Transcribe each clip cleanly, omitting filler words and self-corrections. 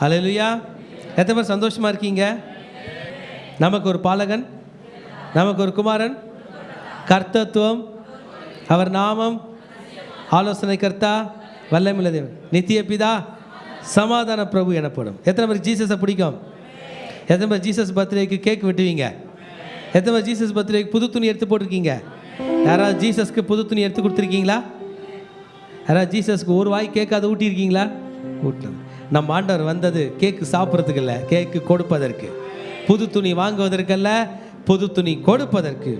ஹல்லேலூயா. எத்தனை பேர் சந்தோஷமாக இருக்கீங்க? நமக்கு ஒரு பாலகன், நமக்கு ஒரு குமாரன், கர்த்தத்துவம், அவர் நாமம் ஆலோசனை கர்த்தா, வல்லமையுள்ள தேவன், நித்திய பிதா, சமாதான பிரபு எனப்படும். எத்தனை பேருக்கு ஜீசஸை பிடிக்கும்? எத்தனை பேர் ஜீசஸ் பர்த்டேக்கு கேக் வெட்டுவீங்க? எத்தனை பேர் ஜீசஸ் பர்த்டேக்கு புது துணி எடுத்து போட்டிருக்கீங்க? யாராவது ஜீசஸ்க்கு புது துணி எடுத்து கொடுத்துருக்கீங்களா? யாராவது ஜீசஸ்க்கு ஒரு வாய் கேட்காத ஊட்டியிருக்கீங்களா? ஊட்டணும். நம்ம ஆண்டவர் வந்தது கேக்கு சாப்பிட்றதுக்கு இல்லை, கேக்கு கொடுப்பதற்கு. புது துணி வாங்குவதற்கல்ல, புது துணி கொடுப்பதற்கு.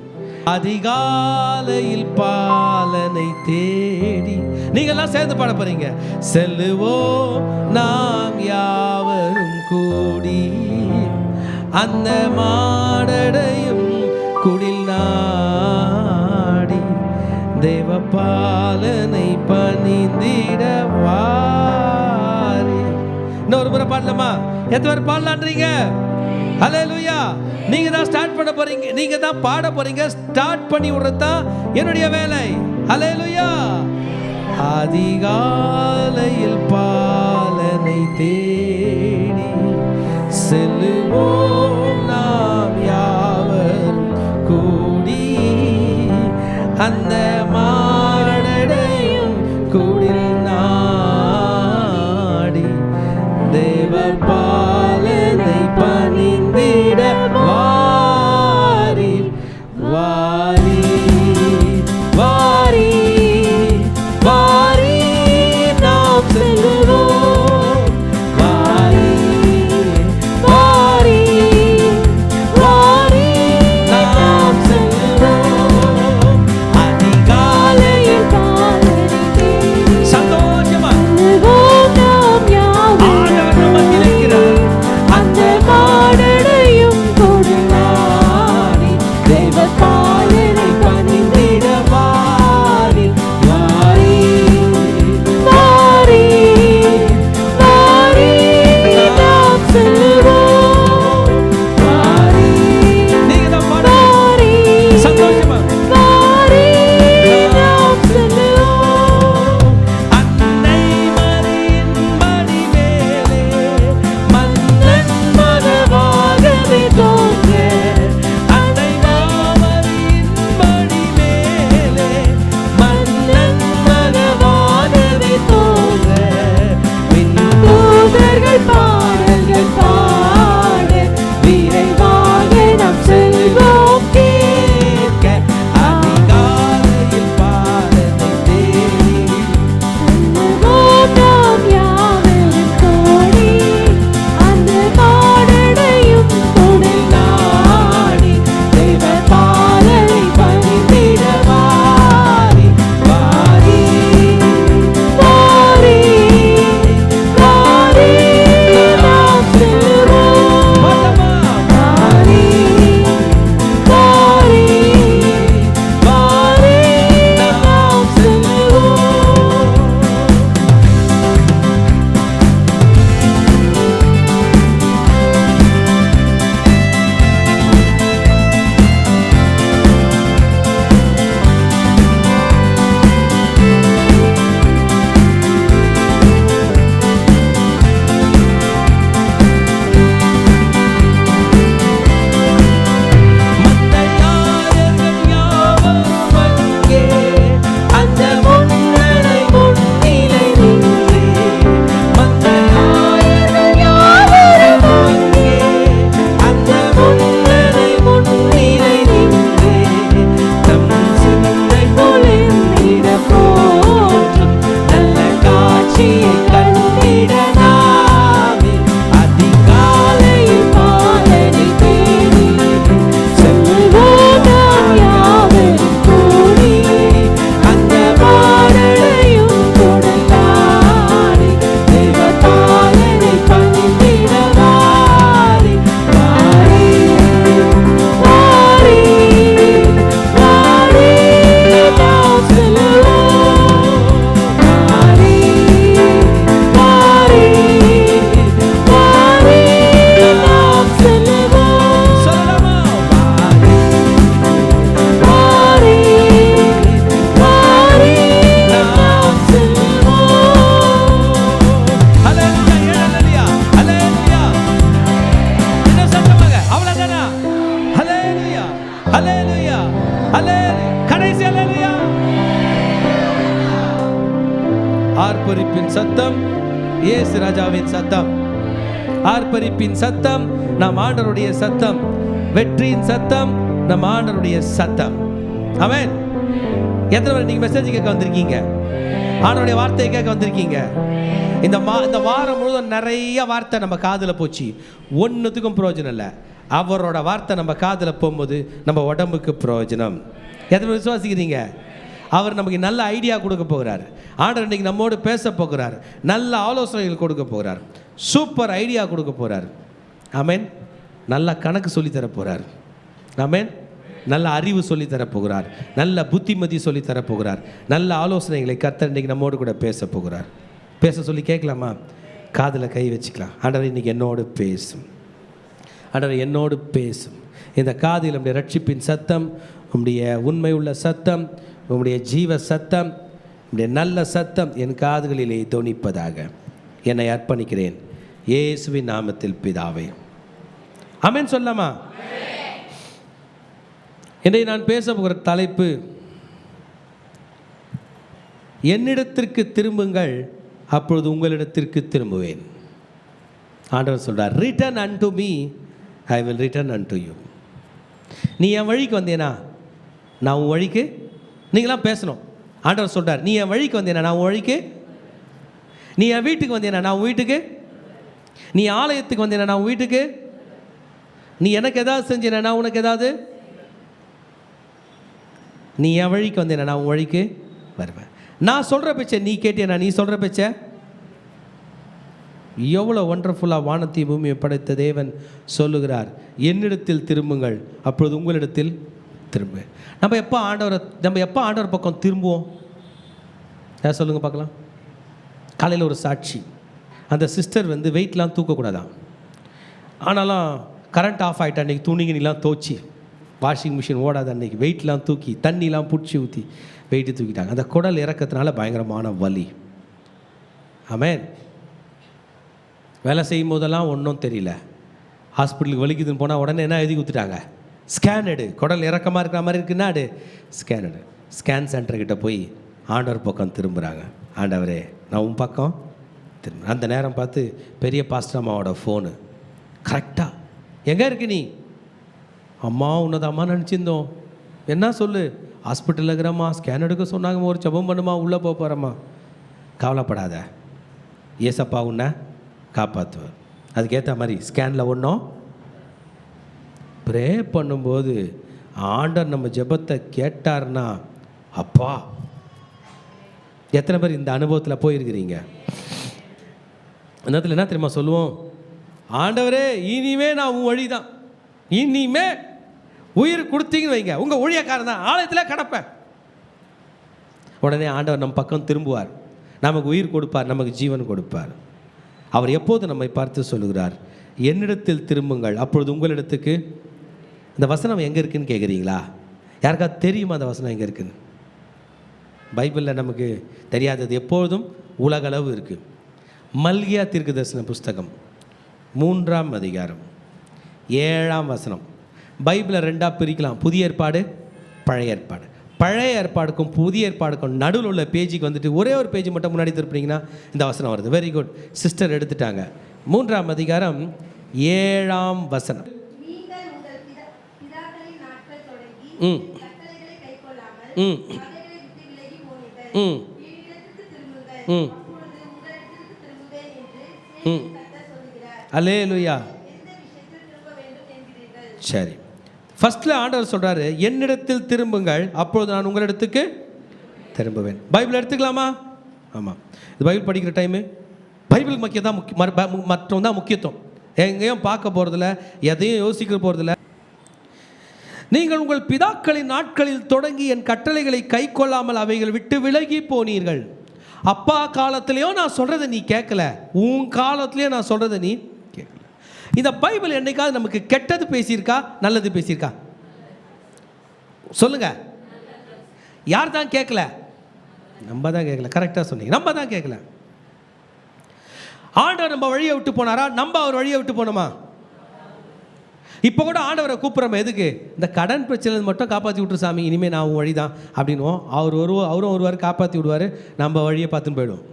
அதிகாலையில் பாலனை தேடி, நீங்கள்லாம் சேர்ந்து பாட போறீங்க. செல்லுவோம் நாம் யாவரும் கூடி, அந்த மாடடையும் குடில் நாடி, தேவ பாலனை பணிந்திட வாரி. இன்னொரு முறை பாடலாமா? எத்தனை பேர் பாடலான்றீங்க? ஹல்லேலூயா. நீங்க தான் ஸ்டார்ட் பண்ண போறீங்க, நீங்க தான் பாட போறீங்க. ஸ்டார்ட் பண்ணி விடுறது தான் என்னுடைய வேலை. ஹல்லேலூயா. அதிகாலையில் பாலனை தேடி, செல்லுவோம் நாம் யாவரும் கூடி, அந்த மாடடையும் குடில் நாடி, தேவ பாலனை பணிந்திட வாரி வாரி வாரி வாரி நாம் செல்லுவோம். வாரி வாரி வாரி நாம் செல்லுவோம். அதிகாலையில் சத்தம் இயேசு ராஜாவின் சத்தம், ஆர்ப்பரிப்பின் சத்தம் நம் ஆண்டவருடைய சத்தம், வெற்றியின் சத்தம் நம் ஆண்டவருடைய சத்தம். ஆமென். எத்தனை பேர் நீங்க மெசேஜ் கேட்க வந்திருக்கீங்க? ஆண்டவருடைய வார்த்தையை கேட்க வந்திருக்கீங்க? இந்த வாரம் முழுவதும் நிறைய வார்த்தை நம்ம காதில் போச்சு, ஒன்றுத்துக்கும் பிரயோஜனம் இல்லை. அவரோட வார்த்தை நம்ம காதில் போகும்போது நம்ம உடம்புக்கு பிரயோஜனம். எத்தனை பேர் விசுவாசிக்கிறீங்க? அவர் நமக்கு நல்ல ஐடியா கொடுக்க போகிறார். ஆண்டவர் இன்னைக்கு நம்மோடு பேச போகிறார், நல்ல ஆலோசனைகள் கொடுக்க போகிறார், சூப்பர் ஐடியா கொடுக்க போகிறார். ஆமென். நல்ல கணக்கு சொல்லித்தர போகிறார். ஆமென். நல்ல அறிவு சொல்லித்தர போகிறார், நல்ல புத்திமதி சொல்லித்தர போகிறார், நல்ல ஆலோசனைகளை கர்த்தர் இன்னைக்கு நம்மோடு கூட பேச போகிறார். பேச சொல்லி கேட்கலாமா? காதில் கை வச்சுக்கலாம். ஆண்டவர் இன்னைக்கு என்னோடு பேசும், ஆண்டவர் என்னோடு பேசும். இந்த காதில் நம்முடைய ரட்சிப்பின் சத்தம், உம்முடைய உண்மை உள்ள சத்தம், உம்முடைய ஜீவ சத்தம், உம்முடைய நல்ல சத்தம் என் காதுகளிலே தொனிப்பதாக என்னை அர்ப்பணிக்கிறேன் இயேசுவின் நாமத்தில் பிதாவே. ஆமென். சொல்லாமா? இன்றைக்கு நான் பேச போகிற தலைப்பு, என்னிடத்திற்கு திரும்புங்கள் அப்பொழுது உங்களிடத்திற்கு திரும்புவேன். ஆண்டவர் சொல்றார், return and me I will return and you. நீ என் வழிக்கு வந்தேனா நான் உன் வழிக்கு, நீங்களாம் பேசணும். ஆண்டவர் சொல்றார், நீ என் வழிக்கு வந்தேனா நான் உன் வழிக்கு, நீ என் வீட்டுக்கு வந்தேனா நான் உன் வீட்டுக்கு, நீ ஆலயத்துக்கு வந்தேனா நான் உன் வீட்டுக்கு, நீ எனக்கு ஏதாவது செஞ்சேனா நான் உனக்கு ஏதாவது, நீ என் வழிக்கு வந்தேனா நான் உன் வழிக்கு வருவேன். நான் சொல்கிற பேச்சை நீ கேட்டேனா, நீ சொல்கிற பேச்சை. எவ்வளோ ஒண்டர்ஃபுல்லாக வானத்தையும் பூமியை படைத்த தேவன் சொல்லுகிறார், என்னிடத்தில் திரும்புங்கள் அப்பொழுது உங்களிடத்தில் திரும்ப. நம்ம எப்போ ஆண்டவர் பக்கம் திரும்புவோம்? யார் சொல்லுங்கள் பார்க்கலாம். காலையில் ஒரு சாட்சி, அந்த சிஸ்டர் வெயிட்லாம் தூக்கக்கூடாதான், ஆனாலும் கரண்ட் ஆஃப் ஆகிட்டா அன்றைக்கி துணிகினிலாம் தோச்சி, வாஷிங் மிஷின் ஓடாத அன்றைக்கி வெயிட்லாம் தூக்கி தண்ணிலாம் பிடிச்சி ஊற்றி வெயிட்டு தூக்கிட்டாங்க. அந்த குடல் இறக்கத்தினால பயங்கரமான வலி. ஆமென். வேலை செய்யும் போதெல்லாம் ஒன்றும் தெரியல, ஹாஸ்பிட்டலுக்கு வலிக்குதுன்னு போனால் உடனே என்ன எழுதி கொடுத்துட்டாங்க, ஸ்கேன் எடு, குடல் இறக்கமாக இருக்கிற மாதிரி இருக்குன்னா எடு, ஸ்கேன் எடு. ஸ்கேன் சென்டர்கிட்ட போய் ஆண்டவர் பக்கம் திரும்புகிறாங்க. ஆண்டவரே நான் உன் பக்கம் திரும்ப. அந்த நேரம் பார்த்து பெரிய பாஸ்டர் அம்மாவோட ஃபோனு. கரெக்டாக, எங்கே இருக்கு நீ? அம்மா உன்னதாம்மா நினச்சிருந்தோம். என்ன சொல்லு? ஹாஸ்பிட்டலில் இருக்கிறம்மா, ஸ்கேன் எடுக்க சொன்னாங்கம்மா, ஒரு ஜெபம் பண்ணுமா, உள்ளே போக போகிறம்மா. கவலைப்படாத, ஏசப்பா உன்னை காப்பாற்றுவார். அதுக்கேற்ற மாதிரி ஸ்கேனில் ஒன்றும் ப்ரே பண்ணும்போது ஆண்டவர் நம்ம ஜெபத்தை கேட்டார்னா, அப்பா எத்தனை பேர் இந்த அனுபவத்தில் போயிருக்கிறீங்க? நேரத்தில் என்ன தெரியுமா சொல்லுவோம், ஆண்டவரே இனிமே நான் உன் வழி தான், இனிமே உயிர் கொடுத்தீங்கன்னு வைங்க, உங்கள் ஊழியக்காரன் தான், ஆலயத்தில் கிடப்பேன். உடனே ஆண்டவர் நம்ம பக்கம் திரும்புவார், நமக்கு உயிர் கொடுப்பார், நமக்கு ஜீவன் கொடுப்பார். அவர் எப்போது நம்மை பார்த்து சொல்லுகிறார், என்னிடத்தில் திரும்புங்கள் அப்பொழுது உங்களிடத்துக்கு. இந்த வசனம் எங்கே இருக்குதுன்னு கேட்குறீங்களா? யாருக்காவது தெரியுமா அந்த வசனம் எங்கே இருக்குதுன்னு? பைபிளில் நமக்கு தெரியாதது எப்பொழுதும் உலகளவு இருக்குது. மல்கியா தீர்க்கதரிசன புஸ்தகம் 3ஆம் அதிகாரம் 7ஆம் வசனம். பைபிளை ரெண்டாக பிரிக்கலாம், புதிய ஏற்பாடு, பழைய ஏற்பாடு. பழைய ஏற்பாடுக்கும் புதிய ஏற்பாடுக்கும் நடுவில் உள்ள பேஜுக்கு ஒரே ஒரு பேஜ் மட்டும் முன்னாடி திருப்பினீங்கன்னா இந்த வசனம் வருது. வெரி குட் சிஸ்டர், எடுத்துட்டாங்க. 3ஆம் அதிகாரம் 7ஆம் வசனம். அல்லேலூயா. சரி, ஃபர்ஸ்ட்ல ஆண்டவர் சொல்றாரு, என்னிடத்தில் திரும்புங்கள் அப்பொழுது நான் உங்களிடத்துக்கு திரும்புவேன். பைபிள் எடுத்துக்கலாமா? ஆமாம், இது பைபிள் படிக்கிற டைமு. பைபிளுக்கு முக்கியம் தான், மற்றும் தான் முக்கியத்துவம். எங்கேயும் பார்க்க போகிறதில்ல, எதையும் யோசிக்க போகிறதில்ல. நீங்கள் உங்கள் பிதாக்களின் நாட்களில் தொடங்கி என் கட்டளைகளை கை கொள்ளாமல் அவைகள் விட்டு விலகி போனீர்கள். அப்பா காலத்திலேயோ நான் சொல்கிறத நீ கேட்கல, உன் காலத்திலேயோ நான் சொல்கிறத நீ கேட்கல. இந்த பைபிள் என்னைக்காவது நமக்கு கெட்டது பேசியிருக்கா, நல்லது பேசியிருக்கா? சொல்லுங்க. யார் தான் கேட்கல? நம்ம தான் கேட்கல. கரெக்டாக சொன்னீங்க, நம்ம தான் கேட்கல. ஆண்டவர் நம்ம வழியை விட்டு போனாரா, நம்ம அவர் வழியை விட்டு போனோமா? இப்போ கூட ஆண்டவரை கூப்பிட்றோம் எதுக்கு? இந்த கடன் பிரச்சனை மட்டும் காப்பாற்றி விட்டுரு சாமி, இனிமேல் நான் உன் வழி தான் அப்படின்வோம். அவரும் ஒருவார் காப்பாற்றி விடுவார், நம்ம வழியை பார்த்துன்னு போயிடுவோம்.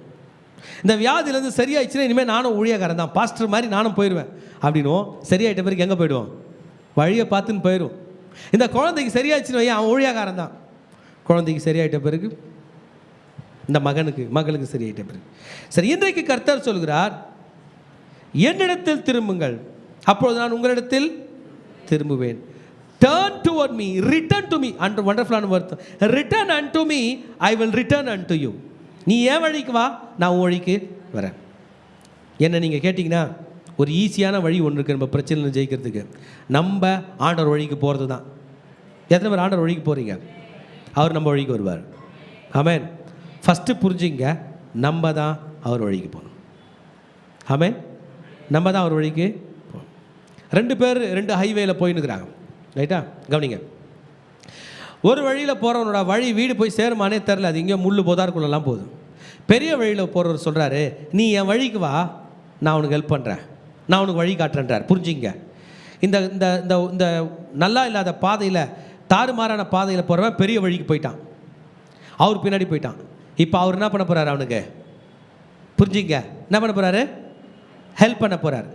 இந்த வியாதியிலேருந்து சரியாயிடுச்சுன்னா இனிமேல் நானும் ஊழியக்காரன் தான், பாஸ்டர் மாதிரி நானும் போயிடுவேன் அப்படின்னும். சரியாயிட்ட பிறகு எங்கே போயிடுவோம்? வழியை பார்த்துன்னு போயிடும். இந்த குழந்தைக்கு சரியாயிடுச்சுன்னு வையன், அவன் ஊழியக்காரன் தான். குழந்தைக்கு சரியாயிட்ட பிறகு, இந்த மகளுக்கு சரியாயிட்ட பிறகு. சரி, இன்றைக்கு கர்த்தர் சொல்கிறார், என்னிடத்தில் திரும்புங்கள், அப்பொழுது நான் உங்களிடத்தில் திரும்புவேன். Turn toward me, return to me. அன்று வண்டர்ஃபுல்லான வார்த்தை, return unto me, I will return unto you. நீ ஏன் வழிக்கு வா, நான் உன் வழிக்கு வரேன். என்ன நீங்கள் கேட்டிங்கன்னா, ஒரு ஈஸியான வழி ஒன்று இருக்குது நம்ம பிரச்சனை ஜெயிக்கிறதுக்கு. நம்ம ஆண்டவர் வழிக்கு போகிறது தான். எத்தனை பேர் ஆண்டவர் வழிக்கு போகிறீங்க? அவர் நம்ம வழிக்கு வருவார். ஆமென். ஃபஸ்ட்டு புரிஞ்சுங்க, நம்ம தான் அவர் வழிக்கு போகணும். ஆமென். நம்ம தான் அவர் வழிக்கு போகணும். 2 பேர் 2 ஹைவேயில் போயின்னுக்குறாங்க, ரைட்டா? கவனிங்க. ஒரு வழியில் போகிறவனோட வழி வீடு போய் சேருமானே தெரில, அது இங்கேயோ முள்ளு போதாருக்குள்ளெல்லாம் போகுது. பெரிய வழியில் போகிறவர் சொல்கிறாரு, நீ என் வழிக்கு வா, நான் உனக்கு ஹெல்ப் பண்ணுறேன், நான் உனக்கு வழி காட்டுறேன்றார். புரிஞ்சுங்க. இந்த இந்த இந்த இந்த நல்லா இல்லாத பாதையில், தாறுமாறான பாதையில் போகிறவன் பெரிய வழிக்கு போயிட்டான், அவர் பின்னாடி போயிட்டான். இப்போ அவர் என்ன பண்ண போகிறார்? அவனுக்கு புரிஞ்சுங்க, என்ன பண்ண போகிறாரு? ஹெல்ப் பண்ண போகிறார்.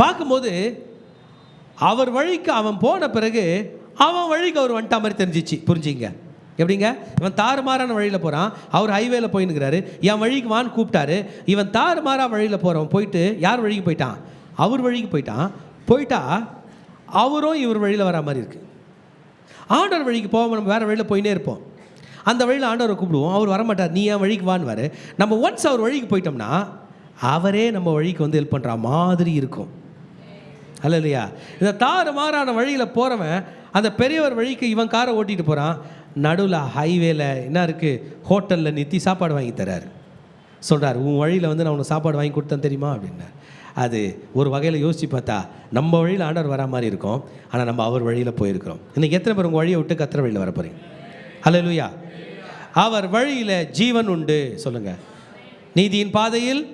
பார்க்கும்போது அவர் வழிக்கு அவன் போன பிறகு அவன் வழிக்கு அவர் வந்துட்ட மாதிரி தெரிஞ்சிச்சு. புரிஞ்சுங்க. எப்படிங்க? இவன் தாறுமாறான வழியில் போகிறான், அவர் ஹைவேல போயின்னுக்கிறாரு, என் வழிக்கு வான்னு கூப்பிட்டாரு. இவன் தாறுமாறான வழியில் போகிறவன் போயிட்டு யார் வழிக்கு போயிட்டான்? அவர் வழிக்கு போயிட்டான். போயிட்டா அவரும் இவர் வழியில் வர மாதிரி இருக்குது. ஆண்டவர் வழிக்கு போகாமல் நம்ம வேறு வழியில் போயினே இருப்போம். அந்த வழியில் ஆண்டவரை கூப்பிடுவோம், அவர் வரமாட்டார், நீ என் வழிக்கு வான்னு. நம்ம ஒன்ஸ் அவர் வழிக்கு போயிட்டோம்னா அவரே நம்ம வழிக்கு வந்து ஹெல்ப் பண்ணுற மாதிரி இருக்கும். அல்ல இல்லையா? இந்த தாறுமாறான வழியில் போகிறவன் அந்த பெரியவர் வழிக்கு இவன் காரை ஓட்டிகிட்டு போகிறான். நடுவில் ஹைவேல என்ன இருக்குது? ஹோட்டலில் நிறுத்தி சாப்பாடு வாங்கி தரார். சொல்கிறார், உன் வழியில் வந்து நான் உனக்கு சாப்பாடு வாங்கி கொடுத்தேன் தெரியுமா அப்படின்னார். அது ஒரு வகையில் யோசித்து பார்த்தா நம்ம வழியில் ஆண்டவர் வரா மாதிரி இருக்கும், ஆனால் நம்ம அவர் வழியில் போயிருக்கிறோம். இன்றைக்கி எத்தனை பேர் உங்கள் வழியை விட்டு கத்திர வழியில் வர போகிறீங்க? அல்லேலூயா. அவர் வழியில் ஜீவன் உண்டு. சொல்லுங்கள். நீதியின் பாதையில்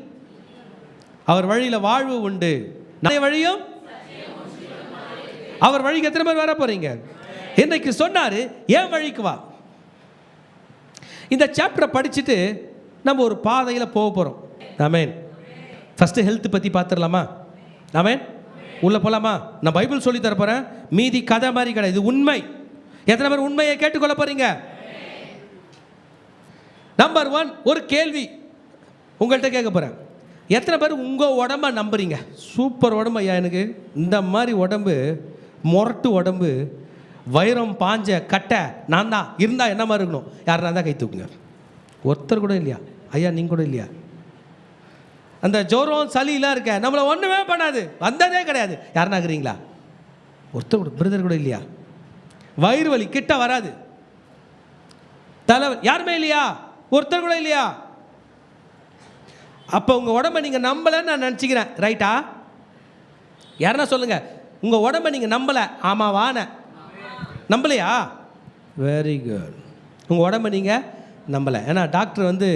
அவர் வழியில் வாழ்வு உண்டு. வழியும் அவர் வழிக்கு எத்தனை பேர் வர போகிறீங்க? இன்றைக்கு சொன்னார், ஏன் வழிக்கு வா. இந்த சாப்டரை படிச்சுட்டு நம்ம ஒரு பாதையில் போக போகிறோம். ஆமென். ஃபஸ்ட்டு ஹெல்த் பற்றி பார்த்துடலாமா? ஆமென். உள்ளே போகலாமா? நான் பைபிள் சொல்லி தர போகிறேன், மீதி கதை மாதிரி கிடையாது, இது உண்மை. எத்தனை பேர் உண்மையை கேட்டுக்கொள்ள போகிறீங்க? நம்பர் 1, ஒரு கேள்வி உங்கள்கிட்ட கேட்க போகிறேன். எத்தனை பேர் உங்கள் உடம்பை நம்புறீங்க? சூப்பர் உடம்பு ஐயா, எனக்கு இந்த மாதிரி உடம்பு, மொரட்டு உடம்பு, வைரம் பாஞ்ச கட்டை நான் தான் இருந்தால் என்ன மாதிரி இருக்கணும்? யாருனா தான் கை தூக்குங்க. ஒருத்தர் கூட இல்லையா? ஐயா நீங்கள் கூட இல்லையா? அந்த ஜோரம் சளியெலாம் இருக்க, நம்மளை ஒன்றுமே பண்ணாது, வந்ததே கிடையாது, யாருன்னா இருக்கிறீங்களா? ஒருத்தர் கூட, பிரதர் கூட இல்லையா? வயிறு வலி கிட்ட வராது, தலைவர் யாருமே இல்லையா? ஒருத்தர் கூட இல்லையா? அப்போ உங்கள் உடம்பை நீங்கள் நம்பலைன்னு நான் நினச்சிக்கிறேன், ரைட்டா? யாருன்னா சொல்லுங்கள், உங்கள் உடம்பை நீங்கள் நம்பலை. ஆமாவான நம்பலையா? Very good. உங்கள் உடம்பை நீங்கள் நம்பலை. ஏன்னா டாக்டர் வந்து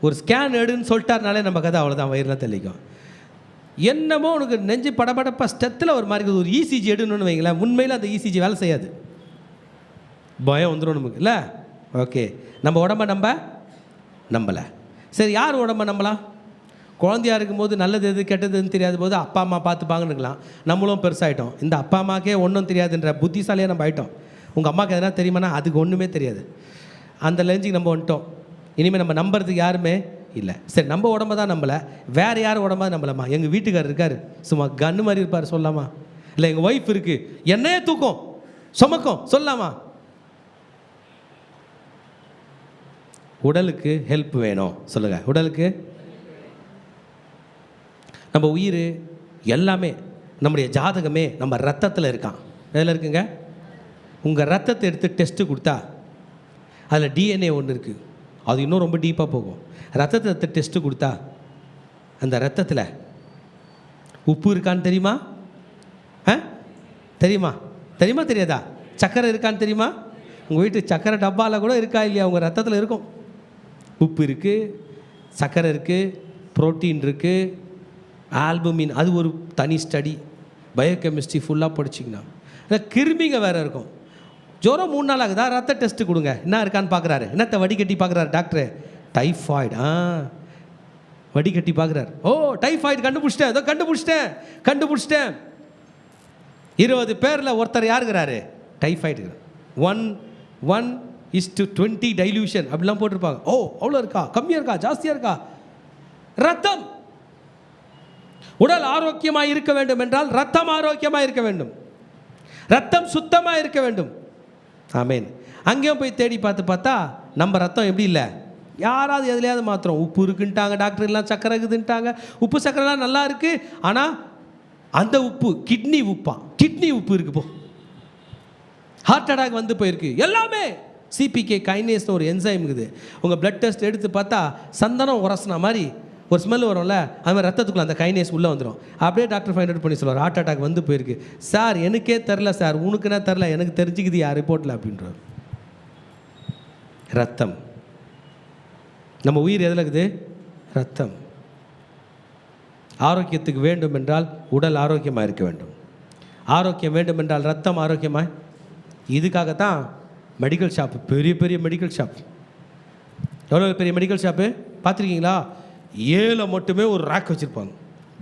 ஒரு ஸ்கேன் எடுன்னு சொல்லிட்டாருனாலே நம்ம கதை அவ்வளோதான், வயிறுலாம் தெளிக்கும். என்னமோ உனக்கு நெஞ்சு படபடப்பா ஸ்டெத்தில் ஒரு மாதிரி இருக்குது, ஒரு இசிஜி எடுன்னு வைங்களேன், உண்மையில் அந்த இசிஜி வேலை செய்யாது, பயம் வந்துடும் நமக்கு இல்லை? ஓகே, நம்ம உடம்பை நம்பலை. சரி, யார் உடம்பை நம்பலாம்? குழந்தையாக இருக்கும்போது நல்லது எது கெட்டது எதுன்னு தெரியாத போது அப்பா அம்மா பார்த்துப்பாங்கன்னு இருக்கலாம். நம்மளும் பெருசாகிட்டோம், இந்த அப்பா அம்மாக்கே ஒன்றும் தெரியாதுன்ற புத்திசாலியாக நம்ம ஆகிட்டோம். உங்கள் அம்மாவுக்கு எதனா தெரியுமானா அதுக்கு ஒன்றுமே தெரியாது. அந்த லெஞ்சுக்கு நம்ம வந்துட்டோம். இனிமேல் நம்ம நம்புறதுக்கு யாருமே இல்லை. சரி, நம்ம உடம்பை தான் நம்பலை, வேறு யார் உடம்பா நம்பலாமா? எங்கள் வீட்டுக்காரர் இருக்கார், சும்மா கன்று மாதிரி இருப்பார், சொல்லலாமா? இல்லை எங்கள் ஒய்ஃப் இருக்குது, என்னையே தூக்கும் சுமக்கும், சொல்லலாமா? உடலுக்கு ஹெல்ப் வேணும், சொல்லுங்கள். உடலுக்கு நம்ம உயிர் எல்லாமே, நம்முடைய ஜாதகமே நம்ம ரத்தத்தில் இருக்கான். எதில் இருக்குங்க? உங்கள் ரத்தத்தை எடுத்து டெஸ்ட்டு கொடுத்தா அதில் டிஎன்ஏ ஒன்று இருக்குது, அது இன்னும் ரொம்ப டீப்பாக போகும். ரத்தத்தை எடுத்து டெஸ்ட்டு கொடுத்தா அந்த ரத்தத்தில் உப்பு இருக்கான்னு தெரியுமா? தெரியுமா தெரியாதா? சக்கரை இருக்கான்னு தெரியுமா? உங்கள் வீட்டு சக்கரை டப்பாவில் கூட இருக்கா இல்லையா? உங்கள் ரத்தத்தில் இருக்கும். உப்பு இருக்குது, சக்கரை இருக்குது, புரோட்டீன் இருக்குது, ஆல்புமின், அது ஒரு தனி ஸ்டடி, பயோகெமிஸ்ட்ரி ஃபுல்லாக படிச்சிங்கன்னா. கிருமிங்க வேறு இருக்கும். ஜுரம் 3 நாள் ஆகுதா, ரத்த டெஸ்ட்டு கொடுங்க, என்ன இருக்கான்னு பார்க்குறாரு. என்னத்தை வடிகட்டி பார்க்குறாரு டாக்டரு? டைஃபாய்டு. வடிகட்டி பார்க்குறார். ஓ டைஃபாய்டு கண்டுபிடிச்சிட்டேன், ஏதோ கண்டுபிடிச்சிட்டேன். 20 பேரில் ஒருத்தர் யாருங்கிறாரு? டைஃபாய்டு. 1:20 டைல்யூஷன் அப்படிலாம் போட்டிருப்பாங்க. ஓ அவ்வளோ இருக்கா, கம்மியாக இருக்கா, ஜாஸ்தியாக இருக்கா? ரத்தம். உடல் ஆரோக்கியமாக இருக்க வேண்டும் என்றால் ரத்தம் ஆரோக்கியமாக இருக்க வேண்டும், ரத்தம் சுத்தமாக இருக்க வேண்டும். ஆமேன். அங்கேயும் போய் தேடி பார்த்தா நம்ம ரத்தம் எப்படி இல்லை, யாராவது எதுலையாவது மாத்திரம் உப்பு இருக்குன்ட்டாங்க, டாக்டர் எல்லாம் சக்கரை இருக்குதுன்ட்டாங்க. உப்பு சக்கரைலாம் நல்லா இருக்குது, ஆனால் அந்த உப்பு கிட்னி உப்பு இருக்கு. போ ஹார்ட் அட்டாக் வந்து போயிருக்கு. எல்லாமே சிபிகே கைனேஸ்னு ஒரு என்சைம் இருக்குது. உங்கள் பிளட் டெஸ்ட் எடுத்து பார்த்தா சந்தனம் உரசின மாதிரி ஒரு ஸ்மெல் வரும்ல, அது மாதிரி ரத்தத்துக்குள்ள அந்த கைனேஸ் உள்ளே வந்துடும். அப்படியே டாக்டர் ஃபைண்ட் அவுட் பண்ணி சொல்லுவார், ஹார்ட் அட்டாக் வந்து போயிருக்கு. சார் எனக்கே தெரில சார், உனக்குன்னா தெரில, எனக்கு தெரிஞ்சுக்குது யார் ரிப்போர்ட்டில் அப்படின்றார். ரத்தம். நம்ம உயிர் எதில் இருக்குது? ரத்தம். ஆரோக்கியத்துக்கு வேண்டும் என்றால் உடல் ஆரோக்கியமாக இருக்க வேண்டும். ஆரோக்கியம் வேண்டும் என்றால் ரத்தம் ஆரோக்கியமாக. இதுக்காகத்தான் மெடிக்கல் ஷாப்பு, பெரிய பெரிய மெடிக்கல் ஷாப். எவ்வளோ பெரிய மெடிக்கல் ஷாப்பு பார்த்துருக்கீங்களா? ஏல மட்டுமே ஒரு ரேக் வச்சுருப்பாங்க,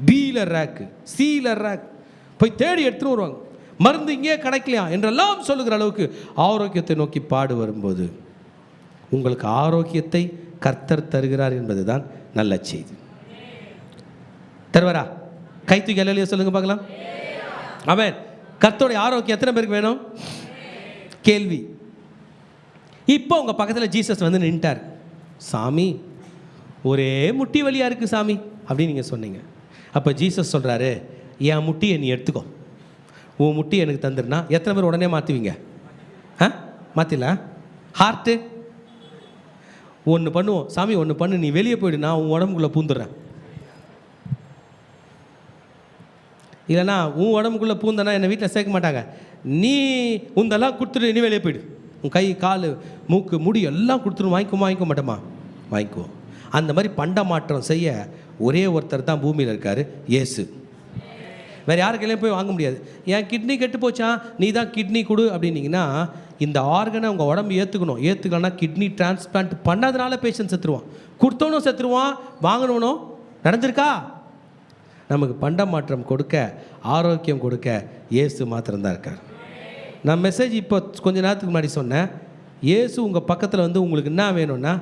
பியில் ரேக்கு, சியில் ரேக். போய் தேடி எடுத்துகிட்டு வருவாங்க. மருந்து இங்கே கிடைக்கலையா என்றெல்லாம் சொல்லுகிற அளவுக்கு ஆரோக்கியத்தை நோக்கி பாடு வரும்போது உங்களுக்கு ஆரோக்கியத்தை கர்த்தர் தருகிறார் என்பது தான் நல்ல செய்தி. தருவாரா? கை தூக்கி அல்லேலூயா சொல்லுங்க பார்க்கலாம். ஆமென். கர்த்தருடைய ஆரோக்கியம் எத்தனை பேருக்கு வேணும்? கேள்வி. இப்போ உங்கள் பக்கத்தில் ஜீசஸ் வந்து நின்ட்டார். சாமி ஒரே முட்டி வலியாக இருக்குது சாமி அப்படின்னு நீங்கள் சொன்னீங்க. அப்போ ஜீசஸ் சொல்கிறாரு, என் முட்டியை நீ எடுத்துக்கோ, உன் முட்டி எனக்கு தந்துருனா எத்தனை பேர் உடனே மாற்றுவீங்க? மாற்றில. ஹார்ட்டு ஒன்று பண்ணுவோம், சாமி ஒன்று பண்ணு, நீ வெளியே போயிடு, நான் உன் உடம்புக்குள்ளே பூந்துடுறேன். இல்லைனா உன் உடம்புக்குள்ளே பூந்தனா என்னை வீட்டில் சேர்க்க மாட்டாங்க. நீ உந்தெல்லாம் கொடுத்துட்டு நீ வெளியே போயிடு, உன் கை கால் மூக்கு முடி எல்லாம் கொடுத்துட்டு வாங்கிக்க மாட்டோமா? வாங்கிக்குவோம். அந்த மாதிரி பண்ட மாற்றம் செய்ய ஒரே ஒருத்தர் தான் பூமியில் இருக்கார், இயேசு. வேறு யாருக்கெல்லாம் போய் வாங்க முடியாது. என் கிட்னி கெட்டு போச்சா, நீ தான் கிட்னி கொடு அப்படின்னீங்கன்னா இந்த ஆர்கனை உங்கள் உடம்பு ஏற்றுக்கலன்னா கிட்னி டிரான்ஸ்பிளான்ட் பண்ணாதனால பேஷண்ட் செத்துருவான். கொடுத்தவனும் செத்துருவான், வாங்கினவனும். நடந்திருக்கா? நமக்கு பண்ட மாற்றம் கொடுக்க, ஆரோக்கியம் கொடுக்க இயேசு மாத்திரம்தான் இருக்கார். நான் மெசேஜ் இப்போ கொஞ்ச நேரத்துக்கு முன்னாடி சொன்னேன், இயேசு உங்கள் பக்கத்தில் வந்து உங்களுக்கு என்ன வேணும்னா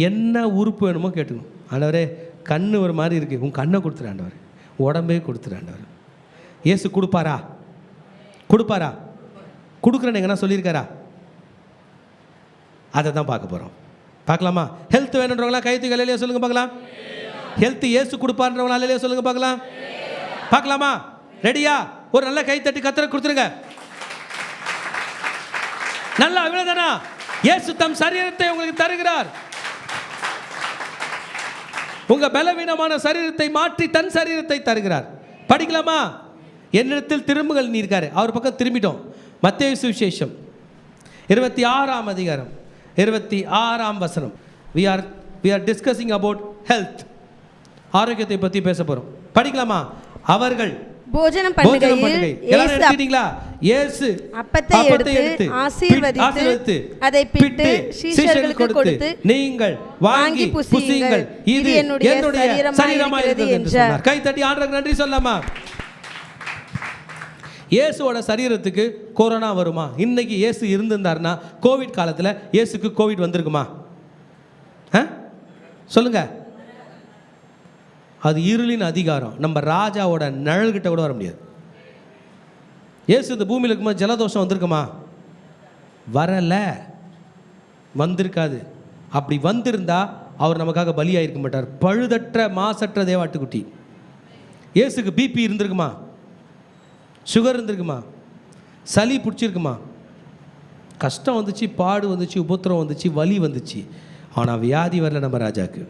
என்ன உறுப்பு வேணுமோ கேட்டுக்கணும். ஆண்டவரே கண்ணு ஒரு மாதிரி இருக்குது, உங்கள் கண்ணை கொடுத்துரு ஆண்டவர், உடம்பே கொடுத்துரு ஆண்டவர். இயேசு கொடுப்பாரா? கொடுக்குறேன்னு எங்கன்னா சொல்லியிருக்காரா? அதை தான் பார்க்க போகிறோம். பார்க்கலாமா? ஹெல்த் வேணுன்றவங்களா கை தூக்கி அல்லேலூயா சொல்லுங்க பார்க்கலாம். ஹெல்த் இயேசு கொடுப்பாருன்றவங்களா அல்லேலூயா சொல்லுங்க பார்க்கலாம். பார்க்கலாமா? ரெடியா? ஒரு நல்ல கை தட்டி கர்த்தருக்கு கொடுத்துருங்க. நல்லா அவ்வளவுதானா? இயேசு தம் சரீரத்தை உங்களுக்கு தருகிறார். உங்க பலவீனமான சரீரத்தை மாற்றி தன் சரீரத்தை தருகிறார். படிக்கலாமா? என்னிடத்தில் திரும்புங்கள் நீ இருக்காரு. அவர் பக்கம் திரும்பிட்டோம். மத்தேயு சுவிசேஷம் 26ஆம் அதிகாரம் 26ஆம் வசனம். we are discussing about health. ஆரோக்கியத்தை பற்றி பேச போகிறோம். படிக்கலாமா? அவர்கள் போஜனம் பண்ணுகையில் இயேசு அப்பத்தை எடுத்து ஆசீர்வதித்து அதை பிட்டு சீஷர்களுக்கு கொடுத்து நீங்கள் வாங்கி புசியுங்கள், இது என்னுடைய சரீரமாய் இருக்கிறது என்றார். கை தட்டி ஆண்டவருக்கு நன்றி சொல்லலாமா? இயேசுவோட சரீரத்துக்கு கொரோனா வருமா? இன்னைக்கு இயேசு இருந்திருந்தாருன்னா கோவிட் காலத்தில் இயேசுக்கு கோவிட் வந்திருக்குமா? சொல்லுங்க. அது இருளின் அதிகாரம். நம்ம ராஜாவோட நிழல்கிட்ட கூட வர முடியாது. இயேசு இந்த பூமியில் இருக்கும்போது ஜலதோஷம் வந்திருக்குமா? வரல, வந்திருக்காது. அப்படி வந்திருந்தா அவர் நமக்காக பலியாயிருக்க மாட்டார். பழுதற்ற மாசற்ற தேவாட்டுக்குட்டி. இயேசுக்கு பிபி இருந்திருக்குமா? சுகர் இருந்திருக்குமா? சளி பிடிச்சிருக்குமா? கஷ்டம் வந்துச்சு, பாடு வந்துச்சு, உபத்திரம் வந்துச்சு, வலி வந்துச்சு. ஆனால் வியாதி வரல நம்ம ராஜாக்கு.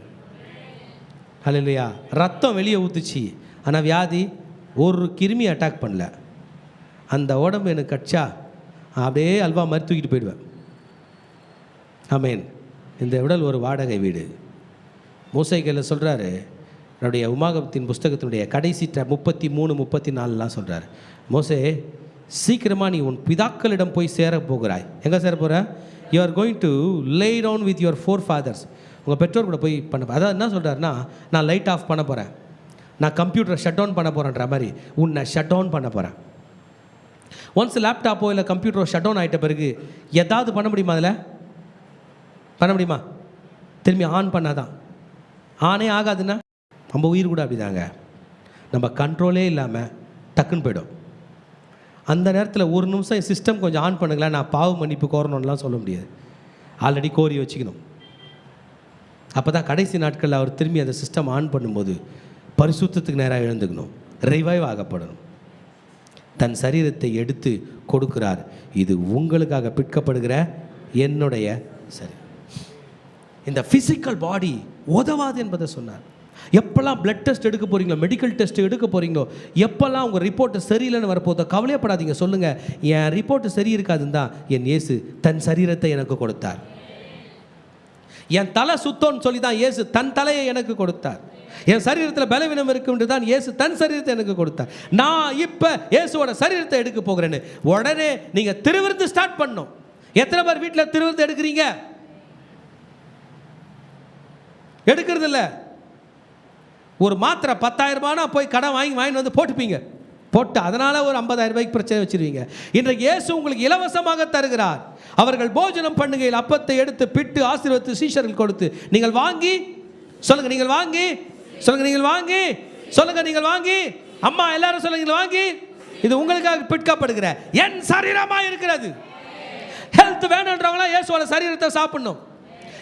அல்லேலூயா. ரத்தம் வெளியே ஊற்றுச்சு, ஆனால் வியாதி ஒரு கிருமி அட்டாக் பண்ணல. அந்த உடம்பு எனக்கு கட்சா அப்படியே அல்வா மாதிரி தூக்கிட்டு போயிடுவேன். ஆமேன். இந்த உடல் ஒரு வாடகை வீடு. மோசேக்கையில் சொல்கிறாரு, என்னுடைய உமாகமத்தின் புஸ்தகத்தினுடைய கடைசி 33-34 சொல்கிறார், மோசே சீக்கிரமாக நீ உன் பிதாக்களிடம் போய் சேர போகிறாய். எங்கே சேர போகிற? You are going to lay down with your 4 fathers. உங்கள் பெற்றோர் கூட போய் பண்ண. அதாவது என்ன சொல்கிறாருன்னா, நான் லைட் ஆஃப் பண்ண போகிறேன், நான் கம்ப்யூட்டரை ஷட் டவுன் பண்ண போகிறேன்ற மாதிரி உன்னை ஷட் டவுன் பண்ண போகிறேன். ஒன்ஸ் லேப்டாப்போ இல்லை கம்ப்யூட்டரோ ஷட் டவுன் ஆகிட்ட பிறகு ஏதாவது பண்ண முடியுமா? அதில் பண்ண முடியுமா? திரும்பி ஆன் பண்ணாதான். ஆனே ஆகாதுன்னா நம்ம உயிர் கூட அப்படிதாங்க. நம்ம கண்ட்ரோலே இல்லாமல் டக்குன்னு போய்டும். அந்த நேரத்தில் ஒரு நிமிஷம் சிஸ்டம் கொஞ்சம் ஆன் பண்ணுங்களேன், நான் பாவ மன்னிப்பு கோரணும்லாம் சொல்ல முடியாது. ஆல்ரெடி கோரி வச்சுக்கணும். அப்போ தான் கடைசி நாட்களில் அவர் திரும்பி அந்த சிஸ்டம் ஆன் பண்ணும்போது பரிசுத்தத்துக்கு நேராக எழுந்துக்கணும், ரிவைவ் ஆகப்படணும். தன் சரீரத்தை எடுத்து கொடுக்கிறார். இது உங்களுக்காக பிற்கப்படுகிற என்னுடைய சரீரம். இந்த ஃபிசிக்கல் பாடி உதவாது என்பதை சொன்னார். எப்போல்லாம் பிளட் டெஸ்ட் எடுக்க போகிறீங்களோ, மெடிக்கல் டெஸ்ட் எடுக்க போகிறீங்களோ, எப்போல்லாம் உங்கள் ரிப்போர்ட்டு சரியில்லைன்னு வரப்போதோ கவலையப்படாதீங்க. சொல்லுங்கள், என் ரிப்போர்ட்டு சரி இருக்காதுன்னு தான் என் இயேசு தன் சரீரத்தை எனக்கு கொடுத்தார். என் தலை சுத்தம்னு சொல்லி தான் இயேசு தன் தலையை எனக்கு கொடுத்தார். என் சரீரத்தில் பலவீனம் இருக்குன்னு தான் இயேசு தன் சரீரத்தை எனக்கு கொடுத்தார். நான் இப்போ இயேசுவோட சரீரத்தை எடுக்க போகிறேன்னு உடனே நீங்கள் திருவிருந்து ஸ்டார்ட் பண்ணணும். எத்தனை பேர் வீட்டில் திருவிருந்து எடுக்கிறீங்க? எடுக்கிறது இல்லை. ஒரு மாத்திரை 10,000 ரூபானா போய் கடன் வாங்கி வந்து போட்டுப்பீங்க. போட்டு அதனால் ஒரு 50,000 ரூபாய்க்கு பிரச்சனை வச்சுருவீங்க. இன்றைக்கு இயேசு உங்களுக்கு இலவசமாக தருகிறார். அவர்கள் போஜனம் பண்ணுகையில் அப்பத்தை எடுத்து பிட்டு ஆசீர்வதித்து சீஷர்கள் கொடுத்து, நீங்கள் வாங்கி சொல்லுங்க, நீங்கள் வாங்கி சொல்லுங்க, நீங்கள் வாங்கி சொல்லுங்க, நீங்கள் வாங்கி, அம்மா எல்லாரும் சொல்லுங்க, நீங்கள் வாங்கி, இது உங்களுக்காக பிற்கப்படுகிற என் சரீரமாக இருக்கிறது. ஹெல்த் வேணுன்றவங்களாம் இயேசுவோட சரீரத்தை சாப்பிடணும்.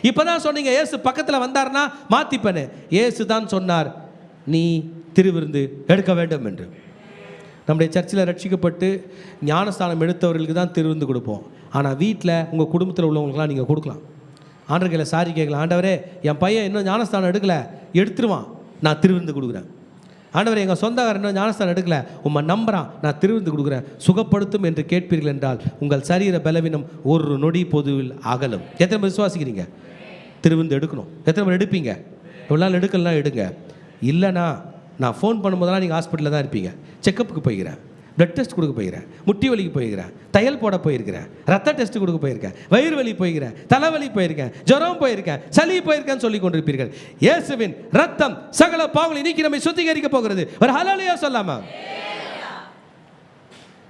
இப்போதான் சொன்னீங்க இயேசு பக்கத்தில் வந்தார்னா மாற்றிப்பேன்னு. இயேசு தான் சொன்னார், நீ திருவிருந்து எடுக்க வேண்டும் என்று. நம்முடைய சர்ச்சில் ரட்சிக்கப்பட்டு ஞானஸ்தானம் எடுத்தவர்களுக்கு தான் திருவிருந்து கொடுப்போம். ஆனால் வீட்டில் உங்கள் குடும்பத்தில் உள்ளவங்களுக்குலாம் நீங்கள் கொடுக்கலாம். ஆண்டவர்களை சாரி கேட்கலாம், ஆண்டவரே என் பையன் இன்னும் ஞானஸ்தானம் எடுக்கலை, எடுத்துருவான், நான் திருவிருந்து கொடுக்குறேன். ஆண்டவரே எங்கள் சொந்தக்காரர் இன்னும் ஞானஸ்தானம் எடுக்கலை, உம்மை நம்புறான், நான் திருவிருந்து கொடுக்குறேன், சுகப்படுத்தும் என்று கேட்பீர்கள் என்றால் உங்கள் சரீர பலவீனம் ஒரு நொடி பொதுவில் அகலும். எத்தனை பேர் விசுவாசிக்கிறீங்க? திருவிருந்து எடுக்கணும். எத்தனை பேர் எடுப்பீங்க? எவ்வளோ நாள் எடுக்கலாம் எடுங்க. இல்லைனா நான் ஃபோன் பண்ணும்போதெல்லாம் நீங்கள் ஹாஸ்பிட்டலில் தான் இருப்பீங்க. செக்கப்புக்கு போய்க்கிறேன், பிளட் டெஸ்ட் கொடுக்க போய்க்கிறேன், முட்டி வலிக்கு போய்க்கிறேன், தையல் போட போயிருக்கிறேன், ரத்த டெஸ்ட் கொடுக்க போயிருக்கேன், வயிறு வலி போய்க்கிறேன், தலைவலி போயிருக்கேன், ஜுரம் போயிருக்கேன், சளி போயிருக்கேன்னு சொல்லி கொண்டிருப்பீர்கள். இயேசுவின் ரத்தம் சகல பாவங்களை நீக்கி நம்மை சுத்திகரிக்க போகிறது. ஒரு ஹல்லேலூயா சொல்லாமா?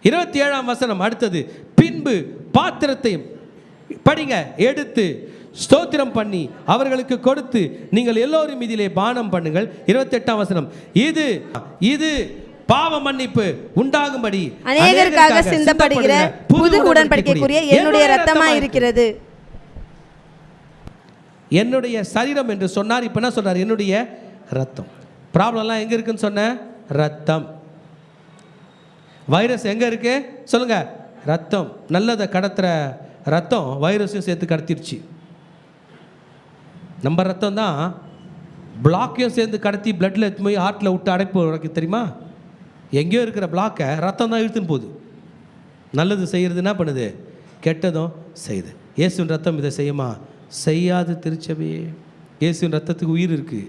27ஆம் வசனம் அடுத்தது, பின்பு பாத்திரத்தையும் படிங்க எடுத்து ஸ்தோத்திரம் பண்ணி அவர்களுக்கு கொடுத்து நீங்கள் எல்லோரும் இதிலே பானம் பண்ணுங்கள். 28ஆம் வசனம், இது பாவ மன்னிப்பு உண்டாகும்படி அநேகருக்காக சிந்தப்படுகிற புது உடன்படிக்கைக்குரிய என்னுடைய இரத்தமாய் இருக்கிறது. என்னுடைய சரீரம் என்று சொன்னார். இப்ப என்ன சொல்றார்? என்னுடைய ரத்தம். ப்ராப்ளம்லாம் எங்க இருக்குன்னு சொன்ன? ரத்தம். வைரஸ் எங்க இருக்கு சொல்லுங்க? ரத்தம். நல்லதை கடத்துற ரத்தம் வைரஸையும் சேர்த்து கடத்திருச்சு. நம்ம ரத்தம் தான் பிளாக்கையும் சேர்ந்து கடத்தி பிளட்டில் எடுத்து போய் ஹார்ட்டில் விட்டு அடைப்பு உனக்கு தெரியுமா? எங்கேயோ இருக்கிற பிளாக்கை ரத்தம் தான் இழுத்துன்னு போகுது. நல்லது செய்கிறது என்ன பண்ணுது? கெட்டதும் செய்யுது. இயேசுவின் ரத்தம் இதை செய்யுமா? செய்யாது. திருச்சபையே, இயேசுவின் ரத்தத்துக்கு உயிர் இருக்குது.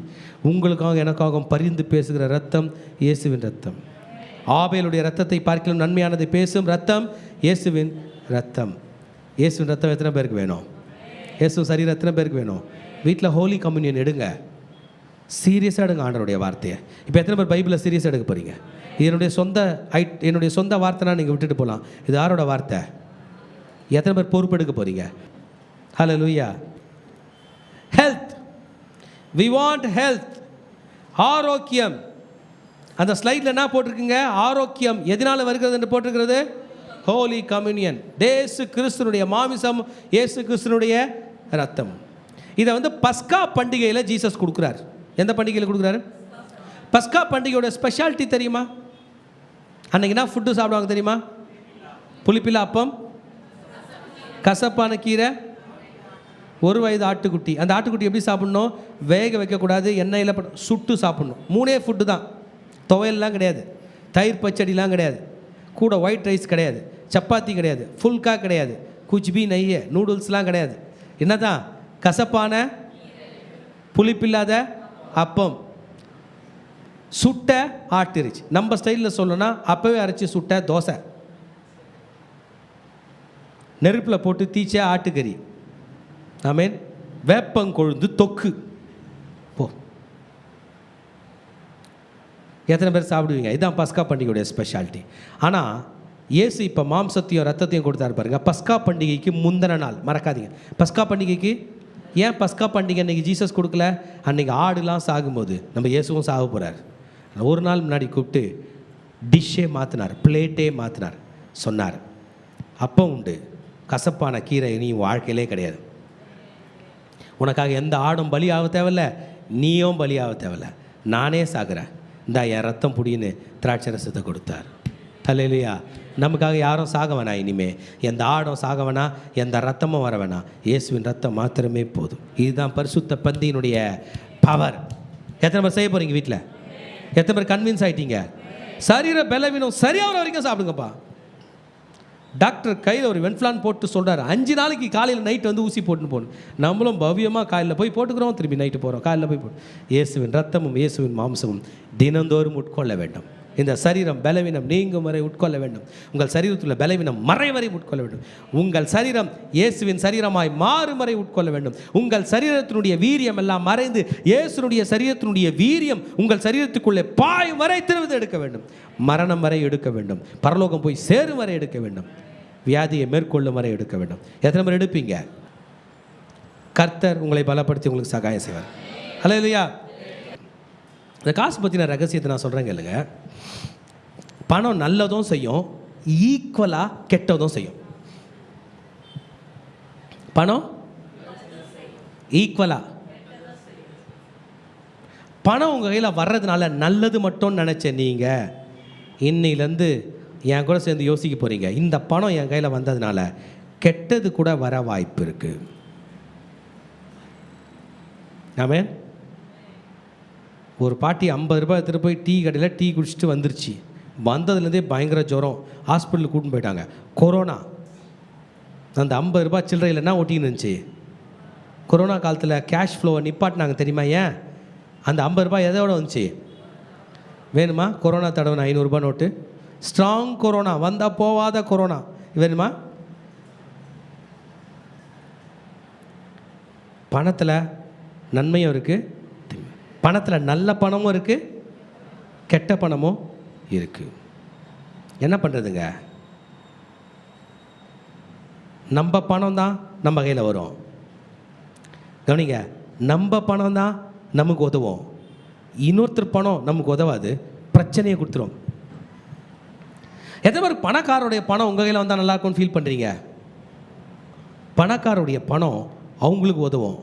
உங்களுக்காக எனக்காகவும் பரிந்து பேசுகிற ரத்தம் இயேசுவின் ரத்தம். ஆபேலுடைய ரத்தத்தை பார்க்கலாம் நன்மையானதை பேசும் ரத்தம் இயேசுவின் ரத்தம். இயேசுவின் ரத்தம் எத்தனை பேருக்கு வேணும்? இயேசு சரீரம் எத்தனை பேருக்கு வேணும்? வீட்டில் ஹோலி கம்யூனியன் எடுங்க, சீரியஸாக எடுங்க ஆண்டவருடைய வார்த்தையை. இப்போ எத்தனை பேர் பைபிளை சீரியஸாக எடுக்க போகிறீங்க? என்னுடைய சொந்த வார்த்தைனா நீங்கள் விட்டுட்டு போகலாம். இது யாரோட வார்த்தை? எத்தனை பேர் பொறுப்பு எடுக்க போகிறீங்க? ஹல்லேலூயா. ஹெல்த், வி வாண்ட் ஹெல்த், ஆரோக்கியம். அந்த ஸ்லைடில் என்ன போட்டிருக்குங்க? ஆரோக்கியம் எதனால் வருகிறது என்று போட்டிருக்கிறது? ஹோலி கம்யூனியன். இயேசு கிறிஸ்துனுடைய மாமிசம், இயேசு கிறிஸ்துனுடைய ரத்தம். இதை பஸ்கா பண்டிகையில் ஜீசஸ் கொடுக்குறார். எந்த பண்டிகையில் கொடுக்குறாரு? பஸ்கா பண்டிகையோட ஸ்பெஷாலிட்டி தெரியுமா? அன்றைக்கி என்ன ஃபுட்டு சாப்பிடுவாங்க தெரியுமா? புளிப்பில்லா அப்பம், கசப்பான கீரை, ஒரு வயது ஆட்டுக்குட்டி. அந்த ஆட்டுக்குட்டி எப்படி சாப்பிட்ணும்? வேக வைக்கக்கூடாது, எண்ணெயில் சுட்டு சாப்பிட்ணும். 3 ஃபுட்டு தான். துவையல்லாம் கிடையாது, தயிர் பச்சடிலாம் கிடையாது, கூட ஒயிட் ரைஸ் கிடையாது, சப்பாத்தி கிடையாது, ஃபுல்கா கிடையாது, குச்பி நெய்ய நூடுல்ஸ்லாம் கிடையாது. என்ன தான்? கசப்பான புளிப்பில்லாத அப்பம், சுட்ட ஆட்டிறைச்சி. நம்ம ஸ்டைலில் சொல்லணும்னா அப்போவே அரைச்சி சுட்ட தோசை, நெருப்பில் போட்டு தீச்ச ஆட்டுக்கறி. ஆமேன். வேப்பங்கொழுந்து தொக்கு. போ, எத்தனை பேர் சாப்பிடுவீங்க? இதுதான் பஸ்கா பண்டிகையுடைய ஸ்பெஷாலிட்டி. ஆனால் இயேசு இப்போ மாம்சத்தையும் ரத்தத்தையும் கொடுத்தாரு பாருங்க. பஸ்கா பண்டிகைக்கு முந்தின நாள் மறக்காதீங்க. பஸ்கா பண்டிகைக்கு ஏன் பஸ்கா பண்டிகை அன்றைக்கி ஜீசஸ் கொடுக்கல? அன்றைக்கி ஆடுலாம் சாகும்போது நம்ம இயேசுவும் சாக போகிறார். ஒரு நாள் முன்னாடி கூப்பிட்டு டிஷ்ஷே மாற்றினார், பிளேட்டே மாற்றினார். சொன்னார், அப்போ உண்டு, கசப்பான கீரை நீ வாழ்க்கையிலே கிடையாது. உனக்காக எந்த ஆடும் பலியாக தேவையில்ல, நீயும் பலியாக தேவையில்ல, நானே சாகுறேன், இந்த என் ரத்தம் புடின்னு திராட்சை ரசத்தை கொடுத்தார். அல்லேலூயா. நமக்காக யாரும் சாக வேணாம், இனிமே எந்த ஆடும் சாக வேணாம், எந்த ரத்தமும் வர வேணாம், இயேசுவின் ரத்தம் மாத்திரமே போதும். இதுதான் பரிசுத்த பந்தியினுடைய பவர். எத்தனை பேர் செய்ய போகிறீங்க வீட்டில்? எத்தனை பேர் கன்வின்ஸ் ஆகிட்டீங்க? சரீர பலவீனம் சரியாகிற வரைக்கும் சாப்பிடுங்கப்பா. டாக்டர் கையில் ஒரு வென்ஃப்ளான் போட்டு சொல்கிறார், 5 நாளைக்கு காலையில் நைட்டு வந்து ஊசி போட்டுன்னு போகணும். நம்மளும் பவ்யமாக காலையில் போய் போட்டுக்கிறோம், திரும்பி நைட்டு போகிறோம், காலையில் போய் போட்டு. இயேசுவின் ரத்தமும் இயேசுவின் மாம்சமும் தினந்தோறும் உட்கொள்ள வேண்டும். இந்த சரீரம் பலவீனம் நீங்கும் வரை உட்கொள்ள வேண்டும். உங்கள் சரீரத்தில் பலவீனம் மறை வரை உட்கொள்ள வேண்டும். உங்கள் சரீரம் இயேசுவின் சரீரமாய் மாறும் வரை உட்கொள்ள வேண்டும். உங்கள் சரீரத்தினுடைய வீரியம் எல்லாம் மறைந்து இயேசுனுடைய சரீரத்தினுடைய வீரியம் உங்கள் சரீரத்துக்குள்ளே பாயும் வரை திருவது எடுக்க வேண்டும். மரணம் வரை எடுக்க வேண்டும். பரலோகம் போய் சேரும் வரை எடுக்க வேண்டும். வியாதியை மேற்கொள்ளும் வரை எடுக்க வேண்டும். எத்தனை பேர் எடுப்பீங்க? கர்த்தர் உங்களை பலப்படுத்தி உங்களுக்கு சகாயம் செய்வார். அல்லேலூயா. இந்த காசு பற்றின ரகசியத்தை நான் சொல்கிறேங்க இல்லைங்க. பணம் நல்லதும் செய்யும், ஈக்குவலாக கெட்டதும் செய்யும். பணம் ஈக்குவலாக, பணம் உங்கள் கையில் வர்றதுனால நல்லது மட்டும் நினச்ச நீங்கள் இன்னிலேருந்து என் கூட சேர்ந்து யோசிக்க போகிறீங்க, இந்த பணம் என் கையில் வந்ததுனால கெட்டது கூட வர வாய்ப்பு இருக்குது. ஆமென். ஒரு பாட்டி 50 ரூபாய் எடுத்துகிட்டு போய் டீ கடையில் டீ குடிச்சிட்டு வந்துருச்சு. வந்ததுலேருந்தே பயங்கர ஜுரம், ஹாஸ்பிட்டலுக்கு கூட்டின்னு போயிட்டாங்க. கொரோனா. அந்த 50 ரூபாய் சில்லறையில் என்ன ஒட்டின்னு இருந்துச்சு? கொரோனா காலத்தில் கேஷ் ஃப்ளோவை நிப்பாட்டினாங்க தெரியுமா? ஏன்? அந்த 50 ரூபாய் எதோட வந்துச்சு? வேணுமா? கொரோனா தடவை 500 ரூபாய் நோட்டு. ஸ்ட்ராங் கொரோனா, வந்தால் போவாத கொரோனா வேணுமா? பணத்தில் நன்மையும் இருக்குது, பணத்தில் நல்ல பணமும் இருக்குது, கெட்ட பணமும் இருக்குது. என்ன பண்ணுறதுங்க? நம்ம பணம் தான் நம்ம கையில் வரும். கவனிங்க, நம்ம பணம் தான் நமக்கு உதவும். இன்னொருத்தர் பணம் நமக்கு உதவாது, பிரச்சனையை கொடுத்துரும். எத்தனை பேர் பணக்காரருடைய பணம் உங்கள் கையில் வந்தால் நல்லா இருக்கும்னு ஃபீல் பண்ணுறீங்க? பணக்காரருடைய பணம் அவங்களுக்கு உதவும்,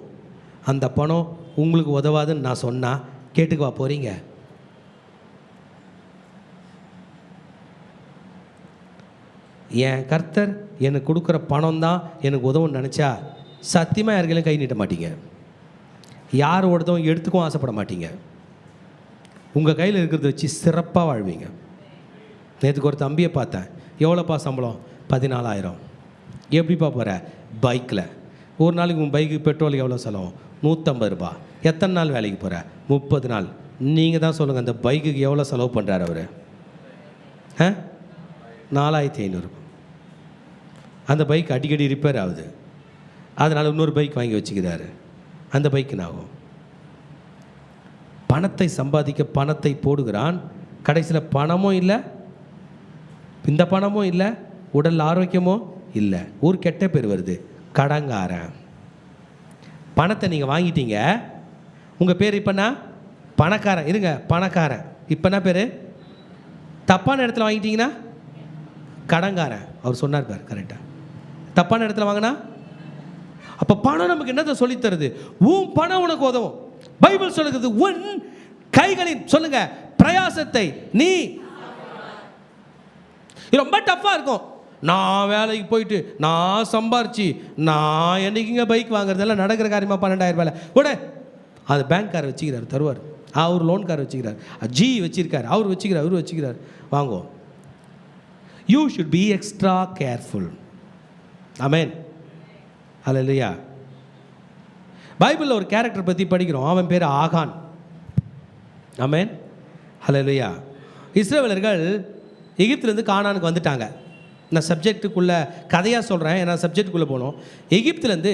அந்த பணம் உங்களுக்கு உதவாதுன்னு நான் சொன்னால் கேட்டுக்குவா போகிறீங்க? என் கர்த்தர் எனக்கு கொடுக்குற பணம் தான் எனக்கு உதவுன்னு நினச்சா சத்தியமாக யாருக்கையும் கை நீட்ட மாட்டீங்க. யார் ஒருத்தவும் எடுத்துக்கும் ஆசைப்பட மாட்டீங்க. உங்கள் கையில் இருக்கிறத வச்சு சிறப்பாக வாழ்வீங்க. நேற்றுக்கு ஒரு தம்பியை பார்த்தேன். எவ்வளோப்பா சம்பளம்? 14,000. எப்படிப்பா போகிற? பைக்கில். ஒரு நாளைக்கு உன் பைக்கு பெட்ரோலுக்கு எவ்வளோ செலவு? 150 ரூபாய். எத்தனை நாள் வேலைக்கு போகிற? 30 நாள். நீங்கள் தான் சொல்லுங்கள், அந்த பைக்குக்கு எவ்வளோ செலவு பண்ணுறாரு அவர்? 4,500. அந்த பைக் அடிக்கடி ரிப்பேர் ஆகுது, அதனால் இன்னொரு பைக் வாங்கி வச்சுக்கிறாரு. அந்த பைக்கு ஆகும். பணத்தை சம்பாதிக்க பணத்தை போடுகிறான், கடைசியில் பணமும் இல்லை, இந்த பணமும் இல்லை, உடல் ஆரோக்கியமும் இல்லை, ஒரு கெட்ட பேர் வருது, கடங்காரன். பணத்தை நீங்கள் வாங்கிட்டீங்க, உங்கள் பேர் இப்போனா பணக்காரன். இருங்க, பணக்காரன். இப்போ என்ன பேர்? தப்பான இடத்துல வாங்கிட்டீங்கன்னா கடங்காரன். அவர் சொன்னார் பார், கரெக்டாக. தப்பான இடத்துல வாங்கினா அப்போ பணம் நமக்கு என்னத்தை சொல்லித்தருது? உன் பணம் உனக்கு உதவும். பைபிள் சொல்லுகிறது, உன் கைகளின் சொல்லுங்க பிரயாசத்தை நீ. ரொம்ப டஃப்பாக இருக்கும். நான் வேலைக்கு போயிட்டு நான் சம்பாரிச்சு நான் என்னைக்குங்க பைக் வாங்குறதெல்லாம் நடக்கிற காரியமாக 12,000 ரூபாயில் கூட அது பேங்க்கார் வச்சுக்கிறார், தருவார். அவர் லோன்கார் வச்சுக்கிறார், ஜி வச்சிருக்கார், அவர் வச்சுக்கிறார், அவர் வச்சுக்கிறார், வாங்குவோம். You should be extra careful. Amen. Hallelujah. பைபிளில் ஒரு கேரக்டர் பற்றி படிக்கிறோம், அவன் பேர் ஆகான். ஆமென். அல்லேலூயா. இஸ்ரவேலர்கள் எகிப்திலேருந்து கானானுக்கு வந்துட்டாங்க. நான் சப்ஜெக்டுக்குள்ளே கதையாக சொல்கிறேன், ஏன்னா சப்ஜெக்டுக்குள்ளே போனோம். எகிப்துலேருந்து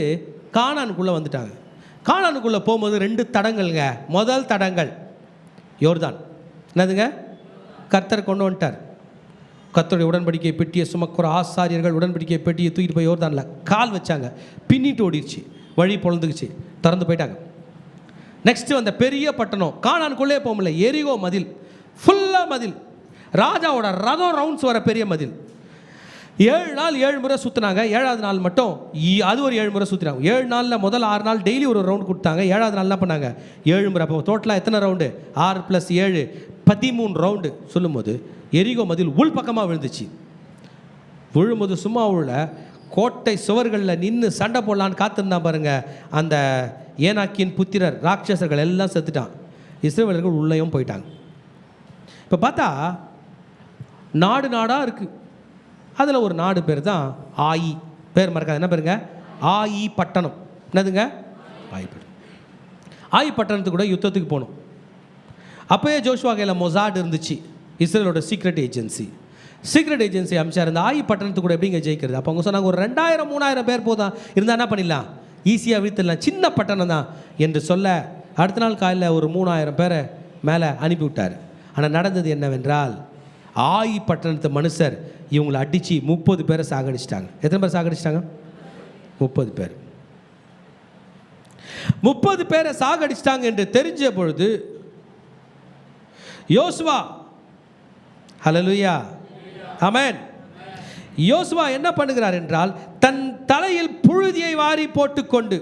கானானுக்குள்ளே வந்துட்டாங்க. கானானுக்குள்ளே போகும்போது 2 தடங்கள்ங்க. முதல் தடங்கள் யோர்தான். என்னதுங்க? கர்த்தர் கொண்டு வந்துட்டார். கர்த்தருடைய உடன்படிக்கை பெட்டியை சுமக்கிற ஆசாரியர்கள் உடன்படிக்கை பெட்டியை தூக்கிட்டு போய் யோர்தானில் கால் வச்சாங்க. பின்னிட்டு ஓடிடுச்சு, வழி பொழந்துக்குச்சு, திறந்து போயிட்டாங்க. நெக்ஸ்ட்டு அந்த பெரிய பட்டணம் கானானுக்குள்ளே போக முடியல. எரிகோ மதில், ஃபுல்லாக மதில், ராஜாவோட ரதம் ரவுண்ட்ஸ் வர பெரிய மதில். 7 நாள் 7 முறை சுற்றினாங்க. 7ஆவது நாள் மட்டும் அது ஒரு 7 முறை சுற்றினாங்க. 7 நாளில் முதல் 6 நாள் டெய்லி ஒரு ரவுண்ட் கொடுத்தாங்க. 7ஆவது நாள் என்ன பண்ணாங்க? 7 முறை. அப்போ டோட்டலாக எத்தனை ரவுண்டு? 6 + 7 13 ரவுண்டு. சொல்லும்போது எரிகோ மதில் உள் பக்கமாக விழுந்துச்சு. விழும்போது சும்மா உள்ள கோட்டை சுவர்களில் நின்று சண்டை போடலான்னு காத்திருந்தான் பாருங்க. அந்த ஏனாக்கின் புத்திரர் ராட்சசர்கள் எல்லாம் செத்துட்டான். இஸ்ரவேலர்கள் உள்ளேயும் போயிட்டாங்க. இப்போ பார்த்தா நாடு நாடாக இருக்குது. அதில் ஒரு நாடு பேர் தான் ஆயி. பேர் மறக்காது. என்ன பேருங்க? ஆயி பட்டணம். என்னதுங்க? ஆயி பட்டணம். ஆயி பட்டணத்துக்கு கூட யுத்தத்துக்கு போகணும். அப்போயே ஜோஷுவா கையில் மொசாட் இருந்துச்சு, இஸ்ரேலோட சீக்ரெட் ஏஜென்சி அமிச்சார். இந்த ஆயி பட்டணத்துக்கு கூட எப்படிங்க ஜெயிக்கிறது? அப்போ அவங்க சொன்னாங்க ஒரு 2000-3000 பேர் போதும் இருந்தால் என்ன பண்ணிடலாம், ஈஸியாக வீழ்த்திடலாம், சின்ன பட்டணம் தான் என்று சொல்ல அடுத்த நாள் காலையில் ஒரு 3000 பேரை மேலே அனுப்பிவிட்டார். ஆனால் நடந்தது என்னவென்றால் ஆயி பட்டணத்து மனுஷர் இவங்களை அடித்து 30 பேரை சாகடிச்சிட்டாங்க. எத்தனை பேர் சாகடிச்சிட்டாங்க? 30 பேர். 30 பேரை சாகடிச்சிட்டாங்க என்று தெரிஞ்ச பொழுது யோசுவா, ஹல்லேலூயா, ஆமென், யோசுவா என்ன பண்ணுகிறார் என்றால் தன் தலையில் புழுதியை வாரி போட்டுக்கொண்டு,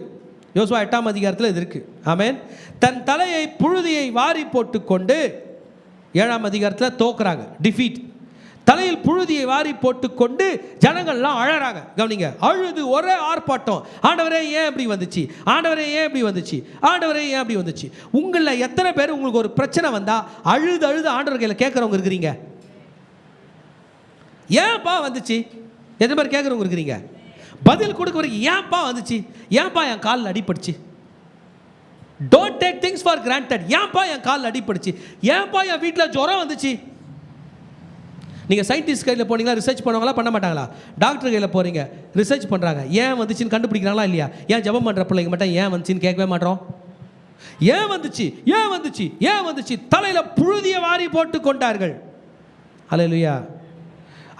யோசுவா 8ஆம் அதிகாரத்தில் இது இருக்கு, ஆமென், தன் தலையை புழுதியை வாரி போட்டுக்கொண்டு 7ஆம் அதிகாரத்தில் தோக்குறாங்க, டிஃபீட். தலையில் புழுதியை வாரி போட்டுக்கொண்டு ஜனங்கள்லாம் அழறாங்க. கவனிங்க, அழுது ஒரே ஆர்ப்பாட்டம். ஆண்டவரே ஏன் இப்படி வந்துச்சு, ஆண்டவரே ஏன் இப்படி வந்துச்சு, ஆண்டவரே ஏன் இப்படி வந்துச்சு. உங்களில் எத்தனை பேர் உங்களுக்கு ஒரு பிரச்சனை வந்தால் அழுது அழுது ஆண்டவர் கையில் கேட்குறவங்க இருக்கிறீங்க? ஏன்பா வந்துச்சு? எத்தனை பேர் கேட்குறவங்க இருக்கிறீங்க? பதில் கொடுக்க வரைக்கும் ஏன்பா வந்துச்சு, ஏன்பா என் காலில் அடிபடுச்சு. Don't take things for granted. ஏன்பா என் காலில் அடிபடுச்சு, ஏன்பா என் வீட்டில் ஜுரம் வந்துச்சு. நீங்கள் சயின்டிஸ்ட் கையில் போனீங்களா, ரிசர்ச் பண்ணுவாங்களா, பண்ண மாட்டாங்களா? டாக்டர் கையில் போகிறீங்க, ரிசர்ச் பண்ணுறாங்க, ஏன் வந்துச்சுன்னு கண்டுபிடிக்கிறாங்களா இல்லையா? ஏன் ஜெபம் பண்ணுற பிள்ளைங்க மட்டும் ஏன் வந்துச்சுன்னு கேட்கவே மாட்டோம். ஏன் வந்துச்சு, ஏன் வந்துச்சு, ஏன் வந்துச்சு, தலையில் புழுதியை வாரி போட்டு கொண்டார்கள். ஹல்லேலூயா.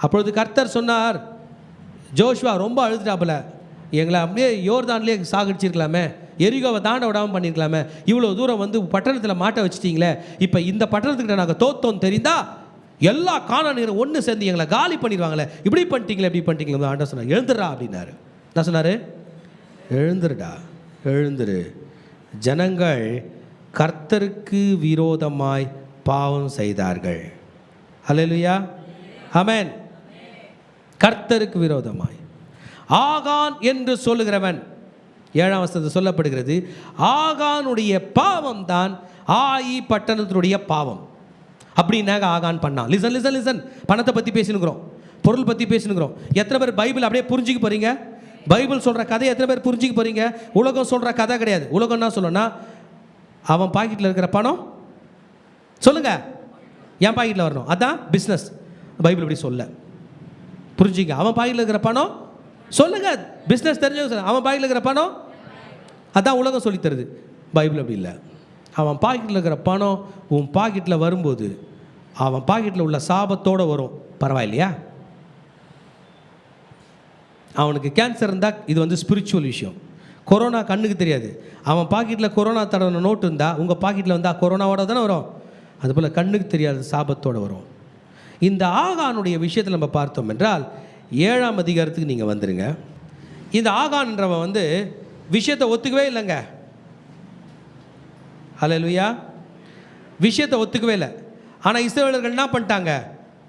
அப்பொழுது கர்த்தர் சொன்னார், ஜோஷுவா ரொம்ப அழுதுட்டாப்புல, எங்களை அப்படியே யோர்தான்லேயே சாகடிச்சிருக்கலாமே, எரிகோவை தாண்ட விடாமல் பண்ணியிருக்கலாமே, இவ்வளோ தூரம் வந்து பட்டணத்தில் மாட்ட வச்சுட்டீங்களே, இப்போ இந்த பட்டணத்துக்கிட்ட நாங்கள் தோத்தோன்னு தெரிந்தா எல்லா கானானியரும் ஒன்று சேர்ந்து எங்களை காலி பண்ணிடுவாங்களே, இப்படி பண்ணிட்டீங்களே, இப்படி பண்ணிட்டீங்களே. ஆண்டவர் சொன்னார், எழுந்துடுறா அப்படின்னாரு. என்ன சொன்னார்? எழுந்துருடா, எழுந்துரு. ஜனங்கள் கர்த்தருக்கு விரோதமாய் பாவம் செய்தார்கள். ஹல்லேலூயா, ஆமென். கர்த்தருக்கு விரோதமாய் ஆகான் என்று சொல்லுகிறவன், 7ஆம் வசனத்தில் சொல்லப்படுகிறது, ஆகானுடைய பாவம் தான் ஆயி பட்டணத்தினுடைய பாவம். அப்படின்னாக ஆகான் பண்ணான். Listen listen listen. பணத்தை பற்றி பேசினுக்கிறோம், பொருள் பற்றி பேசினுக்கிறோம். எத்தனை பேர் பைபிள் அப்படியே புரிஞ்சுக்க போகிறீங்க? பைபிள் சொல்கிற கதையை எத்தனை பேர் புரிஞ்சுக்க போகிறீங்க? உலகம் சொல்கிற கதை கிடையாது. உலகம் என்ன சொல்லணும்னா, அவன் பாக்கெட்டில் இருக்கிற பணம் சொல்லுங்க என் பாக்கெட்டில் வரணும், அதான் பிஸ்னஸ். பைபிள் இப்படி சொல்ல, புரிஞ்சுங்க. அவன் பாக்கெட்டில் இருக்கிற பணம் சொல்லுங்க, பிஸ்னஸ் தெரிஞ்சவங்க, அவன் பாக்கெட்டில் இருக்கிற பணம் அதான் உலகம் சொல்லி தருது. பைபிள் அப்படி இல்லை. அவன் பாக்கெட்டில் இருக்கிற பணம் உன் பாக்கெட்டில் வரும்போது அவன் பாக்கெட்டில் உள்ள சாபத்தோடு வரும். பரவாயில்லையா? அவனுக்கு கேன்சர் இருந்தால் இது வந்து ஸ்பிரிச்சுவல் விஷயம். கொரோனா கண்ணுக்கு தெரியாது. அவன் பாக்கெட்டில் கொரோனா தடவை நோட்டு இருந்தால் உங்கள் பாக்கெட்டில் வந்தால் கொரோனாவோட தானே வரும். அதுபோல் கண்ணுக்கு தெரியாத சாபத்தோடு வரும். இந்த ஆகானுடைய விஷயத்தில் நம்ம பார்த்தோம் என்றால் 7ஆம் அதிகாரத்துக்கு நீங்கள் வந்துடுங்க. இந்த ஆகான்றவன் வந்து விஷயத்தை ஒத்துக்கவே இல்லைங்க. ஹல்லேலூயா. விஷயத்தை ஒத்துக்கவே இல்லை. ஆனால் இஸ்ரவேலர்கள் என்ன பண்ணிட்டாங்க?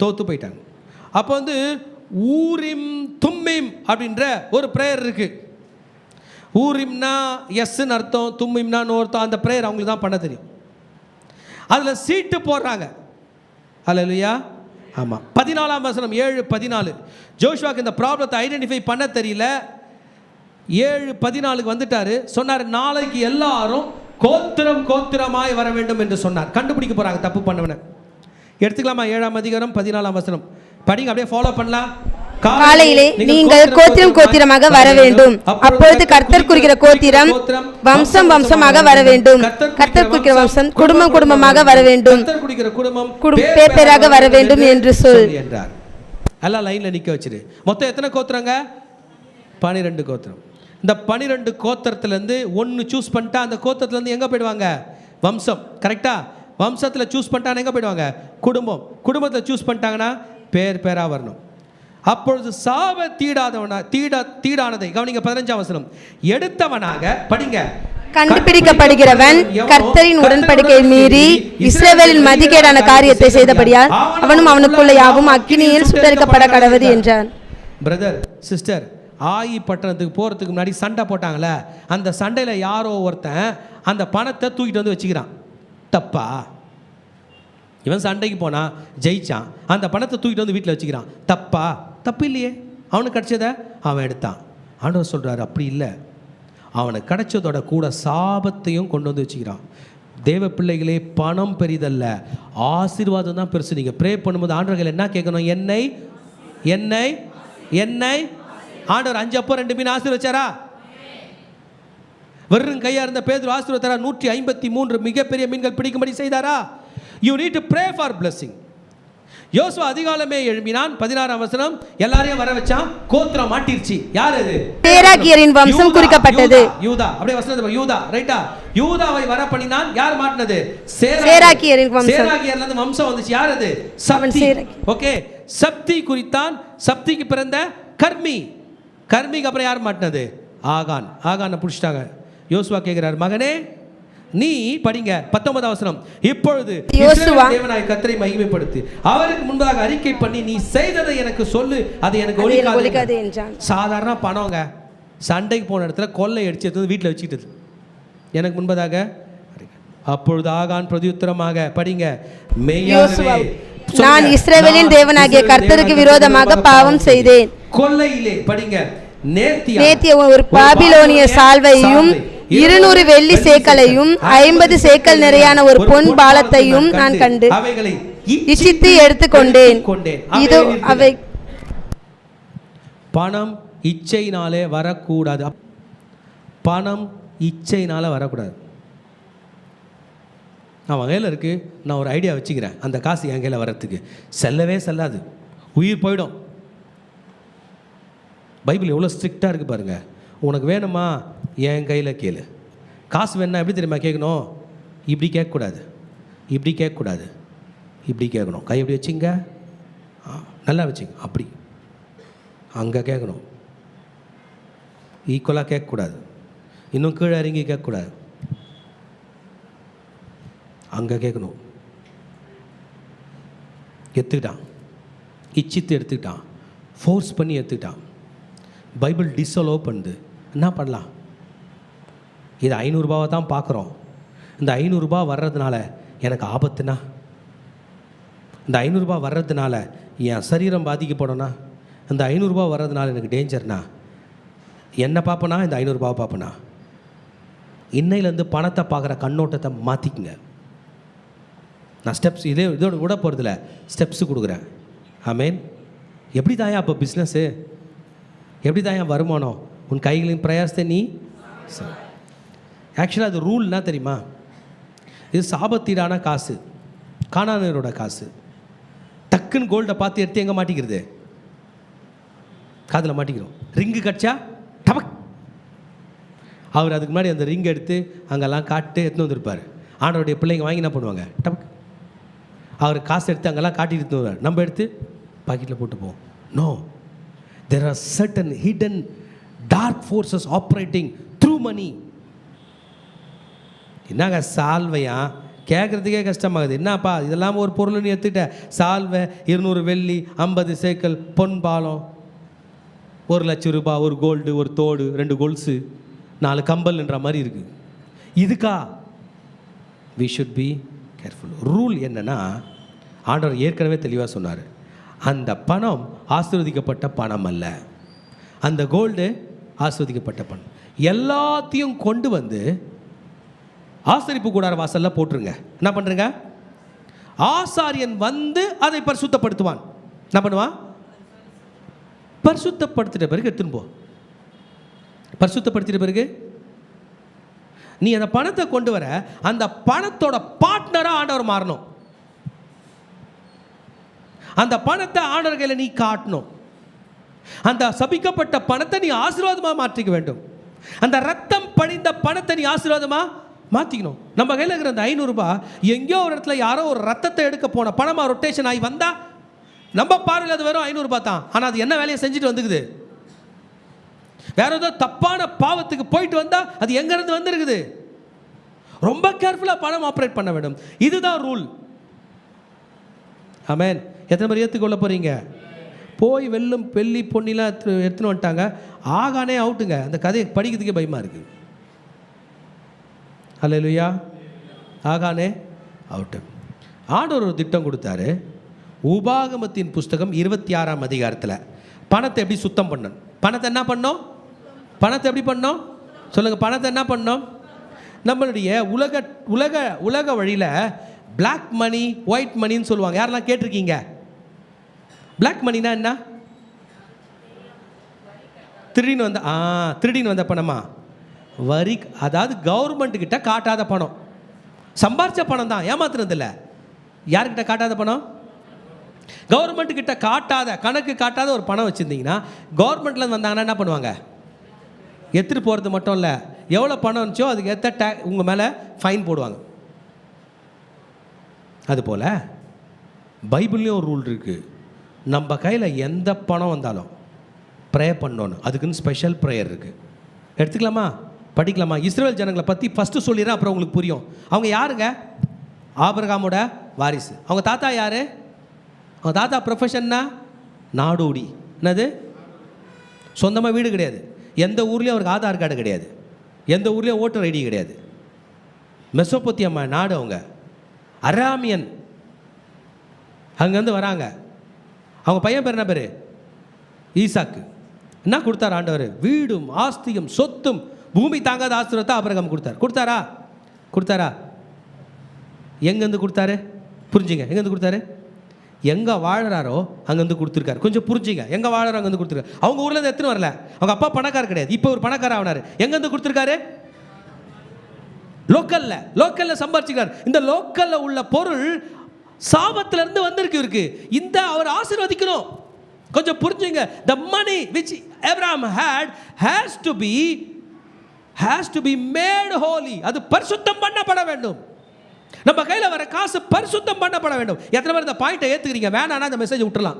தோற்று போயிட்டாங்க. அப்போ வந்து ஊரிம் தும்மிம் அப்படின்ற ஒரு ப்ரேயர் இருக்குது. ஊரிம்னா எஸ்ன்னு அர்த்தம், தும்மிம்னான்னு அர்த்தம். அந்த ப்ரேயர் அவங்களுக்கு தான் பண்ண தெரியும். அதில் சீட்டு போடுறாங்க. ஹல்லேலூயா. ஆமாம். 14ஆம் வசனம் 7:14. ஜோஷுவாக்கு இந்த ப்ராப்ளத்தை ஐடென்டிஃபை பண்ண தெரியல. 7:14 வந்துட்டார். சொன்னார், நாளைக்கு எல்லாரும் கோத்திரம் கோத்திரமாய் வர வேண்டும் என்று சொன்னார். கண்டுபிடிக்க போகிறாங்க தப்பு பண்ணவன. எடுத்துக்கலாமா? 7ஆம் அதிகாரம் 14ஆம் வசனம் படிங்க, அப்படியே ஃபாலோ பண்ணலாம். காலையிலே நீங்கள் கோத்திரம் கோத்திரமாக வர வேண்டும். அப்பொழுது கர்த்தர் குறிக்கிற கோத்திரம் வம்சம் வம்சமாக வர வேண்டும். கர்த்தர் குறிக்கிற வம்சம் குடும்பம் குடும்பமாக வர வேண்டும். கர்த்தர் குறிக்கிற குடும்பம் பேர் பேராக வர வேண்டும் என்று சொல் என்றார். எல்லாம் லைன்ல நிக்க வச்சிரு. மொத்தம் எத்தனை கோத்திரங்க? 12 கோத்திரம். இந்த 12 கோத்திரத்துல இருந்து ஒன்னு சூஸ் பண்ணிட்டா அந்த கோத்திரத்துல இருந்து எங்க போயிடுவாங்க? வம்சம். கரெக்டா? வம்சத்துல சூஸ் பண்ணிட்டா எங்க போயிடுவாங்க? குடும்பம். குடும்பத்தை சூஸ் பண்ணிட்டாங்கன்னா பேர் பேரா வரணும். அப்பொழுது சாப தீடானதை கவனிங்க. 15ஆம் வசனம். எடுத்தவனாக படிங்க. கண்டுபிடிக்கப்படுகிறவன் கர்த்தரின் உடன்படிக்கை மீறி இஸ்ரவேலின் மதிகேடான காரியத்தை செய்தபடியால் அவனும் அவனுக்குள்ள யாவும் அக்கினியில் சுட்டரிக்கப்பட கடவது என்றான். பிரதர் சிஸ்டர், ஆயி பட்டணத்துக்கு போறதுக்கு முன்னாடி சண்டை போட்டாங்களே, அந்த சண்டையில யாரோ ஒருத்தன் அந்த பணத்தை தூக்கிட்டு வந்து வச்சுக்கிறான். தப்பா? இவன் சண்டைக்கு போனா ஜெயிச்சான், அந்த பணத்தை தூக்கிட்டு வந்து வீட்டில் வச்சுக்கிறான். தப்பா? தப்பு இல்லையே. அவனுக்கு கிடைச்சதை அவன் எடுத்தான். ஆண்டவர் சொல்றாரு அப்படி இல்லை, அவனுக்கு கிடைச்சதோட கூட சாபத்தையும் கொண்டு வந்து வச்சுக்கிறான். தேவ பிள்ளைகளே, பணம் பெரிதல்ல, ஆசீர்வாதம் தான் பெருசு. நீங்கள் ப்ரே பண்ணும்போது ஆண்டவர்கள் என்ன கேட்கணும்? என்னை என்னை என்னை ஆண்டவர் 5 அப்போ 2 மீன் ஆசீர்வச்சாரா? வெறும் கையா இருந்த பேதுரு ஆசீர்வத்தாரா? 153 மிகப்பெரிய மீன்கள் பிடிக்கும்படி செய்தாரா? You need to pray for blessing. யோசுவா அதிகாலமே எழும்பினான். 16ஆம் வசனம். எல்லாரையும் வர வச்சான். கோத்திரம் மாட்டிருச்சு. யார் அது? சேராகியரின் வம்சம் குறிக்கப்பட்டது. யூதா. அப்படியே வசனத்தை யூதா. ரைட்டா? யூதாவை வர பண்ணினான். யார் மாட்டினது? சேராகியரின் வம்சம். சேராகியர்ல இருந்து வம்சம் வந்துச்சு. யார் அது? சப்தி. ஓகே, சப்தி குறித்தான். சப்திக்கு பிறந்த கர்மி. கர்மிக்கு அப்புறம் யார் மாட்டினது? ஆகான். ஆகானை பிடிச்சிட்டாங்க. யோசுவா கேட்கிறார், மகனே நீ படிங்க. 19ஆம் வசனம். இப்பொழுது யோசுவா தேவனாய் கர்த்தரை மகிமைப்படுத்தி அவருக்கு முன்பாக அறிக்கை பண்ணி நீ செய்ததை எனக்கு சொல்லு, அது எனக்கு ஒழிக்காது என்றான். சாதாரண பணங்க. சண்டைக்கு போன இடத்துல கொள்ளை அடிச்சு எடுத்து வீட்டில் வச்சுக்கிட்டது. எனக்கு முன்பதாக. அப்பொழுது ஆகான் பிரதியுத்தரமாக படிங்க, மெய்யாகவே நான் இஸ்ரவேலின் தேவனாகிய கர்த்தருக்கு விரோதமாக பாவம் செய்தேன். கொள்ளையிலே படிங்க, நேத்திய ஒரு பாபிலோனிய சால்வையும் 200 வெள்ளி சேக்கலையும் 50 சேக்கல் நிறையான ஒரு பொன் பாலத்தையும் நான் கண்டு அவைகளை இச்சித்து எடுத்துக்கொண்டேன். இதோ அவை. பணம் இச்சையினாலே வரக்கூடாது. பணம் இச்சையினால வரக்கூடாது. நான் கையில் இருக்கு, நான் ஒரு ஐடியா வச்சுக்கிறேன், அந்த காசு என் கையில் வர்றதுக்கு செல்லவே செல்லாது, உயிர் போயிடும். பைபிள் எவ்வளோ ஸ்ட்ரிக்டாக இருக்குது பாருங்கள். உனக்கு வேணுமா என் கையில் கேளு. காசு வேணும்னா எப்படி தெரியுமா கேட்கணும்? இப்படி கேட்கக்கூடாது, இப்படி கேட்கக்கூடாது, இப்படி கேட்கணும். கை எப்படி வச்சுங்க, நல்லா வச்சுங்க. அப்படி அங்கே கேட்கணும். ஈக்குவலாக கேட்கக்கூடாது. இன்னும் கீழே இறங்கி கேட்கக்கூடாது, அங்கே கேட்கணும். எடுத்துக்கிட்டான், இச்சித்து எடுத்துக்கிட்டான், ஃபோர்ஸ் பண்ணி எடுத்துக்கிட்டான். பைபிள் டிஸ்அலோவ் பண்ணுது. என்ன பண்ணலாம்? இது 500 ரூபாவை தான் பார்க்குறோம். இந்த 500 ரூபா வர்றதுனால எனக்கு ஆபத்துனா, இந்த 500 ரூபா வர்றதுனால என் சரீரம் பாதிக்கப்படணும்னா, இந்த 500 ரூபா வர்றதுனால எனக்கு டேஞ்சர்னா, என்ன பார்ப்பனா? இந்த 500 ரூபாவை பார்ப்பனா? இன்னையிலேருந்து பணத்தை பார்க்குற கண்ணோட்டத்தை மாற்றிக்குங்க. நான் ஸ்டெப்ஸ் இதோட விட போகிறதில்ல, ஸ்டெப்ஸு கொடுக்குறேன். ஆமேன். எப்படி தாயா அப்போ பிஸ்னஸ்ஸு? எப்படி தாயா வருமானம்? உன் கைகளின் பிரயாசத்தை நீ. ஆக்சுவலாக அது ரூல் என்ன தெரியுமா? இது சாபத்தீடான காசு, கானானியரோட காசு. டக்குன்னு கோல்டை பார்த்து எடுத்து எங்கே மாட்டிக்கிறது? காதில் மாட்டிக்கிறோம். ரிங்கு கட்சா டபக். அவர் அதுக்கு முன்னாடி அந்த ரிங் எடுத்து அங்கெல்லாம் காட்டு எடுத்துன்னு வந்திருப்பார். ஆண்டவருடைய பிள்ளைங்க வாங்கி என்ன பண்ணுவாங்க? டபக். அவர் காசு எடுத்து அங்கெல்லாம் காட்டி எடுத்து வருவார். நம்ம எடுத்து பாக்கெட்டில் போட்டு போவோம். No, there are certain hidden dark forces operating through money. என்னங்க சால்வையா? கேட்குறதுக்கே கஷ்டமாகுது. என்னப்பா இதெல்லாம் ஒரு பொருள் நீ எடுத்துக்கிட்ட? சால்வை 200 வெள்ளி, 50 சேக்கல், பொன் பாலம், 1,00,000 ரூபாய், ஒரு கோல்டு, ஒரு தோடு, 2 கொலுசு, 4 கம்பல்ன்ற மாதிரி இருக்குது. இதுக்கா? we should be careful. Rule என்னன்னா, ஆண்டவர் ஏற்கனவே தெளிவாக சொன்னார், அந்த பணம் ஆசீர்வதிக்கப்பட்ட பணம் அல்ல, அந்த கோல்டு ஆசீர்வதிக்கப்பட்ட பணம். எல்லாத்தையும் கொண்டு வந்து ஆசரிப்பு கூடார வாசல்ல போட்டுருங்க. என்ன பண்ணுறங்க? ஆசாரியன் வந்து அதை பரிசுத்தப்படுத்துவான். என்ன பண்ணுவான்? பரிசுத்தப்படுத்திட்ட பிறகு எடுத்துன்னு போ. பரிசுத்தப்படுத்திட்ட பிறகு நீ அந்த பணத்தை கொண்டு வர, அந்த பணத்தோட பார்ட்னரா ஆண்டவர் மாறணும். அந்த பணத்தை ஆண்டவர் கையில் நீ காட்டணும். அந்த சபிக்கப்பட்ட பணத்தை நீ ஆசீர்வாதமாக மாற்றிக்க வேண்டும். அந்த ரத்தம் படிந்த பணத்தை நீ ஆசீர்வாதமாக மாற்றிக்கணும். நம்ம கையில் இருக்கிற அந்த 500 ரூபாய் எங்கேயோ ஒரு இடத்துல யாரோ ஒரு ரத்தத்தை எடுக்க போன பணமாக ரொட்டேஷன் ஆகி வந்தா நம்ம பார்வையில் அது வெறும் 500 ரூபாய் தான். ஆனால் அது என்ன வேலையை செஞ்சுட்டு வந்துக்குது? வேற ஏதோ தப்பான பாவத்துக்கு போயிட்டு வந்தா அது எங்கிருந்து வந்திருக்குது? ரொம்ப கேர்ஃபுல்லாக பணம் ஆப்ரேட் பண்ண வேண்டும். இதுதான் ரூல். ஆமென். எத்தனை பேர் ஏற்றுக்கொள்ள போறீங்க? போய் வெள்ளும் வெள்ளி பொன்னிலாம் எடுத்துன்னு வந்துட்டாங்க, ஆகானே அவுட்டுங்க. அந்த கதையை படிக்கிறதுக்கே பயமாக இருக்குது. அல்லேலூயா. ஆகானே அவுட்டு. ஆண்டவர் ஒரு திட்டம் கொடுத்தாரு. உபாகமத்தின் புஸ்தகம் 26ஆம் அதிகாரத்தில் பணத்தை எப்படி சுத்தம் பண்ணணும், பணத்தை என்ன பண்ணோம், பணத்தை எப்படி பண்ணோம் சொல்லுங்கள். பணத்தை என்ன பண்ணோம்? நம்மளுடைய உலக வழியில் பிளாக் மணி ஒயிட் மணின்னு சொல்லுவாங்க. யாரெல்லாம் கேட்டிருக்கீங்க? பிளாக் மணினா என்ன? திருடின்னு வந்த பணமா? வரி, அதாவது கவர்மெண்ட் கிட்ட காட்டாத பணம், சம்பாரிச்ச பணம் தான், ஏமாத்துறது இல்லை. யார்கிட்ட காட்டாத பணம்? கவர்மெண்ட் கிட்ட காட்டாத, கணக்கு காட்டாத ஒரு பணம் வச்சுருந்தீங்கன்னா கவர்மெண்ட்லேருந்து வந்தாங்கன்னா என்ன பண்ணுவாங்க? எடுத்துகிட்டு போகிறது மட்டும் இல்லை, எவ்வளோ பணம் இருந்துச்சோ அதுக்கு ஏற்ற உங்கள் மேலே ஃபைன் போடுவாங்க. அதுபோல் பைபிள்லேயும் ஒரு ரூல் இருக்குது. நம்ம கையில் எந்த பணம் வந்தாலும் ப்ரே பண்ணணும். அதுக்குன்னு ஸ்பெஷல் ப்ரேயர் இருக்குது. எடுத்துக்கலாமா? படிக்கலாமா? இஸ்ரவேல் ஜனங்களை பற்றி ஃபஸ்ட்டு சொல்லிடுறேன், அப்புறம் உங்களுக்கு புரியும். அவங்க யாருங்க? ஆபிரகாமோட வாரிசு. அவங்க தாத்தா யார்? அவங்க தாத்தா ப்ரொஃபஷன்னா நாடோடி. என்னது? சொந்தமாக வீடு கிடையாது, எந்த ஊர்லேயும் அவருக்கு ஆதார் கார்டு கிடையாது, எந்த ஊர்லேயும் ஓட்டர் ஐடி கிடையாது. மெசோப்பொத்தியம்மா நாடு அவங்க, அராமியன். அங்கேருந்து வராங்க. அவங்க பையன் பேர் என்ன பேர்? ஈசாக்கு. என்ன கொடுத்தார் ஆண்டவர்? வீடும் ஆஸ்தியும் சொத்தும் பூமி தாங்காத ஆசீர்வாதத்தை ஆபிரகாம் கொடுத்தாரா? எங்கேருந்து கொடுத்தாரு? புரிஞ்சுங்க. எங்கேருந்து கொடுத்தாரு? எங்கே வாழறாரோ அங்கேருந்து கொடுத்துருக்காரு. கொஞ்சம் புரிஞ்சுங்க. எங்கே வாழறோ அங்கேருந்து கொடுத்துருக்காரு. அவங்க ஊரில் எத்தனை வரல. அவங்க அப்பா பணக்காரர் கிடையாது, இப்போ ஒரு பணக்காரர் ஆனார். எங்கேருந்து கொடுத்துருக்காரு? லோக்கலில் சம்பாரிச்சுக்கிறார். இந்த லோக்கலில் உள்ள பொருள் சாபத்திலிருந்து வந்திருக்கு. இந்த அவர் ஆசீர்வதிக்கணும். கொஞ்சம் புரிஞ்சுங்க. the money which Abraham had has to be made holy. அது பரிசுத்தம் பண்ணப்பட வேண்டும். நம்ம கையில் வர காசு பரிசுத்தம் பண்ணப்பட வேண்டும். எத்தனை பேர் இந்த பாயிண்ட்டை ஏற்றுக்கிறீங்க? வேணான்னா இந்த மெசேஜ் விட்டுலாம்.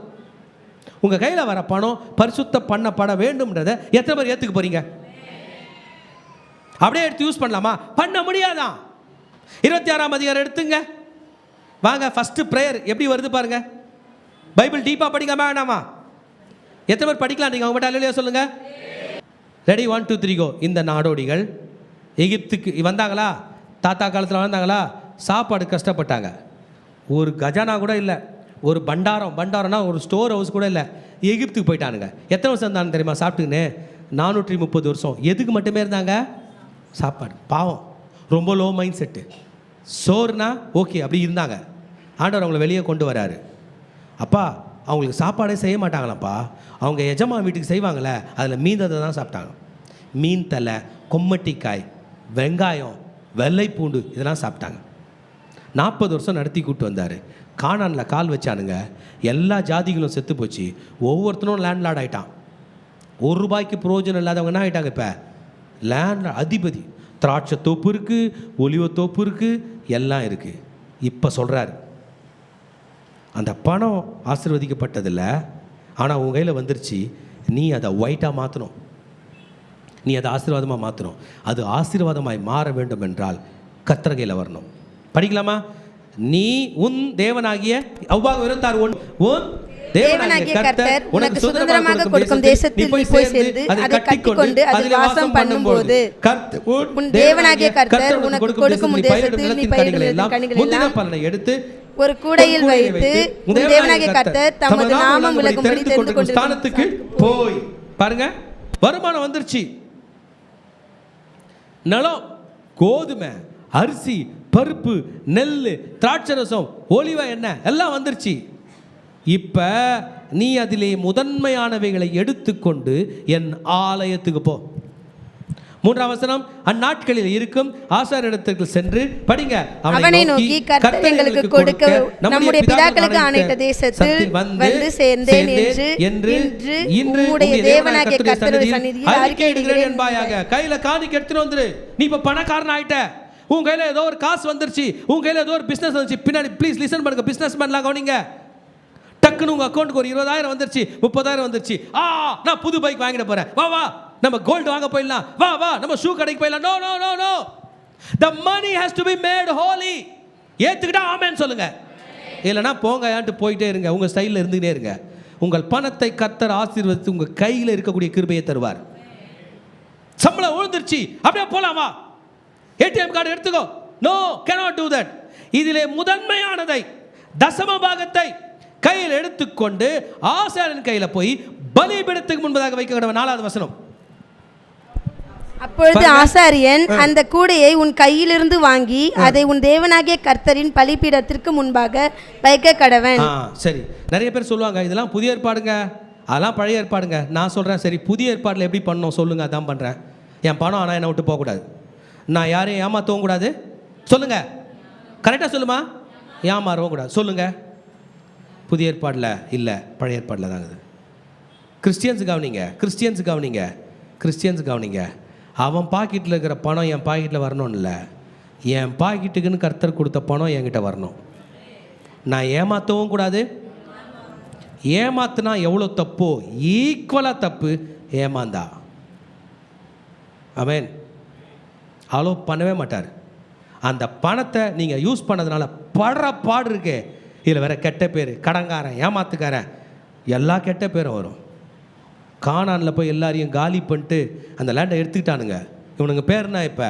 உங்கள் கையில் வர பணம் பரிசுத்தம் பண்ணப்பட வேண்டும்ன்றதை எத்தனை பேர் ஏற்றுக்க போறீங்க? அப்படியே எடுத்து யூஸ் பண்ணலாமா? பண்ண முடியாதான். 26ஆம் அதிகாரம் எடுத்துங்க வாங்க. ஃபர்ஸ்ட் ப்ரேயர் எப்படி வருது பாருங்க. பைபிள் டீப்பாக படிக்காம வேணாமா? எத்தனை பேர் படிக்கலாம்? நீங்கள் அவங்க மட்டும் அல்லேலூயா சொல்லுங்க. ரெடி? 1 2 3 கோ. இந்த நாடோடிகள் எகிப்துக்கு வந்தாங்களா? தாத்தா காலத்தில் வந்தாங்களா? சாப்பாடு கஷ்டப்பட்டாங்க. ஒரு கஜானா கூட இல்லை, ஒரு பண்டாரம்னா ஒரு ஸ்டோர் ஹவுஸ் கூட இல்லை. எகிப்துக்கு போயிட்டானுங்க. எத்தனை வருஷம் இருந்தானு தெரியுமா? சாப்பிட்டுன்னு 430 வருஷம். எதுக்கு மட்டுமே இருந்தாங்க? சாப்பாடு. பாவம், ரொம்ப லோ மைண்ட் செட்டு. சோறுனா ஓகே அப்படி இருந்தாங்க. ஆண்டவர் அவங்கள வெளியே கொண்டு வராரு. அப்பா அவங்களுக்கு சாப்பாடே செய்ய மாட்டாங்களாப்பா. அவங்க எஜமா வீட்டுக்கு செய்வாங்களே, அதில் மீந்ததை தான் சாப்பிட்டாங்க. மீன் தலை, கொம்மட்டிக்காய், வெங்காயம், வெள்ளை பூண்டு இதெல்லாம் சாப்பிட்டாங்க. 40 வருஷம் நடத்தி கூப்பிட்டு வந்தார். கானானில் கால் வச்சானுங்க. எல்லா ஜாதிகளும் செத்து போச்சு. ஒவ்வொருத்தனும் லேண்ட்லார்ட் ஆகிட்டான். ₹1 பிரயோஜனம் இல்லாதவங்க என்ன ஆகிட்டாங்க? இப்போ லேண்ட் அதிபதி. திராட்சை தோப்பு இருக்குது, ஒலிவ தோப்பு இருக்குது, எல்லாம் இருக்குது. இப்போ சொல்கிறாரு, அந்த பணம் ஆசீர்வதிக்கப்பட்டதில்லை, ஆனால் உன் கையில் வந்துருச்சு. நீ அதை ஒயிட்டாக மாற்றணும், நீ அதை ஆசீர்வாதமாக மாற்றணும். அது ஆசீர்வாதமாய் மாற வேண்டும் என்றால் கர்த்தர் கையில் வரணும். படிக்கலாமா? நீ உன் தேவனாகிய உன் தேவனாகிய கர்த்தர் உனக்கு சுதந்திரமாக கொடுக்கும் தேசத்தில் நீ போய் சேர்ந்து அதை கட்டிக்கொண்டு அதில் வாசம் பண்ணும்போது உன் தேவனாகிய கர்த்தர் உனக்கு கொடுக்கும் தேசத்தில் நீ பயிரிடும் கனிகளை பலனை எடுத்து ஒரு கூடையில் வைத்து உன் தேவனாகிய கர்த்தர் தமது நாமம் விளங்கும்படி தெரிந்து கொண்ட ஸ்தானத்துக்கு போய். பாருங்க, வருமானம் வந்துருச்சு. நிலம், கோதுமை, அரிசி, பருப்பு, நெல், திராட்சை ரசம், ஒலிவ எண்ணெய் எல்லாம் வந்துருச்சு. இப்போ நீ அதிலே முதன்மையானவைகளை எடுத்துக்கொண்டு என் ஆலயத்துக்கு போ. 3ஆம் வசனம், அந்நாட்களில் இருக்கும் ஆசாரியரிடத்திற்கு சென்று படிங்க, அவனை நோக்கி கர்த்தர் எங்களுக்கு கொடுக்க நம்முடைய பிதாக்களுக்கு ஆணையிட்ட தேசத்தில் வந்து சேர்ந்தேன் என்று உம்முடைய தேவனாகிய கர்த்தருடைய சந்நிதியில் அறிக்கையிடுகிறேன் என்பாயாக. கையில காணிக்கை எடுத்துட்டு வந்துரு. நீ இப்ப பணக்காரன் ஆயிட்ட, உன் கையில ஏதோ ஒரு காசு வந்துருச்சு, உன் கையில ஏதோ ஒரு பிசினஸ் வந்துச்சு. பின்னாடி ப்ளீஸ் லிசன் பண்ணுங்க, பிசினஸ் மேன்லாம் கவனிங்க. டக்குன்னு உங்க அக்கௌண்ட்டுக்கு ஒரு 20,000 வந்துருச்சு, 30,000 வந்துருச்சு. நான் புது பைக் வாங்கிட போறேன், வா வா நம்ம கோல்டு வாங்க போயிடலாம், வா வா நம்ம ஷூ கடைக்கு போயிடலாம். No no no no, the money has to be made holy. ஏத்துக்கிட்டா ஆமென் சொல்லுங்க, இல்லைன்னா போங்கயான்ட்டு போயிட்டே இருங்க, உங்க ஸ்டைலில் இருந்துகிட்டே இருங்க. உங்கள் பணத்தை கர்த்தர் ஆசீர்வதித்து உங்க கையில் இருக்கக்கூடிய கிருபையை தருவார். சம்பளம் விழுந்துருச்சு, அப்படியே போலாம், வா ஏடிஎம் கார்டு எடுத்துக்கோ. No, cannot do that. இதிலே முதன்மையானதை தசம பாகத்தை கையில் எடுத்துக்கொண்டு ஆசாரியன் கையில போய் பலிபீடத்துக்கு முன்பதாக வைக்க கடவன். 4ஆவது வசனம், அப்பொழுது ஆசாரியன் அந்த கூடையை உன் கையிலிருந்து வாங்கி அதை உன் தேவனாகிய கர்த்தரின் பலிபீடத்திற்கு முன்பாக வைக்க கடவன். சரி, நிறைய பேர் சொல்லுவாங்க இதெல்லாம் புதிய ஏற்பாடுங்க, அதெல்லாம் பழைய ஏற்பாடுங்க. நான் சொல்றேன், சரி புதிய ஏற்பாட்டில் எப்படி பண்ணணும் சொல்லுங்க, அதான் பண்றேன். என் பணம் ஆனால் என்னை விட்டு போகக்கூடாது, நான் யாரையும் ஏமாற்றவும் கூடாது. சொல்லுங்க, கரெக்டாக சொல்லுமா, ஏமாறவும் கூடாது. சொல்லுங்க, புதிய ஏற்பாடில் இல்லை, பழைய ஏற்பாடில் தாங்க. கிறிஸ்டியன்ஸ் கவனிங்க, கிறிஸ்டியன்ஸ் கவனிங்க, கிறிஸ்டியன்ஸ் கவனிங்க. அவன் பாக்கெட்டில் இருக்கிற பணம் என் பாக்கெட்டில் வரணும் இல்லை, என் பாக்கெட்டுக்குன்னு கர்த்தர் கொடுத்த பணம் என்கிட்ட வரணும். நான் ஏமாற்றவும் கூடாது. ஏமாத்துனா எவ்வளோ தப்போ ஈக்குவலாக தப்பு ஏமாந்தா. ஆமென். அலோ பண்ணவே மாட்டார். அந்த பணத்தை நீங்கள் யூஸ் பண்ணதுனால படுற பாடு இருக்கே, இதில் வேற கெட்ட பேர், கடங்காரன், ஏமாத்துக்காரன், எல்லா கெட்ட பேரும் வரும். கானானில் போய் எல்லாரையும் காலி பண்ணிட்டு அந்த லேண்டை எடுத்துக்கிட்டானுங்க. இவனுங்க பேர்னா இப்போ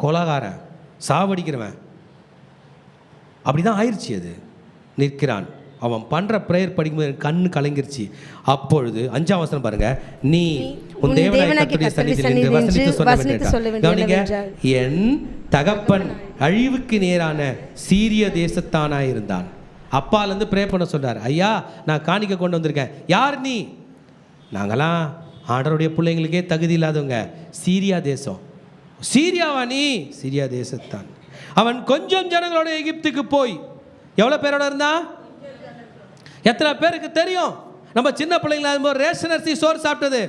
கொலகாரன், சாவடிக்கிறவன், அப்படி தான் ஆயிடுச்சு. அது நிற்கிறான். அவன் பண்ணுற ப்ரேயர் படிக்கும்போது கண்ணு கலங்கிருச்சு. அப்பொழுது 5ஆம் வசனம் பாருங்க, நீ உன் தேவனாகிய கர்த்தருடைய சந்நிதியில் நின்று வசனித்து சொல்ல வேண்டியது, என் தகப்பன் அழிவுக்கு நேரான சீரிய தேசத்தானாக இருந்தான். அப்பாலேருந்து ப்ரே பண்ண சொல்றார். ஐயா, நான் காணிக்க கொண்டு வந்திருக்கேன். யார் நீ? நாங்களாம் ஆண்டவருடைய பிள்ளைங்களுக்கே தகுதி இல்லாதவங்க, சீரியா தேசம். சீரியாவா நீ? சீரியா தேசத்தான். அவன் கொஞ்சம் ஜனங்களோட எகிப்துக்கு போய், எவ்வளோ பேரோட இருந்தான்? எத்தனை பேருக்கு தெரியும் நம்ம சின்ன பிள்ளைங்களா ரேஷன் அரிசி சோறு சாப்பிட்டது?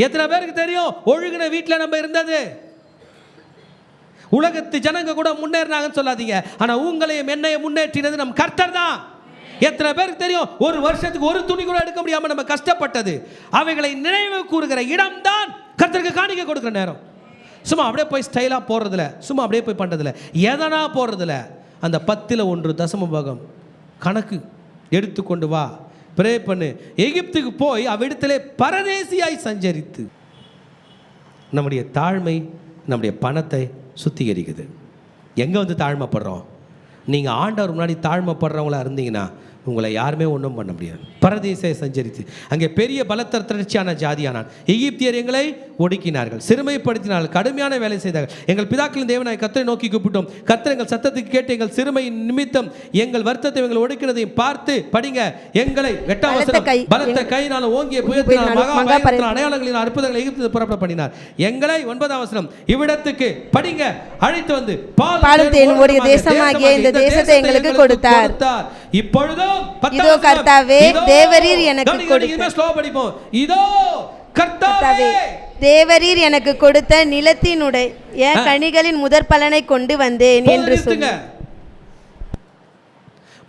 எத்தனை பேருக்கு தெரியும் ஒழுங்கின வீட்டில் நம்ம இருந்தது? உலகத்து ஜனங்க கூட முன்னேறினாங்கன்னு சொல்லாதீங்க, ஆனால் உங்களையும் என்னையும் முன்னேற்றினது நம் கர்த்தர் தான். எத்தனை பேருக்கு தெரியும் ஒரு வருஷத்துக்கு ஒரு துணி கூட எடுக்க முடியாமல் நம்ம கஷ்டப்பட்டது? அவைகளை நினைவு கூறுகிற இடம் தான் கர்த்தருக்கு காணிக்கை கொடுக்குற நேரம். சும்மா அப்படியே போய் ஸ்டைலாக போடுறதில்ல, சும்மா அப்படியே போய் பண்ணுறதில்ல, எதனா போடுறதில்ல. அந்த 10ல் 1 தசம பாகம் கணக்கு எடுத்துக்கொண்டு வா, ப்ரே பண்ணு. எகிப்துக்கு போய் அவ்விடத்திலே பரதேசியாய் சஞ்சரித்து. நம்முடைய தாழ்மை நம்முடைய பணத்தை சுத்திகரிக்குது. எங்கே வந்து தாழ்மைப்படுறோம்? நீங்கள் ஆண்டவர் முன்னாடி தாழ்மைப்படுறவங்களா இருந்தீங்கன்னா உங்களை யாருமே ஒன்றும் பண்ண முடியாது. பரதேசை சஞ்சரித்து அங்கே பெரிய பலத்த திரட்சியான ஜாதியானான். எகிப்தியர் எங்களை ஒடுக்கினார்கள், சிறுமைப்படுத்தினார்கள், கடுமையான வேலை செய்தார்கள். எங்கள் பிதாக்களின் தேவனாய் கர்த்தரை நோக்கி கூப்பிட்டோம். கர்த்தர் எங்கள் சத்தத்துக்கு கேட்டு எங்கள் சிறுமையின் நிமித்தம் எங்கள் வருத்தத்தை எங்களை ஒடுக்கினதையும் பார்த்து படிங்க. எங்களை 8ஆம் வசனம், பலத்த கையினால் ஓங்கிய புயத்தினால் மகா பயங்கரமான அடையாளங்களின் அற்புதங்களை எகிப்தில் புறப்பட பண்ணினார். எங்களை 9ஆம் வசனம் இவ்விடத்துக்கு படிங்க அழைத்து வந்து பாலும் தேனும் ஓடிய தேசமாகிய இந்த தேசத்தை எங்களுக்கு கொடுத்தார். இப்பொழுதும் இதோ கர்த்தாவே தேவரீர் எனக்கு கொடுத்த, இதோ கர்த்தாவே தேவரீர் எனக்கு கொடுத்த நிலத்தினுடைய கனிகளின் முதற் பலனை கொண்டு வந்தேன் என்று சொல்லுங்க.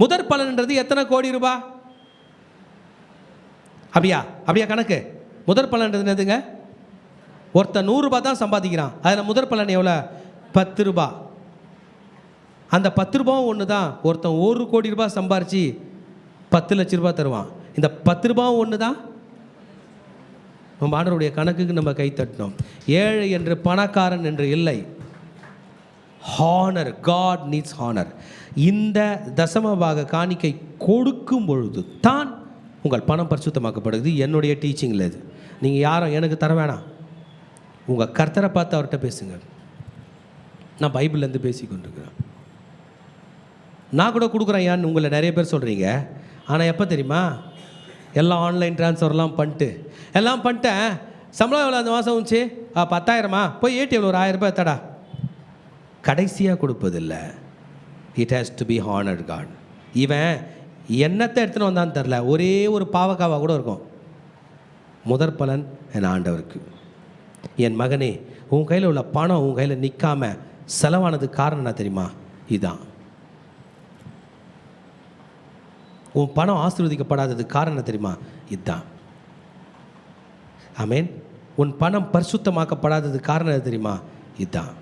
முதற் பலன்ன்றது எத்தனை கோடி ரூபாய்? அப்படியா கணக்கு? முதற் பலன்றது என்னதுங்க? ஒருத்தன் 100 ரூபாய் தான் சம்பாதிக்கிறான், அதில் முதற் பலன் எவ்வளோ? 10 ரூபாய். அந்த 10 ரூபாயும் ஒன்று தான். ஒருத்தன் 1 கோடி ரூபாய் சம்பாரிச்சு 10 லட்ச ரூபாய் தருவான். இந்த 10 ரூபாயும் ஒன்று தான். நம்ம ஆண்டவருடைய கணக்குக்கு நம்ம கை தட்டணும். ஏழை என்று பணக்காரன் என்று இல்லை. Honour, God needs honour. இந்த தசமபாக காணிக்கை கொடுக்கும் பொழுது தான் உங்கள் பணம் பரிசுத்தமாக்கப்படுது. என்னுடைய டீச்சிங்கில் இது. நீங்கள் யாரும் எனக்கு தர வேணாம், உங்கள் கர்த்தரை பார்த்து அவர்கிட்ட பேசுங்க. நான் பைபிள்லேருந்து பேசி கொண்டிருக்கிறேன். நான் கூட கொடுக்குறேன் உங்களை நிறைய பேர் சொல்கிறீங்க. ஆனால் எப்போ தெரியுமா? எல்லாம் ஆன்லைன் ட்ரான்ஸ்ஃபர்லாம் பண்ணிட்டேன். சம்பளம் எவ்வளோ அந்த மாதம் வந்துச்சு? 10,000மா? போய் ஏடிஎம்ல ஒரு 1000 ரூபாய் தடா. கடைசியாக கொடுப்பதில்லை. It has to be honoured God. இவன் என்னத்தை எடுத்துன்னு வந்தான்னு தெரில, ஒரே ஒரு பாவக்காவாக கூட இருக்கும். முதற் பலன் என் ஆண்டவருக்கு. என் மகனே, உன் கையில் உள்ள பணம் உன் கையில் நிற்காம செலவானதுக்கு காரணம் என்ன தெரியுமா? இதுதான். உன் பணம் ஆசீர்வதிக்கப்படாததுக்கு காரணம் என்ன தெரியுமா? இதுதான். ஆமென். உன் பணம் பரிசுத்தமாக்கப்படாததுக்கு காரணம் என்ன தெரியுமா? இதுதான்.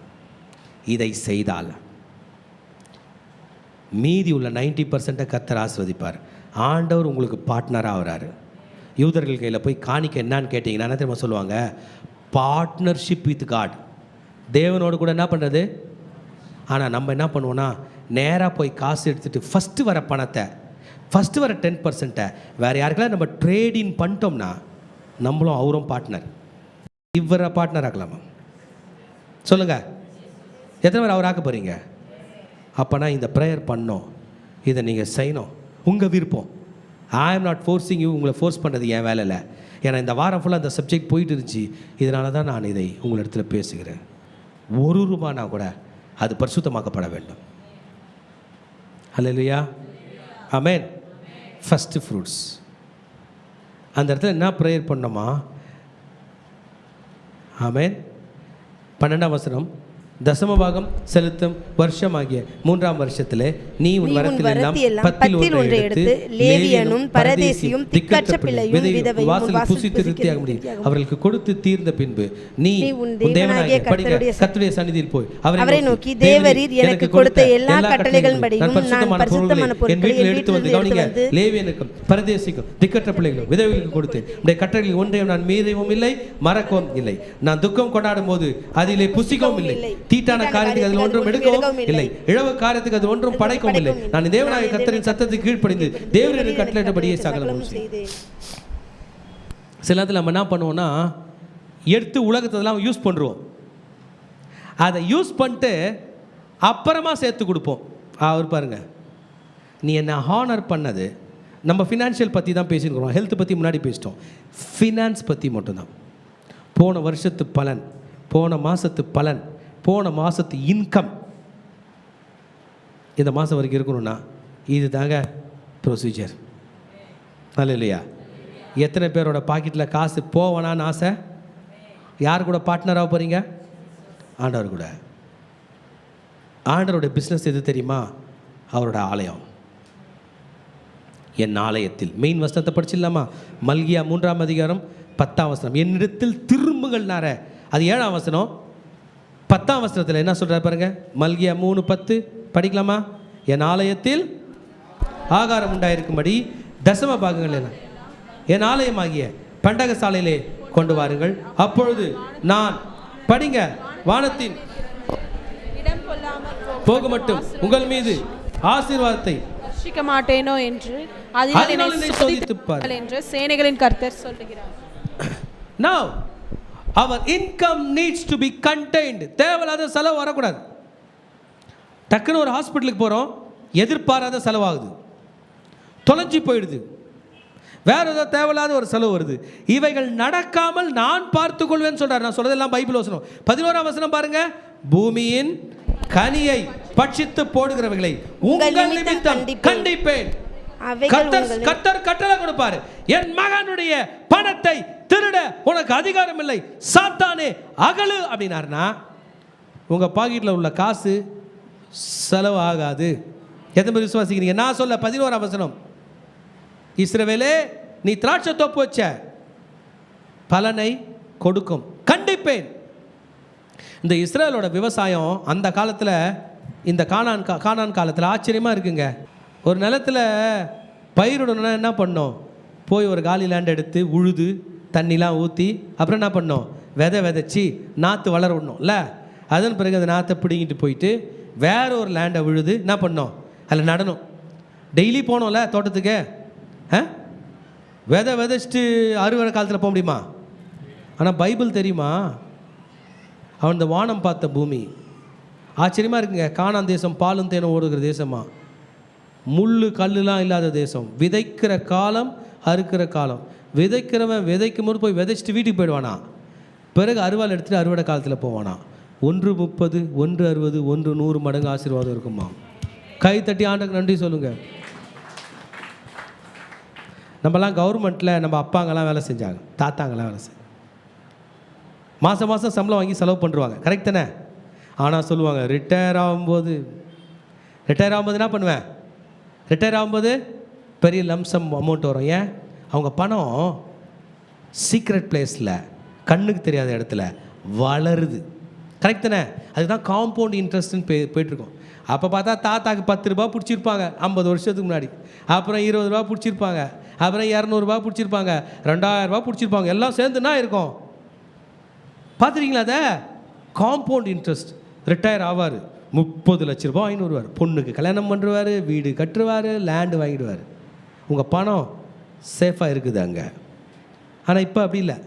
இதை செய்தால் மீதி உள்ள 90% கர்த்தர் ஆசீர்வதிப்பார். ஆண்டவர் உங்களுக்கு பார்ட்னராக ஆகிறாரு. யூதர்கள் கையில் போய் காணிக்க என்னான்னு கேட்டிங்கன்னா என்ன தெரியுமா சொல்லுவாங்க? Partnership with God. தேவனோடு கூட என்ன பண்ணுறது? ஆனால் நம்ம என்ன பண்ணுவோன்னா, நேராக போய் காசு எடுத்துகிட்டு ஃபஸ்ட்டு வர பணத்தை, ஃபஸ்ட்டு வர 10% வேறு யாருக்கெல்லாம் நம்ம ட்ரேடின் பண்ணிட்டோம்னா நம்மளும் அவரும் பார்ட்னர். இவரை பார்ட்னர் ஆக்கலாமா? சொல்லுங்கள், எத்தனை பேர் அவர் ஆக்க போகிறீங்க? அப்போனா இந்த ப்ரேயர் பண்ணோம், இதை நீங்கள் செய்யணும், உங்கள் விருப்பம். I am not forcing you. உங்களை ஃபோர்ஸ் பண்ணுறது என் வேலை இல்லை. ஏன்னா இந்த வாரம் ஃபுல்லாக அந்த சப்ஜெக்ட் போயிட்டு இருந்துச்சு. இதனால தான் நான் இதை உங்கள் இடத்துல பேசுகிறேன். ₹1 கூட அது பரிசுத்தமாக்கப்பட வேண்டும். Hallelujah, amen. First fruits. அந்த இடத்துல என்ன ப்ரேயர் பண்ணோமா? ஆமென். 12ஆம் வசனம், தசமபாகம் செலுத்தும் வருஷமாகிய 3ஆம் வருஷத்திலே நீ உன் வரத்தில் எல்லாம் 10 எடுத்து லேவியனும் பரதேசியும் திக்கற்ற பிள்ளையும் விதவையும் வாசல் புசி திருப்தியாக முடியும் அவர்களுக்கு கொடுத்து தீர்ந்த பின்பு நீ உன் தேவனாகிய கர்த்தருடைய சந்நிதியில் போய் அவரை நோக்கி, தேவரீர் எனக்கு கொடுத்த எல்லா கட்டளைகளின்படியும் நான் பரிசுத்தமான பொருட்களை என் வீட்டில் எடுத்து வந்து கவனிங்க, லேவியனுக்கும் பரதேசிக்கும் திக்கற்ற பிள்ளைகளும் விதவைகளுக்கு கொடுத்து உடைய கட்டளைகளில் ஒன்றையும் நான் மீறவும் இல்லை, மறக்கவும் இல்லை. நான் துக்கம் கொண்டாடும் போது அதிலே புசிக்கவும் இல்லை, தீட்டான காரியத்துக்கு அதில் ஒன்றும் எடுக்கவும் இல்லை, இழவு காரியத்துக்கு அது ஒன்றும் படைக்கவும் இல்லை. நான் தேவனாகிய கர்த்தரின் சத்தத்துக்கு கீழ்ப்படிந்து தேவரின் கட்டளையிட்டபடியே சகலமும் செய்தேன். சில நேரத்தில் நம்ம என்ன பண்ணுவோம்னா, எடுத்து உலகத்தெல்லாம் யூஸ் பண்ணுறோம். அதை யூஸ் பண்ணிட்டு அப்புறமா சேர்த்து கொடுப்போம். அவர் பாருங்க, நீ என்ன ஹானர் பண்ணது. நம்ம ஃபினான்ஷியல் பற்றி தான் பேசியிருக்கிறோம், ஹெல்த் பற்றி முன்னாடி பேசிட்டோம். ஃபினான்ஸ் பற்றி மட்டும்தான். போன வருஷத்து பலன், போன மாதத்து பலன், போன மாதத்து இன்கம் இந்த மாதம் வரைக்கும் இருக்கணும்னா இது தாங்க ப்ரொசீஜர். அல்லேலூயா. எத்தனை பேரோட பாக்கெட்டில் காசு போவேனான்னு ஆசை? யார் கூட பார்ட்னராக போகிறீங்க? ஆண்டவர் கூட. ஆண்டவரோட பிஸ்னஸ் எது தெரியுமா? அவரோட ஆலயம். என் ஆலயத்தில், மெயின் வசனத்தை படிச்சிடலாமா? மல்கியா 3ஆம் அதிகாரம் 10ஆம் வசனம், என்னிடத்தில் திரும்புகள்னார. அது 7ஆம் வசனம். 10ஆம் வசனத்தில் என்ன சொல்கிறார் பாருங்க. மல்கியா 3:10 படிக்கலாமா? என் ஆலயத்தில் ஆகாரம் உண்டாயிருக்கும்படி தசம பாகங்கள் எல்லாம் என் ஆலயமாகிய பண்டக சாலையிலே கொண்டு வாருங்கள், அப்பொழுது நான் படிங்க வானத்தின் போக மட்டும் உங்கள் மீது ஆசீர்வாதத்தை ரட்சிக்க மாட்டேனோ என்று என்று சேனைகளின் கர்த்தர் சொல்லுகிறார். Now our income needs to be contained. தேவையில்லாத செலவு வரக்கூடாது. டக்குன்னு ஒரு ஹாஸ்பிட்டலுக்கு போகிறோம், எதிர்பாராத செலவாகுது, தொலைஞ்சி போயிடுது, வேற ஏதாவது தேவையில்லாத ஒரு செலவு வருது. இவைகள் நடக்காமல் நான் பார்த்துக்கொள்வேன்னு சொல்றார். நான் சொல்றதெல்லாம் பைபிள் வசனம். 11ஆம் வசனம் பாருங்க. பூமியின் கனியை பட்சித்து போடுகிறவர்களை உங்கள் நிமித்தம் கண்டிப்பேன். கர்த்தர் கட்டளை கொடுப்பாரு, என் மகனுடைய பணத்தை திருட உனக்கு அதிகாரம் இல்லை, சாத்தானே அகலு அப்படின்னாருன்னா உங்க பாக்கெட்டில் உள்ள காசு செலவு ஆகாது. எத்தனை பேர் விசுவாசிக்கிறீங்க? நான் சொல்ல 11ஆம் வசனம், இஸ்ரவேலே நீ திராட்சை தோப்பு வச்ச பலனை கொடுக்கும், கண்டிப்பேன். இந்த இஸ்ரவேலோட விவசாயம் அந்த காலத்தில், இந்த கானான் காலத்தில் ஆச்சரியமாக இருக்குங்க. ஒரு நிலத்தில் பயிரிடணும்னா என்ன பண்ணோம்? போய் ஒரு காலி லேண்ட் எடுத்து உழுது தண்ணிலாம் ஊற்றி அப்புறம் என்ன பண்ணோம்? விதைச்சி நாற்று வளர விடணும்ல. அதன் பிறகு அந்த நாற்றை பிடிங்கிட்டு போயிட்டு வேற ஒரு லேண்டை விழுது என்ன பண்ணோம்? அதில் நடணும். டெய்லி போனோம்ல தோட்டத்துக்கு. விதைச்சிட்டு அறுவடை காலத்தில் போக முடியுமா? ஆனால் பைபிள் தெரியுமா, அவன் இந்த வானம் பார்த்த பூமி ஆச்சரியமாக இருக்குங்க. கானான் தேசம் பாலும் தேனும் ஓடுகிற தேசமா. முள்ளு கல்லுலாம் இல்லாத தேசம். விதைக்கிற காலம், அறுக்கிற காலம். விதைக்கிறவன் விதைக்கும் போது போய் விதைச்சிட்டு வீட்டுக்கு போயிடுவானா, பிறகு அறுவாள் எடுத்துகிட்டு அறுவடை காலத்தில் போவானா. 1:30, 1:60, 100 மடங்கு ஆசீர்வாதம் இருக்குமா. கை தட்டி ஆண்டுக்கு நன்றி சொல்லுங்கள். நம்மலாம் கவர்மெண்ட்டில் நம்ம அப்பாங்கெல்லாம் வேலை செஞ்சாங்க, தாத்தாங்கெல்லாம் வேலை செஞ்சாங்க. மாதம் மாதம் சம்பளம் வாங்கி செலவு பண்ணுவாங்க, கரெக்ட் தானே? ஆனால் சொல்லுவாங்க ரிட்டையர் ஆகும்போது என்ன பண்ணுவேன், ரிட்டையர் ஆகும்போது பெரிய லம்சம் அமௌண்ட் வரும். ஏன்? அவங்க பணம் சீக்ரெட் பிளேஸில், கண்ணுக்கு தெரியாத இடத்துல வளருது, கரெக்ட் தானே? அதுதான் காம்பவுண்ட் இன்ட்ரெஸ்ட்னு போயிட்டுருக்கோம். அப்போ பார்த்தா தாத்தாக்கு 10 ரூபா பிடிச்சிருப்பாங்க 50 வருஷத்துக்கு முன்னாடி, அப்புறம் 20 ரூபா பிடிச்சிருப்பாங்க, அப்புறம் 200 ரூபா பிடிச்சிருப்பாங்க, 2000 ரூபா பிடிச்சிருப்பாங்க. எல்லாம் சேர்ந்துன்னா இருக்கும். பார்த்துருக்கீங்களா? அதை காம்பவுண்ட் இன்ட்ரெஸ்ட். ரிட்டையர் ஆவார், 30 லட்ச ரூபா வாங்கிட்டு வருவார், பொண்ணுக்கு கல்யாணம் பண்ணுவார், வீடு கட்டுருவார், லேண்டு வாங்கிடுவார். உங்கள் பணம் சேஃபாக இருக்குது அங்கே. ஆனால் இப்போ அப்படி இல்லை.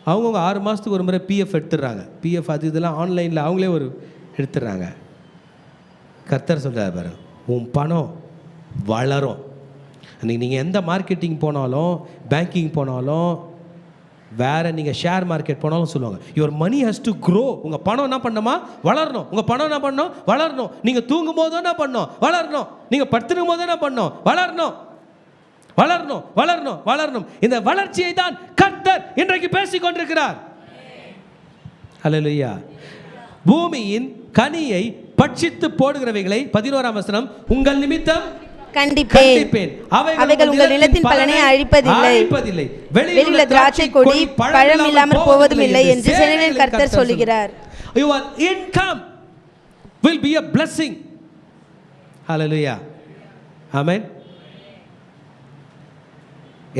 அவங்கவுங்க 6 மாதத்துக்கு ஒரு முறை பிஎஃப் எடுத்துடுறாங்க. பிஎஃப் அது இதெல்லாம் ஆன்லைனில் அவங்களே எடுத்துடுறாங்க. கர்த்தர் சொல்கிறார் பாரு, உன் பணம் வளரும். அன்றைக்கி நீங்கள் எந்த மார்க்கெட்டிங் போனாலும், பேங்கிங் போனாலும், வேறு நீங்கள் ஷேர் மார்க்கெட் போனாலும் சொல்லுவாங்க, your money has to grow. உங்கள் பணம் என்ன பண்ணணுமா, வளரணும். உங்கள் பணம் என்ன பண்ணணும், வளரணும். நீங்கள் தூங்கும் போது என்ன பண்ணணும், வளரணும். நீங்கள் படுத்துக்கும் போது என்ன பண்ணணும், வளரணும், வளரணும், வளரணும், வளரணும். இந்த வளர்ச்சியை தான் கர்த்தர் இன்றைக்கு பேசிக் கொண்டிருக்கிறார். அல்லேலூயா. பூமியின் கனியை பட்சித்து போடுகிறவைகளை 11ஆம் வசனம், உங்கள் நிமித்தம் கண்டிப்பேன், அவைகள் உங்கள் நிலத்தின் பலனை அழிப்பதில்லை, வெளியுள்ள திராட்சை கொடி பழம் இல்லாமல் போவதும் இல்லை என்று சேனைகளின் கர்த்தர் சொல்லுகிறார். Your income will be a blessing. Hallelujah. Amen.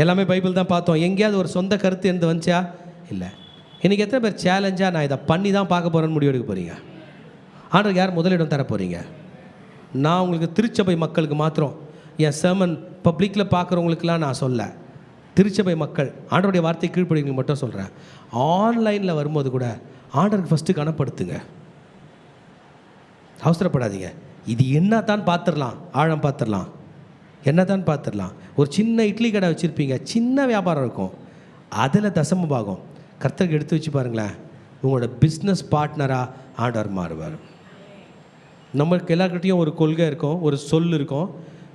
எல்லாமே பைபிள் தான் பார்த்தோம். எங்கேயாவது ஒரு சொந்த கருத்து இருந்து வந்துச்சா? இல்லை. இன்றைக்கி எத்தனை பேர் சேலஞ்சாக நான் இதை பண்ணி தான் பார்க்க போகிறேன்னு முடிவு எடுக்க போகிறீங்க? ஆண்டவருக்கு யார் முதலிடம் தர போகிறீங்க? நான் உங்களுக்கு திருச்சபை மக்களுக்கு மாத்திரம், என் சர்மன் பப்ளிக்கில் பார்க்குறவங்களுக்கெல்லாம் நான் சொல்ல, திருச்சபை மக்கள் ஆண்டவருடைய வார்த்தை கீழ்ப்படிங்களுக்கு மட்டும் சொல்கிறேன். ஆன்லைனில் வரும்போது கூட ஆண்டவருக்கு ஃபஸ்ட்டு கனப்படுத்துங்க, அவசரப்படாதீங்க. இது என்ன தான் பார்த்துடலாம், ஆழம் பார்த்துடலாம், என்ன தான் பார்த்துடலாம். ஒரு சின்ன இட்லி கடை வச்சுருப்பீங்க, சின்ன வியாபாரம் இருக்கும், அதில் தசம பாகம் கர்த்தருக்கு எடுத்து வச்சு பாருங்களேன், உங்களோட பிஸ்னஸ் பார்ட்னராக ஆண்டவர் மாறுவார். நம்மளுக்கு எல்லாருக்கிட்டையும் ஒரு கொள்கை இருக்கும், ஒரு சொல் இருக்கும்,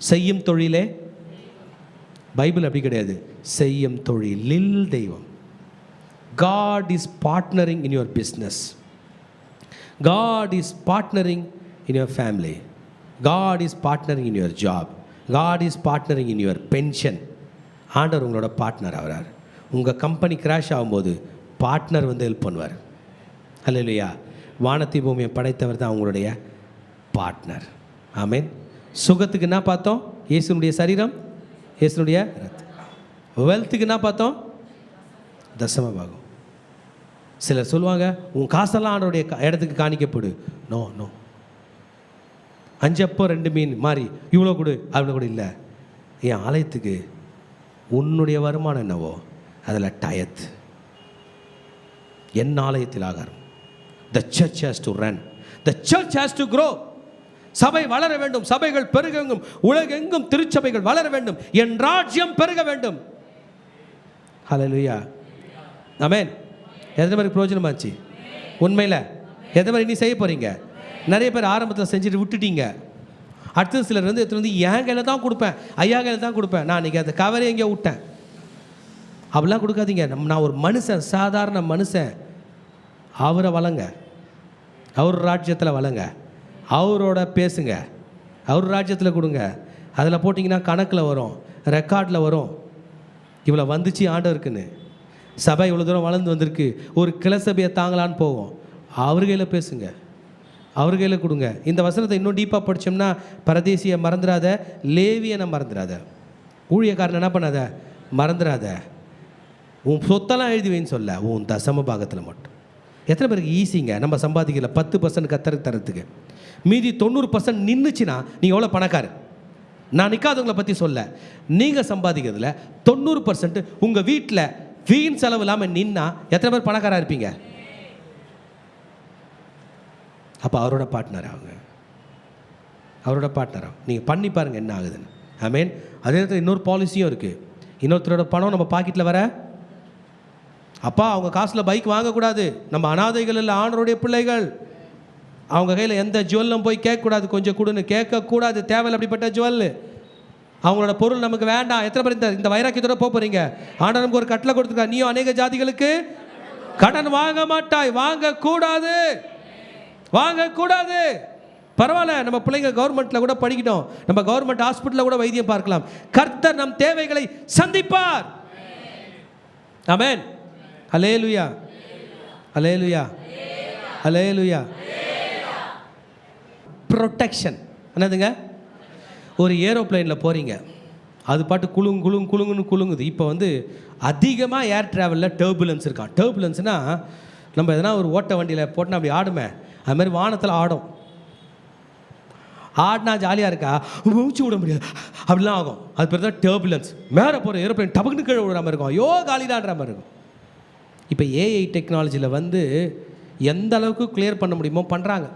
செய்யும் தொழிலே. பைபிள் அப்படி கிடையாது. செய்யும் தொழிலில் தெய்வம். God is partnering in your business. God is partnering in your family. God is partnering in your job. God is partnering in your pension. ஆண்டவர் உங்களோட பார்ட்னர் ஆகிறார். உங்கள் கம்பெனி கிராஷ் ஆகும்போது பார்ட்னர் வந்து ஹெல்ப் பண்ணுவார். அல்லேலூயா. வானத்தை பூமியை படைத்தவர் தான் அவங்களுடைய பார்ட்னர். ஆமென். சுகத்துக்கு என்ன பார்த்தோம்? இயேசுனுடைய சரீரம், இயேசுனுடைய ரத்தம். வெல்த்துக்கு என்ன பார்த்தோம்? தசம பாகம். சிலர் சொல்லுவாங்க, உன் காசெல்லாம் ஆண்டவருடைய இடத்துக்கு காணிக்கப்படு. நோ நோ, 5 அப்பம் 2 மீன் மாதிரி இவ்வளோ கொடு, அவ்வளோ கூட இல்லை. என் ஆலயத்துக்கு உன்னுடைய வருமானம் என்னவோ அதில் டயத். என் ஆலயத்தில் ஆகாரம். The church has to run. The church has to grow. சபை வளர வேண்டும், சபைகள் பெருக வேண்டும், உலகெங்கும் திருச்சபைகள் வளர வேண்டும், என் ராஜ்யம் பெருக வேண்டும். ஹல்லேலூயா. ஆமென். எத்தனை பேருக்கு பிரயோஜனமாச்சு? உண்மையில் எத்தனை பேர் இனி செய்ய போகிறீங்க? நிறைய பேர் ஆரம்பத்தில் செஞ்சுட்டு விட்டுட்டீங்க. அடுத்தது சிலர் வந்து எடுத்துகிட்டு வந்து என் கையில் தான் கொடுப்பேன், ஐயா கையில் தான் கொடுப்பேன். நான் இன்றைக்கி அந்த கவரே எங்கேயோ விட்டேன். அப்படிலாம் கொடுக்காதீங்க. நான் ஒரு மனுஷன், சாதாரண மனுஷன். அவரை வளங்க, அவர் ராஜ்யத்தில் வளங்க, அவரோட பேசுங்க, அவர் ராஜ்யத்தில் கொடுங்க. அதில் போட்டிங்கன்னா கணக்கில் வரும், ரெக்கார்டில் வரும், இவ்வளோ வந்துச்சு ஆண்டவருக்குன்னு. சபை இவ்வளோ தூரம் வளர்ந்து வந்திருக்கு, ஒரு கிளை சபையை தாங்கலான்னு போவோம். அவர் கையில் பேசுங்க, அவர் கையில் கொடுங்க. இந்த வசனத்தை இன்னும் டீப்பாக படித்தோம்னா, பரதேசியை மறந்துடாத, லேவியனை மறந்துடாத, ஊழியக்காரன் என்ன பண்ணாத, மறந்துடாத. உன் சொத்தெல்லாம் எழுதி வைன்னு சொல்ல, உன் தசம பாகத்தில் மட்டும். எத்தனை பேருக்கு ஈஸிங்க நம்ம சம்பாதிக்கல 10% கத்தருக்கு தரத்துக்கு, மீதி 90% நின்றுச்சுன்னா நீங்கள் எவ்வளோ பணக்காரு? நான் நிற்காதவங்களை பற்றி சொல்ல, நீங்கள் சம்பாதிக்கிறதுல 90% உங்கள் வீட்டில் வீண் செலவு இல்லாமல் நின்னா எத்தனை பேர் பணக்காராக இருப்பீங்க? அப்போ அவரோட பார்ட்னர் ஆகுங்க. அவரோட பார்ட்னராக. நீங்கள் பண்ணி பாருங்கள் என்ன ஆகுதுன்னு. ஆமேன். அதே நேரத்தில் இன்னொரு பாலிசியும் இருக்குது. இன்னொருத்தரோட பணம் நம்ம பாக்கெட்டில் வர, அப்பா அவங்க காசில் பைக் வாங்கக்கூடாது. நம்ம அனாதைகள் இல்லை, ஆண்டவருடைய பிள்ளைகள். அவங்க கையில் எந்த ஜுவல்லும் போய் கேட்கக்கூடாது. கொஞ்சம் கொடுன்னு கேட்கக்கூடாது. தேவையில்லை அப்படிப்பட்ட ஜுவல். அவங்களோட பொருள் நமக்கு வேண்டாம். எத்தனை பேர் இந்த வைராக்கியத்தோட போகிறீங்க? ஆண்டவர் நமக்கு ஒரு கட்டளை கொடுத்துருக்கா, நீயும் அநேக ஜாதிகளுக்கு கடன் வாங்க மாட்டாய். வாங்கக்கூடாது, வாங்கக்கூடாது. பரவாயில்ல, நம்ம பிள்ளைங்க கவர்மெண்ட்டில் கூட படிக்கட்டும், நம்ம கவர்மெண்ட் ஹாஸ்பிட்டலில் கூட வைத்தியம் பார்க்கலாம். கர்த்தர் நம் தேவைகளை சந்திப்பார். ஆமென். அல்லேலூயா, அல்லேலூயா, அல்லேலூயா. ப்ரொடெக்ஷன் என்னதுங்க? ஒரு ஏரோப்ளைனில் போகிறீங்க, அது பாட்டு குலுங்குன்னு குலுங்குது. இப்போ வந்து அதிகமாக ஏர் ட்ராவலில் டர்புலன்ஸ் இருக்கான். டர்புலன்ஸ்னால் நம்ம எதனா ஒரு ஓட்ட வண்டியில் போட்டோன்னா அப்படி ஆடுமே, அது மாதிரி வானத்தில் ஆடும். ஆடினா ஜாலியாக இருக்கா, மூச்சு விட முடியாது, அப்படிலாம் ஆகும். அது பேர் தான் டர்புலன்ஸ். மேலே போகிற ஏரோப்ளைன் டபக்குன்னு கீழே விடுற மாதிரி இருக்கும், ஐயோ காலிடான்ற மாதிரி இருக்கும். இப்போ ஏஐ டெக்னாலஜியில் வந்து எந்த அளவுக்கு கிளியர் பண்ண முடியுமோ பண்ணுறாங்க,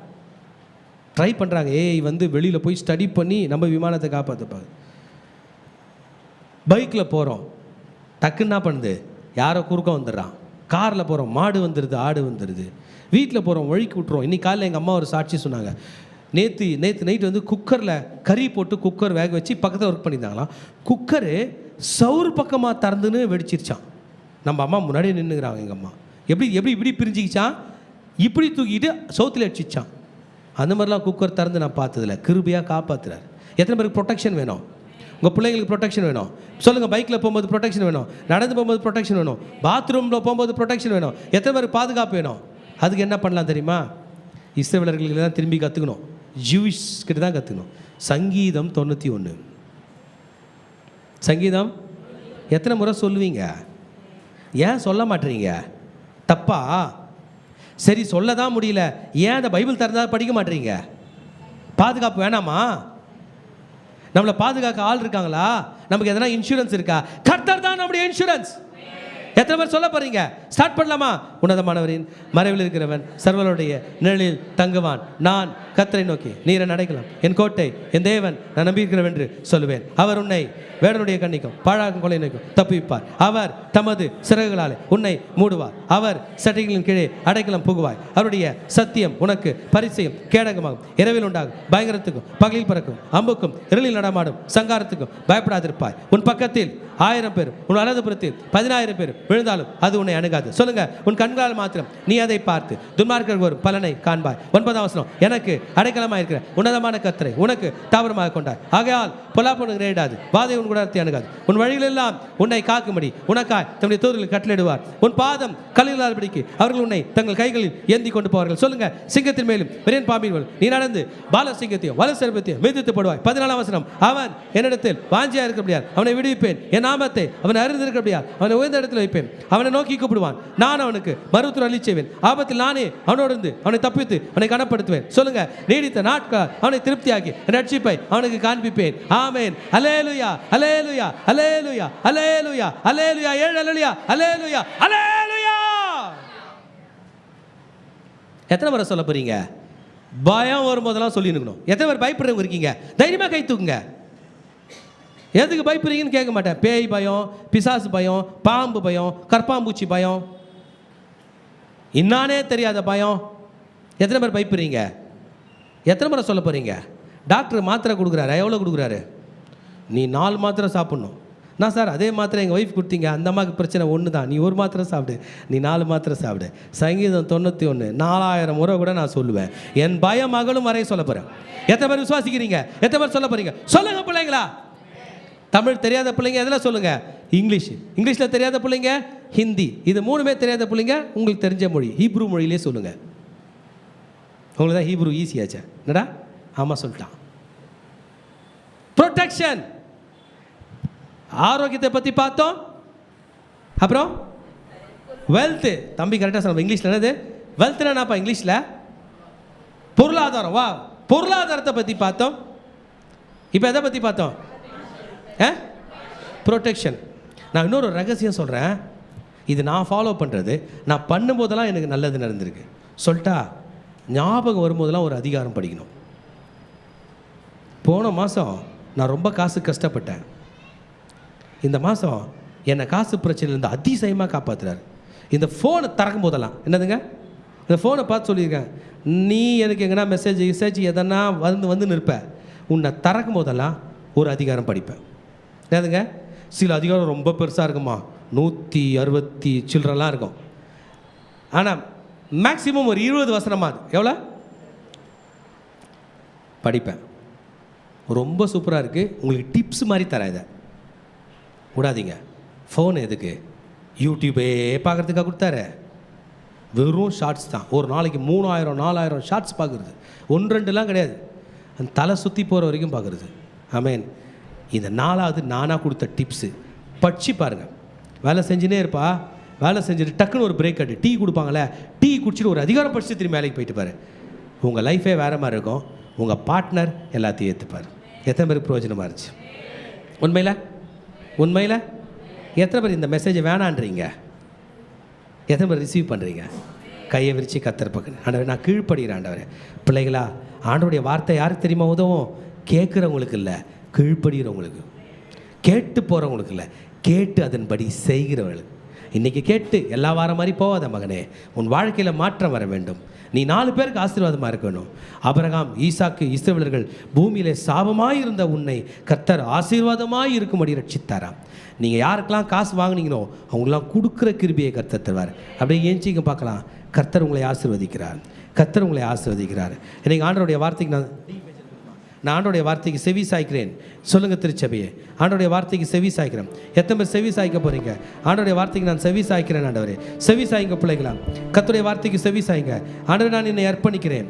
ட்ரை பண்ணுறாங்க. ஏஐ வந்து வெளியில் போய் ஸ்டடி பண்ணி நம்ம விமானத்தை காப்பாற்றுப்பாங்க. பைக்கில் போகிறோம், டக்குன்னு என்ன பண்ணுது, யாரோ குறுக்க வந்துடுறான். காரில் போகிறோம், மாடு வந்துடுது, ஆடு வந்துடுது. வீட்டில் போகிறோம், வழிக்கு விட்டுருவோம். இன்றைக்கி காலையில் எங்கள் அம்மா ஒரு சாட்சி சொன்னாங்க. நேற்று நைட்டு வந்து குக்கரில் கறி போட்டு குக்கர் வேக வச்சு பக்கத்தில் ஒர்க் பண்ணியிருந்தாங்களாம். குக்கரு சவுறு பக்கமாக திறந்துன்னு வெடிச்சிருச்சான். நம்ம அம்மா முன்னாடியே நின்றுக்கிறாங்க. எங்கள் அம்மா இப்படி பிரிஞ்சிக்கிச்சான், இப்படி தூக்கிட்டு சவுத்தில் அடிச்சிச்சான். அந்த மாதிரிலாம் குக்கர் திறந்து நான் பார்த்ததில்ல. கிருபையாக காப்பாற்றுறாரு. எத்தனை பேருக்கு ப்ரொடெக்ஷன் வேணும்? உங்கள் பிள்ளைங்களுக்கு ப்ரொடெக்ஷன் வேணும் சொல்லுங்கள். பைக்கில் போகும்போது ப்ரொடெக்ஷன் வேணும், நடந்து போகும்போது ப்ரொடெக்ஷன் வேணும், பாத்ரூமில் போகும்போது ப்ரொடெக்ஷன் வேணும். எத்தனை பேருக்கு பாதுகாப்பு வேணும்? அதுக்கு என்ன பண்ணலாம் தெரியுமா? இஸ்ரவேலர்களுக்கு தான் திரும்பி கற்றுக்கணும், ஜூயிஷ் கிட்ட தான் கற்றுக்கணும். சங்கீதம் 91. சங்கீதம் எத்தனை முறை சொல்லுவீங்க? ஏன் சொல்ல மாட்டேறீங்க? தப்பா? சரி, சொல்ல தான் முடியல, ஏன் அந்த பைபிள் திறந்தா படிக்க மாட்டேறீங்க? பாதுகாப்பு வேணாமா? நம்மளை பாதுகாக்க ஆள் இருக்காங்களா? நமக்கு எதனா இன்சூரன்ஸ் இருக்கா? கர்த்தர் தான் நம்முடைய இன்சூரன்ஸ். எத்தனை பேர் சொல்ல போறீங்க? ஸ்டார்ட் பண்ணலாமா? உன்னதமானவரின் மறைவில் இருக்கிறவன் சர்வருடைய நிழலில் தங்குவான். நான் கர்த்தரை நோக்கி நீரை நடக்கலாம். என் கோட்டை, என் தேவன், நான் நம்பியிருக்கிறவன் என்று சொல்லுவேன். அவர் உன்னை வேடனுடைய கண்ணிக்கும் பாழாக்கும் கொலை நோய்க்கும் தப்புவிப்பார். அவர் தமது சிறகுகளாலே உன்னை மூடுவார். அவர் சட்டைகளின் கீழே அடைக்கலம் புகுவாய். அவருடைய சத்தியம் உனக்கு பரிசையும் கேடகமாகும். இரவில் உண்டாகும் பயங்கரத்துக்கும் பகலில் பறக்கும் அம்புக்கும் இருளில் நடமாடும் சங்காரத்துக்கும் பயப்படாதிருப்பாய். உன் பக்கத்தில் 1000 பேர், உன் வலதுபுறத்தில் 10,000 பேர் விழுந்தாலும் அது உன்னை அணுகாது. சொல்லுங்க, உன் கண்களால் மாத்திரம் நீ அதை பார்த்து துன்மார்க்கர்கள் வரும் பலனை காண்பாய். 9ஆம் வசனம், எனக்கு அடைக்கலமாக இருக்கிற உன்னதமான கர்த்தரை உனக்கு தாவரமாக கொண்டாய். ஆகையால் பொல்லாப்பு நேரிடாது, வாதை உன் குடாரத்தை அணுகாது. உன் வழிகளெல்லாம் உன்னை காக்கும்படி உனக்காய் தம்முடைய தூதர்களை கட்டளையிடுவார். உன் பாதம் கல்லில்லாத படிக்கு அவர்கள் உன்னை தங்கள் கைகளில் ஏந்தி கொண்டு போவார்கள். சொல்லுங்க, சிங்கத்தின் மேலும் விரியன் பாம்பின் மேலும் நீ நடந்து பால சிங்கத்தையும் வலு சர்ப்பத்தையும் மிதித்து போடுவாய். 14ஆம் வசனம், அவன் என்னிடத்தில் வாஞ்சியா இருக்கிறபடியால் அவனை விடுவிப்பேன். என் நாமத்தை அவன் அறிந்திருக்கிறபடியால் அவனை உயர்ந்த இடத்தில் வைப்பேன். அவனை நோக்கி கூப்பிடுவான், நான் அவனுக்கு மருத்துவ அள்ளி செய்வேன். ஆபத்தில் நானே அவனோடு இருந்து அவனை தப்பித்து அவனை கனப்படுத்துவேன். சொல்லுங்க, நீடித்த நாட்கள் அவனை திருப்தியாக்கி ரட்சிப்பை அவனுக்கு காண்பிப்பேன். ஆமென். அல்லேலூயா, அல்லேலூயா, அல்லேலூயா, அல்லேலூயா, அல்லேலூயா. 7 அல்லேலூயா, அல்லேலூயா, அல்லேலூயா. எத்தனை முறை சொல்ல போறீங்க? பயம் வரும்போதெல்லாம் சொல்லி இருக்கணும். எத்தனை பேர் பயப்படுறவங்க இருக்கீங்க? தைரியமா கை தூக்குங்க. எதுக்கு பயப்படுறீங்கன்னு கேட்க மாட்டேன். பேய் பயம், பிசாசு பயம், பாம்பு பயம், கற்பாம்பூச்சி பயம், இன்னானே தெரியாத பயம். எத்தனை பேர் பயப்படுறீங்க? எத்தனை முறை சொல்ல போறீங்க? டாக்டர் மாத்திரை கொடுக்குறாரு, எவ்வளோ கொடுக்குறாரு? நீ 4 மாத்திரை சாப்பிட்ணும். நான் சார் அதே மாத்திரை எங்கள் ஒய்ஃப் கொடுத்தீங்க, அந்த அம்மாவுக்கு பிரச்சனை ஒன்று தான், நீ 1 மாத்திரை சாப்பிடு, நீ 4 மாத்திரை சாப்பிடு. சங்கீதம் 91 4000 முறை கூட நான் சொல்லுவேன். என் பயம் மகளும் வரைய சொல்ல போகிறேன். எத்தனை பேர் விசுவாசிக்கிறீங்க? எத்தனை பேர் சொல்ல போகிறீங்க? சொல்லுங்க பிள்ளைங்களா. தமிழ் தெரியாத பிள்ளைங்க எதில் சொல்லுங்கள்? இங்கிலீஷில் தெரியாத பிள்ளைங்க ஹிந்தி, இது 3மே தெரியாத பிள்ளைங்க உங்களுக்கு தெரிஞ்ச மொழி ஹீப்ரூ மொழியிலே சொல்லுங்கள். உங்களுக்கு தான் ஹீப்ரூ ஈஸியாச்சா? என்னடா? ஆமாம் சொல்லிட்டான். ப்ரொடெக்ஷன், ஆரோக்கியத்தை பற்றி பார்த்தோம். அப்புறம் வெல்த்து, தம்பி கரெக்டாக சொல்லுவோம். இங்கிலீஷில் என்னது வெல்த்னா? என்னப்பா இங்கிலீஷில்? பொருளாதாரம். வா, பொருளாதாரத்தை பற்றி பார்த்தோம். இப்போ எதை பற்றி பார்த்தோம்? ப்ரொடெக்ஷன். நான் இன்னொரு ரகசியம் சொல்கிறேன், இது நான் ஃபாலோ பண்ணுறது. நான் பண்ணும்போதெல்லாம் எனக்கு நல்லது நடந்திருக்கு. சொல்லிட்டா ஞாபகம் வரும்போதெல்லாம் ஒரு அதிகாரம் படிக்கணும். போன மாதம் நான் ரொம்ப காசு கஷ்டப்பட்டேன். இந்த மாதம் என்னை காசு பிரச்சனையிலேருந்து அதிசயமாக காப்பாற்றுறாரு. இந்த ஃபோனை திறக்கும் போதெல்லாம் என்னதுங்க, இந்த ஃபோனை பார்த்து சொல்லியிருக்கேன், நீ எனக்கு எங்கன்னா மெசேஜ் எதனா வந்து நிற்ப, உன்னை திறக்கும் போதெல்லாம் ஒரு அதிகாரம் படிப்பேன். என்னதுங்க, சில அதிகாரம் ரொம்ப பெருசாக இருக்குமா, 160 சில்லறலாம் இருக்கும். ஆனால் மேக்ஸிமம் ஒரு 20 வசனமாக எவ்வளோ படிப்பேன். ரொம்ப சூப்பராக இருக்குது. உங்களுக்கு டிப்ஸ் மாதிரி தரேன். இதை விடாதீங்க. ஃபோன் எதுக்கு? யூடியூபே பார்க்குறதுக்காக கொடுத்தாரு. வெறும் ஷார்ட்ஸ் தான். ஒரு நாளைக்கு 3000-4000 ஷார்ட்ஸ் பார்க்குறது. 1-2லாம் கிடையாது. அந்த தலை சுற்றி போகிற வரைக்கும் பார்க்குறது. ஆமேன். இந்த 4வது நானாக கொடுத்த டிப்ஸு படிச்சு பாருங்கள். வேலை செஞ்சுனே இருப்பா, வேலை செஞ்சுட்டு டக்குன்னு ஒரு பிரேக் அடி, டீ கொடுப்பாங்களே, டீ குடிச்சிட்டு ஒரு அதிகாரம் படிச்சுட்டு திரும்பி வேலைக்கு போயிட்டு பாரு. உங்கள் லைஃபே வேறு மாதிரி இருக்கும். உங்கள் பார்ட்னர் எல்லாத்தையும் ஏற்றுப்பார். எத்தனை பேருக்கு பிரயோஜனமாக இருந்துச்சு? உண்மையில் எத்தனை பேர் இந்த மெசேஜை வேணான்றீங்க? எத்தனை பேர் ரிசீவ் பண்ணுறீங்க? கையை விரித்து கத்தர் பக்கம் ஆண்டவர் நான் கீழ்ப்படுகிறேன். ஆண்டவர் பிள்ளைகளா, ஆண்டவருடைய வார்த்தை யாருக்கு தெரியுமா உதவும்? கேட்குறவங்களுக்கு இல்லை, கீழ்ப்படுகிறவங்களுக்கு. கேட்டு போகிறவங்களுக்கு இல்லை, கேட்டு அதன்படி செய்கிறவர்களுக்கு. இன்றைக்கி கேட்டு எல்லா வாரம் மாதிரி போகாத மகனே, உன் வாழ்க்கையில் மாற்றம் வர வேண்டும். நீ 4 பேருக்கு ஆசீர்வாதமாக இருக்க வேணும். ஆபிரகாம், ஈசாக்கு, இஸ்ரவேலர்கள் பூமியிலே சாபமாய் இருந்த உன்னை கர்த்தர் ஆசீர்வாதமாய் இருக்கும்படி ரட்சித்தாராம். நீங்கள் யாருக்கெல்லாம் காசு வாங்கினீங்களோ அவங்களாம் கொடுக்குற கிருபியை கர்த்தர் தருவார். அப்படியே ஏஞ்சிங்க பார்க்கலாம். கர்த்தர் உங்களை ஆசீர்வதிக்கிறார். கர்த்தர் உங்களை ஆசீர்வதிக்கிறார். இன்றைக்கி ஆண்டவருடைய வார்த்தைக்கு நான் ஆண்டோடைய வார்த்தைக்கு செவி சாய்க்கிறேன். சொல்லுங்கள் திருச்சபையே, ஆண்டோடைய வார்த்தைக்கு செவி சாய்க்கிறேன். எத்தனை பேர் செவி சாய்க்க போகிறீங்க? ஆண்டோடைய வார்த்தைக்கு நான் செவி சாய்க்கிறேன். ஆண்டவரே செவி சாய்ங்க பிள்ளைகளா. கர்த்தருடைய வார்த்தைக்கு செவி சாய்ங்க. ஆண்டவரே நான் என்னை அர்ப்பணிக்கிறேன்.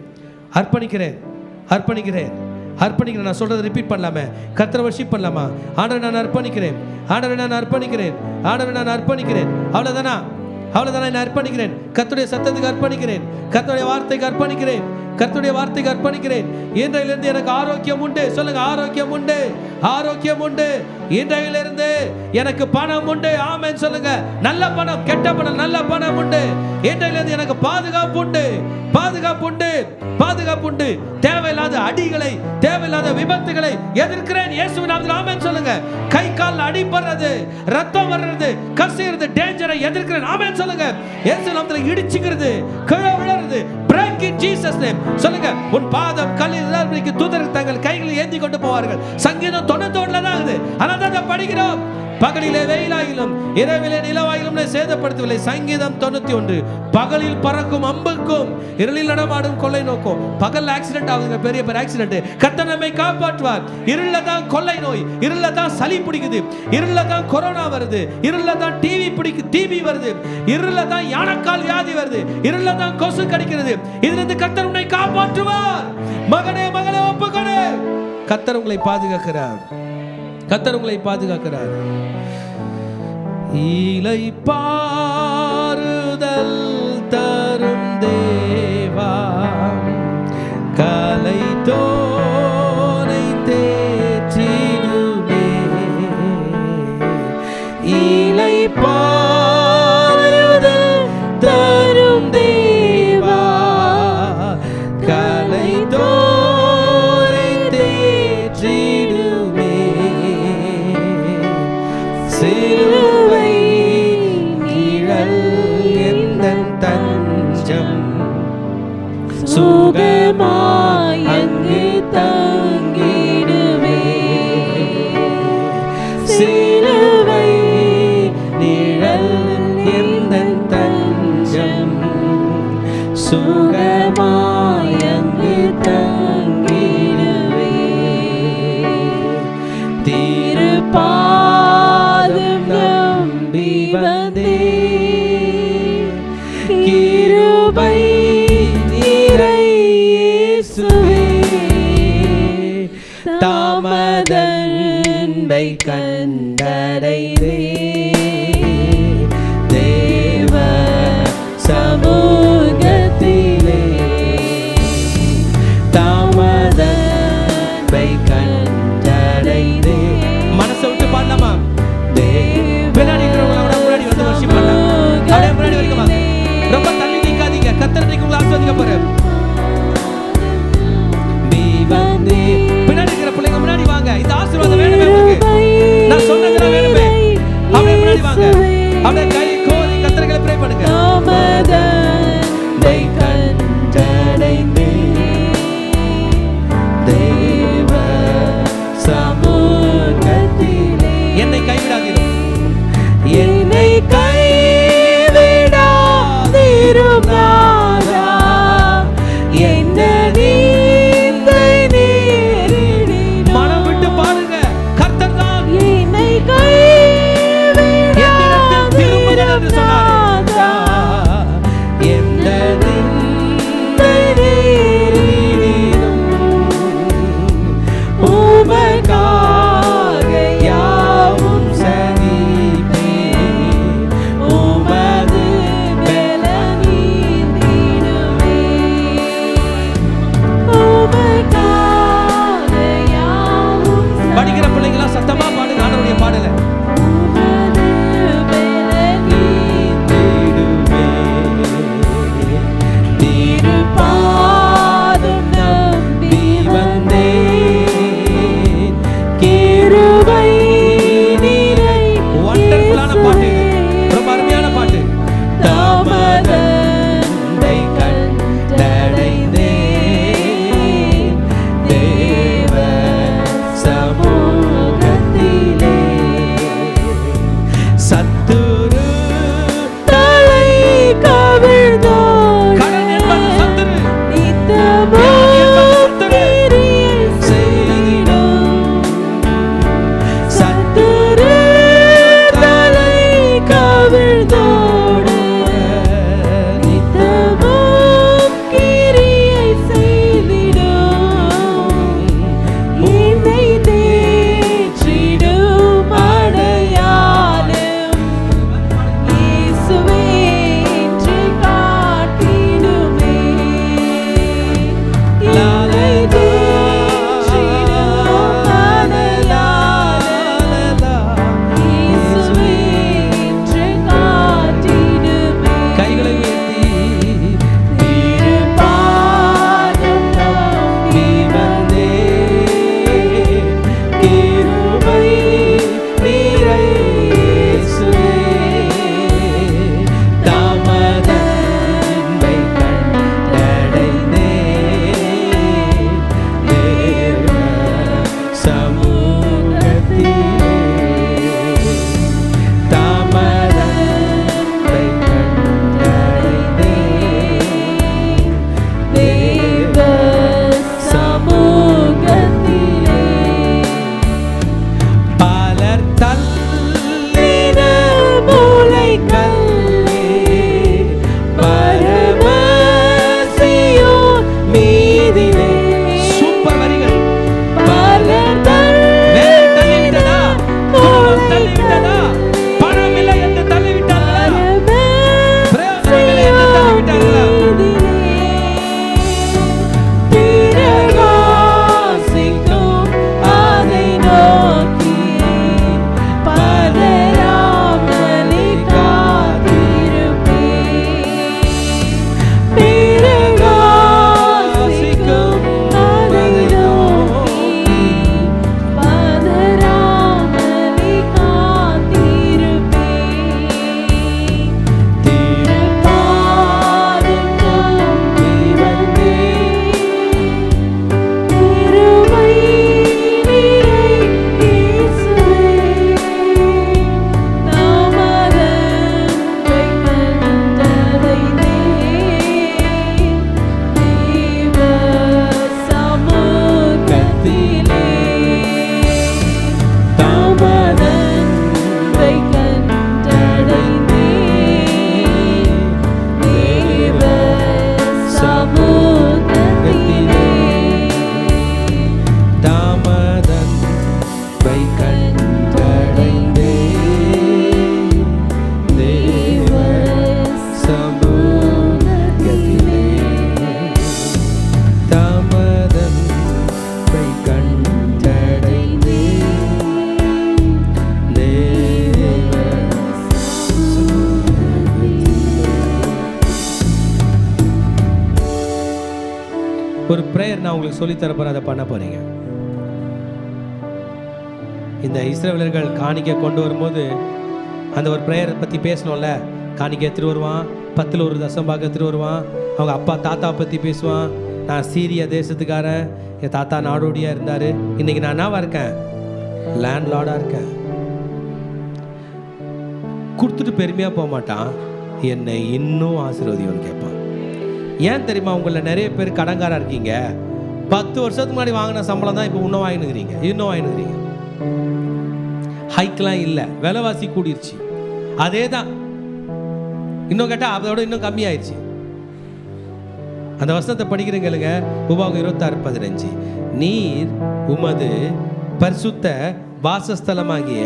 நான் சொல்கிறத ரிப்பீட் பண்ணலாமே? கர்த்தரை வர்ஷிப் பண்ணலாமா? ஆண்டவரே நான் அர்ப்பணிக்கிறேன். அவ்வளோதானா? நான் அர்ப்பணிக்கிறேன். கர்த்தருடைய சத்தத்துக்கு அர்ப்பணிக்கிறேன். கர்த்தருடைய வார்த்தைக்கு அர்ப்பணிக்கிறேன். இன்றையிலிருந்து எனக்கு ஆரோக்கியம் உண்டு. சொல்லுங்க, ஆரோக்கியம் உண்டு. இன்றையிலிருந்து எனக்கு பணம் உண்டு. ஆமென் சொல்லுங்க. நல்ல பணம், கெட்ட பணம், நல்ல பணம் உண்டு. இன்றையிலிருந்து எனக்கு பாதுகாப்பு உண்டு. தேவையில்லாத அடிகளை, தேவையில்லாத விபத்துகளை எதிர்க்கிறேன் இயேசுவின் நாமத்தில். ஆமென் சொல்லுங்க. கை கால் அடிபடுறது, ரத்தம் வர்றது, கசிறது, டேஞ்சரை எதிர்க்கிறேன். ஆமென் சொல்லுங்க. இயேசு நாமத்தில் இடிச்சுக்கிறது, கீழே விழுறது, break in Jesus name. சொல்லுங்க, உன் பாதம் கல்லில் இல்லாதபடிக்கு தூதர்கள் தங்கள் கைகளை ஏந்தி கொண்டு போவார்கள். சங்கீதம் 91ல தான் இருக்குது. ஆனால் தான் படிக்கிறோம். பகலிலே வெயிலாகிலும் இரவிலே நிலவாகிலும் சேதப்படுத்தவில்லை. சங்கீதம் 91. பகலில் பறக்கும் அம்புக்கும் இருளில் நடமாடும் கொள்ளை நோக்கும். பகல் ஆக்சிடென்ட் ஆகுதுங்க, பெரிய ஆக்சிடென்ட். கர்த்தர் நம்மை காப்பாற்றுவார். இருள தான் கொள்ளை நோய், இருள தான் சளி பிடிக்குது, இருள தான் கொரோனா வருது, இருள தான் டிபி வருது, இருள தான் யானைக்கால் வியாதி வருது, இருள தான் கொசு கடிக்கிறது. இதிலிருந்து கர்த்தர் உன்னை காப்பாற்றுவார். மகனே ஒப்புக்கொடு. கர்த்தர் உங்களை பாதுகாக்கிறார். இலை பாறுதல் தரும் தேவா, கலை தோனை தேற்றிடுமே. இலை பாறுதல் தரும் தேவா, கலை தோனை தேற்றிடுமே. சிலுவை நிழல் எந்தன் தஞ்சம், சுகமாய் அங்கு தங்கிடுவே. சிலுவை நிழல் எந்தன் தஞ்சம், சுகமாய் அங்கு தங்கிடுவே. திருப்பாதம் நம்பி வந்தே, கிருபை நிறை இயேசுவே, தாமதன்பை கண்டடைந்தே. தேவ சமூகத்திலே தாமதன்பை கண்டடைந்தே. மனசை விட்டு பாடலாமா? பின்னாடி இருக்கிறவங்களோட முன்னாடி வந்து வர்ஷிப் பண்ணலாம். அப்படியே முன்னாடி வரைக்கும் வாங்க. ரொம்ப தள்ளி நிக்காதீங்க. கர்த்தர் இன்னைக்கு உங்களை ஆசீர்வதிக்க போறார். நீ வந்து பின்னாடி இருக்கிற ப்ரேயர் நான் உங்களுக்கு சொல்லித்தர போகிறேன், அதை பண்ண போகிறீங்க. இந்த இஸ்ரவேலர்கள் காணிக்கை கொண்டு வரும்போது அந்த ஒரு ப்ரேயரை பற்றி பேசணும்ல. காணிக்கை எடுத்துகிட்டு வருவான், 10ல் ஒரு தசம்பாக எடுத்துகிட்டு வருவான். அவங்க அப்பா தாத்தா பற்றி பேசுவான். நான் சீரிய தேசத்துக்காரன், என் தாத்தா நாடோடியாக இருந்தார், இன்றைக்கி நான் என்னவா இருக்கேன்? லேண்ட் லார்டாக இருக்கேன். கொடுத்துட்டு பெருமையாக போக மாட்டான், என்னை இன்னும் ஆசீர்வதின்னு கேட்பான். ஏன் தெரியுமா? உங்களில் நிறைய பேர் கடங்காராக இருக்கீங்க. 10 வருஷத்துக்கு முன்னாடி வாங்கின சம்பளம் தான் இப்போ இன்னும் வாங்கினுக்கிறீங்க. ஹைக்கெலாம் இல்லை, விலைவாசி கூடிருச்சு. அதே தான் இன்னும் கேட்டால் அதோட இன்னும் கம்மியாயிடுச்சு. அந்த வசனத்தை படிக்கிறீங்களுங்க. உபாகம் 26:15. நீர் உமது பரிசுத்த வாசஸ்தலமாகிய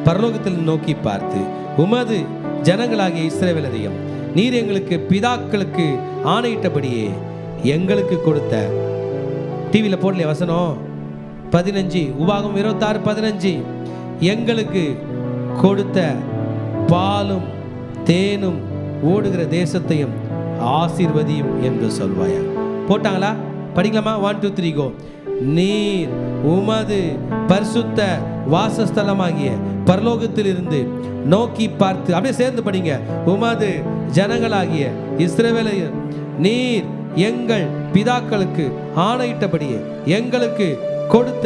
பரலோகத்தில் நோக்கி பார்த்து உமது ஜனங்களாகிய இஸ்ரவேலரையும் நீர் எங்களுக்கு பிதாக்களுக்கு ஆணையிட்டபடியே எங்களுக்கு கொடுத்த, டிவியில் போடலைய வசனம் 15, உபாகம் 26:15, எங்களுக்கு கொடுத்த பாலும் தேனும் ஓடுகிற தேசத்தையும் ஆசீர்வதியும் என்று சொல்வாயா. போட்டாங்களா? படிக்கலாமா? 1 2 3 கோ. நீர் உமது பரிசுத்த வாசஸ்தலமாகிய பரலோகத்தில் இருந்து நோக்கி பார்த்து, அப்படியே சேர்ந்து படிங்க. உமது ஜனங்களாகிய இஸ்ரவேலையும் நீர் எங்கள் பிதாக்களுக்கு ஆணையிட்டபடியே எங்களுக்கு கொடுத்த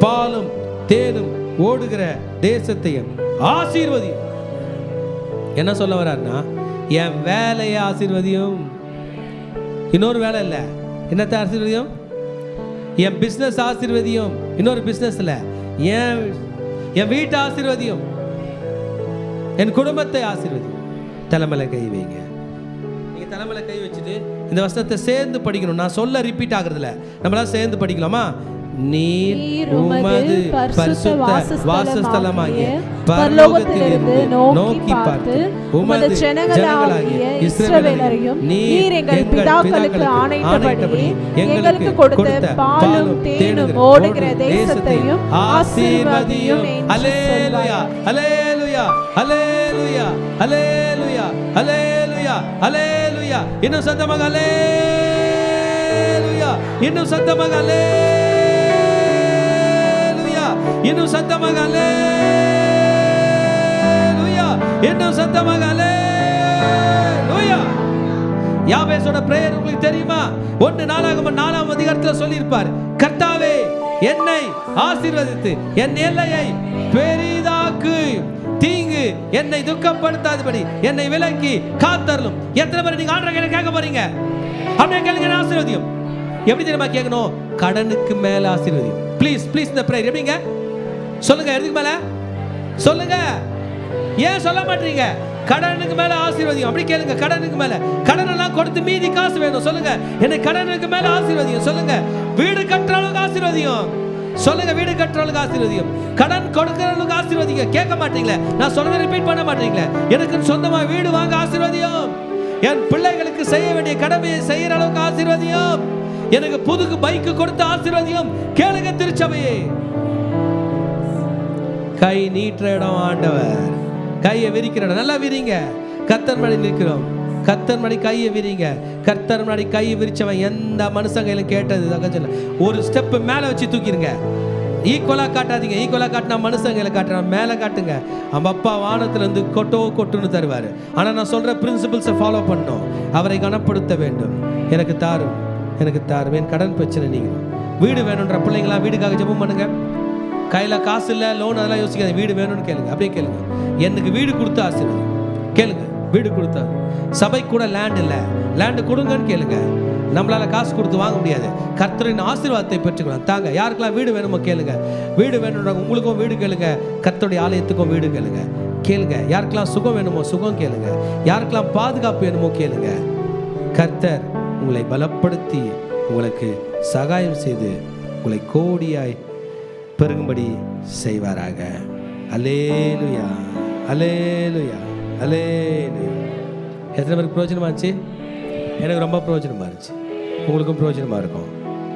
பாலும் தேனும் ஓடுகிற தேசத்தையும் ஆசீர்வதியும். என்ன சொல்ல வர்றாருன்னா, என் வேலையை ஆசீர்வதியும். இன்னொரு வேலை இல்லை, என்னத்தை ஆசீர்வதியும்? என் பிஸ்னஸ் ஆசீர்வதியும். இன்னொரு பிஸ்னஸ் இல்லை, என் வீட்டை ஆசீர்வதியும், என் குடும்பத்தை ஆசீர்வதியும். தலைமையில கை வைங்க. நீங்க தலைமையில கை வச்சுட்டு இந்த வசனத்தை சேர்ந்து படிக்கணும். நான் சொல்ல ரிப்பீட் ஆகுறதுல நம்மளால சேர்ந்து படிக்கலாமா? நீர் உமது பரிசுத்த வாசஸ்தலமாகிய பரலோகத்திலிருந்து நோக்கி பார்த்து உமது ஜனங்களாகிய இஸ்ரவேலரையும் நீர் எங்கள் பிதாக்களுக்கு ஆணையிட்டபடி எங்களுக்கு கொடுத்த பாலும் தேனும் ஓடுகிற தேசத்தையும் ஆசீர்வதியும். அல்லேலூயா, அல்லேலூயா, அல்லேலூயா, அல்லேலூயா, அல்லேலூயா, அல்லேலூயா. இன்னும் சத்தமாக அல்லேலூயா, இன்னும் சத்தமாக அல்லேலூயா, இன்னும் சத்தமாக அல்லேலூயா, இன்னும் சத்தமாக அல்லேலூயா. யாபேசோட பிரேயர் உங்களுக்கு தெரியுமா? 1 நாளாகமம் 4ஆம் அதிகாரத்தில் சொல்லியிருப்பார், கர்த்தாவே என்னை ஆசீர்வதித்து என் எல்லையை பெரிதாக்கு, தீங்கு என்னை துக்கப்படுத்தாதபடி என்னை விலக்கி காத்தருளும். எத்தனை பேர் நீங்க ஆண்டவரை கேட்க போறீங்க? அப்படியே கேளுங்க, ஆசீர்வதியும். எப்படி தெரியுமா கேட்கணும்? கடனுக்கு மேல ஆசீர்வதியும். ப்ளீஸ் ப்ளீஸ் இந்த பிரேயர் எப்படிங்க சொல்லுங்க? எதுக்கு மேல சொல்லுங்க? ஏன் சொல்ல மாட்டீங்க? கடனுக்கு மேல ஆசீர்வதியும். அப்படி கேளுங்க, கடனுக்கு மேல. கடன் எல்லாம் கொடுத்து மீதி காசு வேணும். சொல்லுங்க, என்னை கடனுக்கு மேல ஆசீர்வதியும். சொல்லுங்க, வீடு கட்டுற அளவுக்கு ஆசீர்வதியும். சொல்லுங்க, வீடு கட்டுறவளுக்கு ஆசீர்வதியும். கடன் கொடுக்கிறவளுக்கு ஆசீர்வதிங்க. கேட்க மாட்டீங்களே, நான் சொல்றதை ரிப்பீட் பண்ண மாட்டீங்களே. எனக்கு சொந்தமா வீடு வாங்க ஆசீர்வதியும். என் பிள்ளைகளுக்கு செய்ய வேண்டிய கடமையை செய்யற அளவுக்கு ஆசீர்வதியும். எனக்கு புது பைக்கு கொடுத்த ஆசீர்வதியும். கேளுங்க திருச்சபையே, கை நீட்டுற இடம் ஆண்டவர், கையை விரிக்கிற இடம். நல்லா விரிங்க. கர்த்தர் மடி நிற்கிறோம். கர்த்தர் மடி கையை விரிங்க. கர்த்தர் மடி கையை விரிச்சவன் எந்த மனுஷன் கையில கேட்டது ஒரு ஸ்டெப் மேல வச்சு தூக்கிடுங்க. ஈக்குவலா காட்டாதீங்க. ஈக்குவலா காட்டினா மனுஷன் கையில காட்டுறான், மேல காட்டுங்க. அவங்க அப்பா வானத்துல இருந்து கொட்டுன்னு தருவாரு. ஆனா நான் சொல்ற பிரின்சிபிள்ஸை ஃபாலோ பண்ணணும். அவரை கனப்படுத்த வேண்டும். எனக்கு தாரும், எனக்கு தாரும். என் கடன் பிரச்சனை நீங்களும். வீடு வேணுன்ற பிள்ளைங்களா வீடுக்காக ஜெபம் பண்ணுங்க. கையில காசு இல்லை, லோன் அதெல்லாம் யோசிக்காது. வீடு வேணும்னு கேளுங்க. அப்படியே கேளுங்க, எனக்கு வீடு கொடுத்து ஆசீர்வாதம் கேளுங்க. வீடு கொடுத்தா சபை கூட லேண்ட் இல்லை, லேண்டு கொடுங்கன்னு கேளுங்க. நம்மளால காசு கொடுத்து வாங்க முடியாது. கர்த்தரின் ஆசீர்வாதத்தை பெற்றுக்கலாம். தாங்க. யாருக்கெல்லாம் வீடு வேணுமோ கேளுங்க. வீடு வேணும்னா உங்களுக்கும் வீடு கேளுங்க, கர்த்தருடைய ஆலயத்துக்கும் வீடு கேளுங்க. கேளுங்க. யாருக்கெல்லாம் சுகம் வேணுமோ சுகம் கேளுங்க. யாருக்கெல்லாம் பாதுகாப்பு வேணுமோ கேளுங்க. கர்த்தர் உங்களை பலப்படுத்தி உங்களுக்கு சகாயம் செய்து உங்களை கோடியாய் பெருகும்படி செய்வாராக. அல்லேலூயா, அல்லேலூயா, அல்லேலூயா. எத்தனை பேருக்கு பிரயோஜனமா இருந்துச்சு? எனக்கு ரொம்ப பிரயோஜனமா இருந்துச்சு. உங்களுக்கும் பிரயோஜனமா இருக்கும்.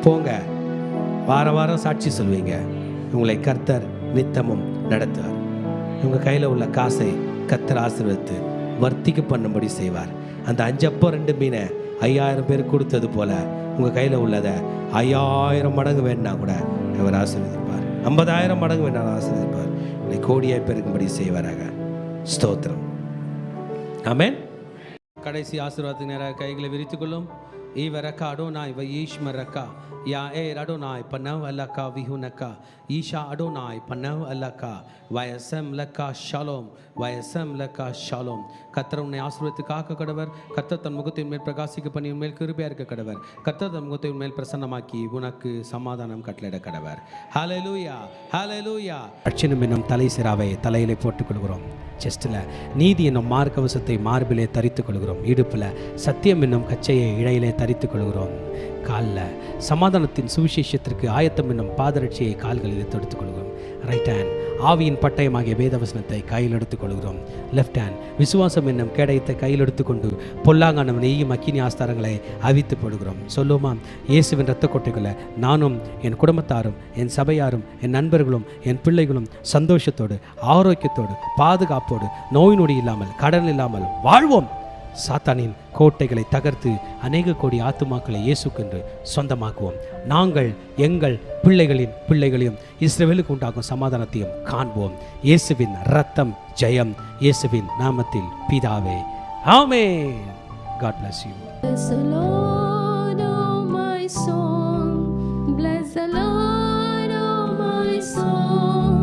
போங்க, வாரம் வாரம் சாட்சி சொல்வீங்க. உங்களை கர்த்தர் நித்தமும் நடத்துவார். உங்கள் கையில் உள்ள காசை கர்த்தர் ஆசீர்வதித்து வர்த்திக்க பண்ணும்படி செய்வார். அந்த 5 அப்பம் 2 மீனை 5000 பேர் கொடுத்தது போல உங்கள் கையில் உள்ளதை 5000 மடங்கு வேணுன்னா கூட அவர் ஆசீர்வதிப்பார். 50,000 மடங்கு வேணாலும் ஆசீர்வதிப்பார். இன்னைக்கு கோடியாய் பெருக்கும்படி செய்வாராக. ஸ்தோத்திரம். ஆமென். கடைசி ஆசீர்வாதத்துக்கு நேராக கைகளை விரித்துக்கொள்ளும். ஈவரக்கா அடோனாய் வயீஷ்மரக்கா யா ஏ அடோனாய் பனவ் அல்லக்கா விஹுனக்கா ஈஷா அடோனாய் பனவ் அல்லக்கா வயசம் லக்கா ஷாலோம் வயசம் லக்கா ஷாலோம். கர்த்தர் உன்னை ஆசீர்வதித்து காக்க கடவர். கர்த்தர் தன் முகத்தை மேல் பிரகாசிக்க பண்ணி உன்மேல் கிருபையாக இருக்க கடவர். கர்த்தர் தன் முகத்தை உன்மேல் பிரசன்னமாக்கி உனக்கு சமாதானம் கட்டளையிட கடவர். ஹல்லேலூயா ஹல்லேலூயா. ரட்சணம் என்னும் தலை சிராவை தலையிலே போட்டுக் கொள்கிறோம். செஸ்டில் நீதி என்னும் மார்க்கவசத்தை மார்பிலே தரித்து கொள்கிறோம். இடுப்பில் சத்தியம் என்னும் கச்சையை இழையிலே தரித்து கொள்கிறோம். காலில் சமாதானத்தின் சுவிசேஷத்திற்கு ஆயத்தம் என்னும் பாதரட்சியை கால்களில் தொடுத்துக் கொள்கிறோம். ரைட் ஹேண்ட் ஆவியின் பட்டயமாகிய வேதவசனத்தை கையில் எடுத்துக் கொள்கிறோம். லெஃப்ட் ஹேண்ட் விசுவாசம் என்னும் கேடயத்தை கையில் எடுத்துக்கொண்டு பொல்லாங்கானவன் நெய்யும் அக்கினி ஆஸ்தாரங்களை அவித்து போடுகிறோம். சொல்லுமா, இயேசுவின் இரத்த கொட்டைகளை நானும் என் குடும்பத்தாரும் என் சபையாரும் என் நண்பர்களும் என் பிள்ளைகளும் சந்தோஷத்தோடு ஆரோக்கியத்தோடு பாதுகாப்போடு நோய் நொடி இல்லாமல் கடன் இல்லாமல் வாழ்வோம். சாத்தானின் கோட்டைகளை தகர்த்து அநேக கோடி ஆத்துமாக்களை இயேசுக்கென்று சொந்தமாக்குவோம். நாங்கள் எங்கள் பிள்ளைகளின் பிள்ளைகளையும் இஸ்ரவேலுக்கு உண்டாகும் சமாதானத்தையும் காண்போம். இயேசுவின் இரத்தம் ஜெயம். இயேசுவின் நாமத்தில் பிதாவே, ஆமென். God bless you. Bless the Lord, oh my soul. Bless the Lord, oh my soul.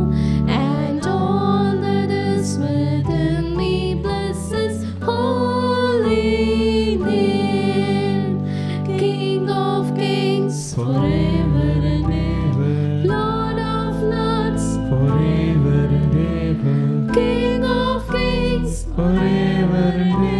And all that is within me, bless His holy name. King of kings, forever and ever. Lord of lords, forever and ever. King of kings, forever and ever.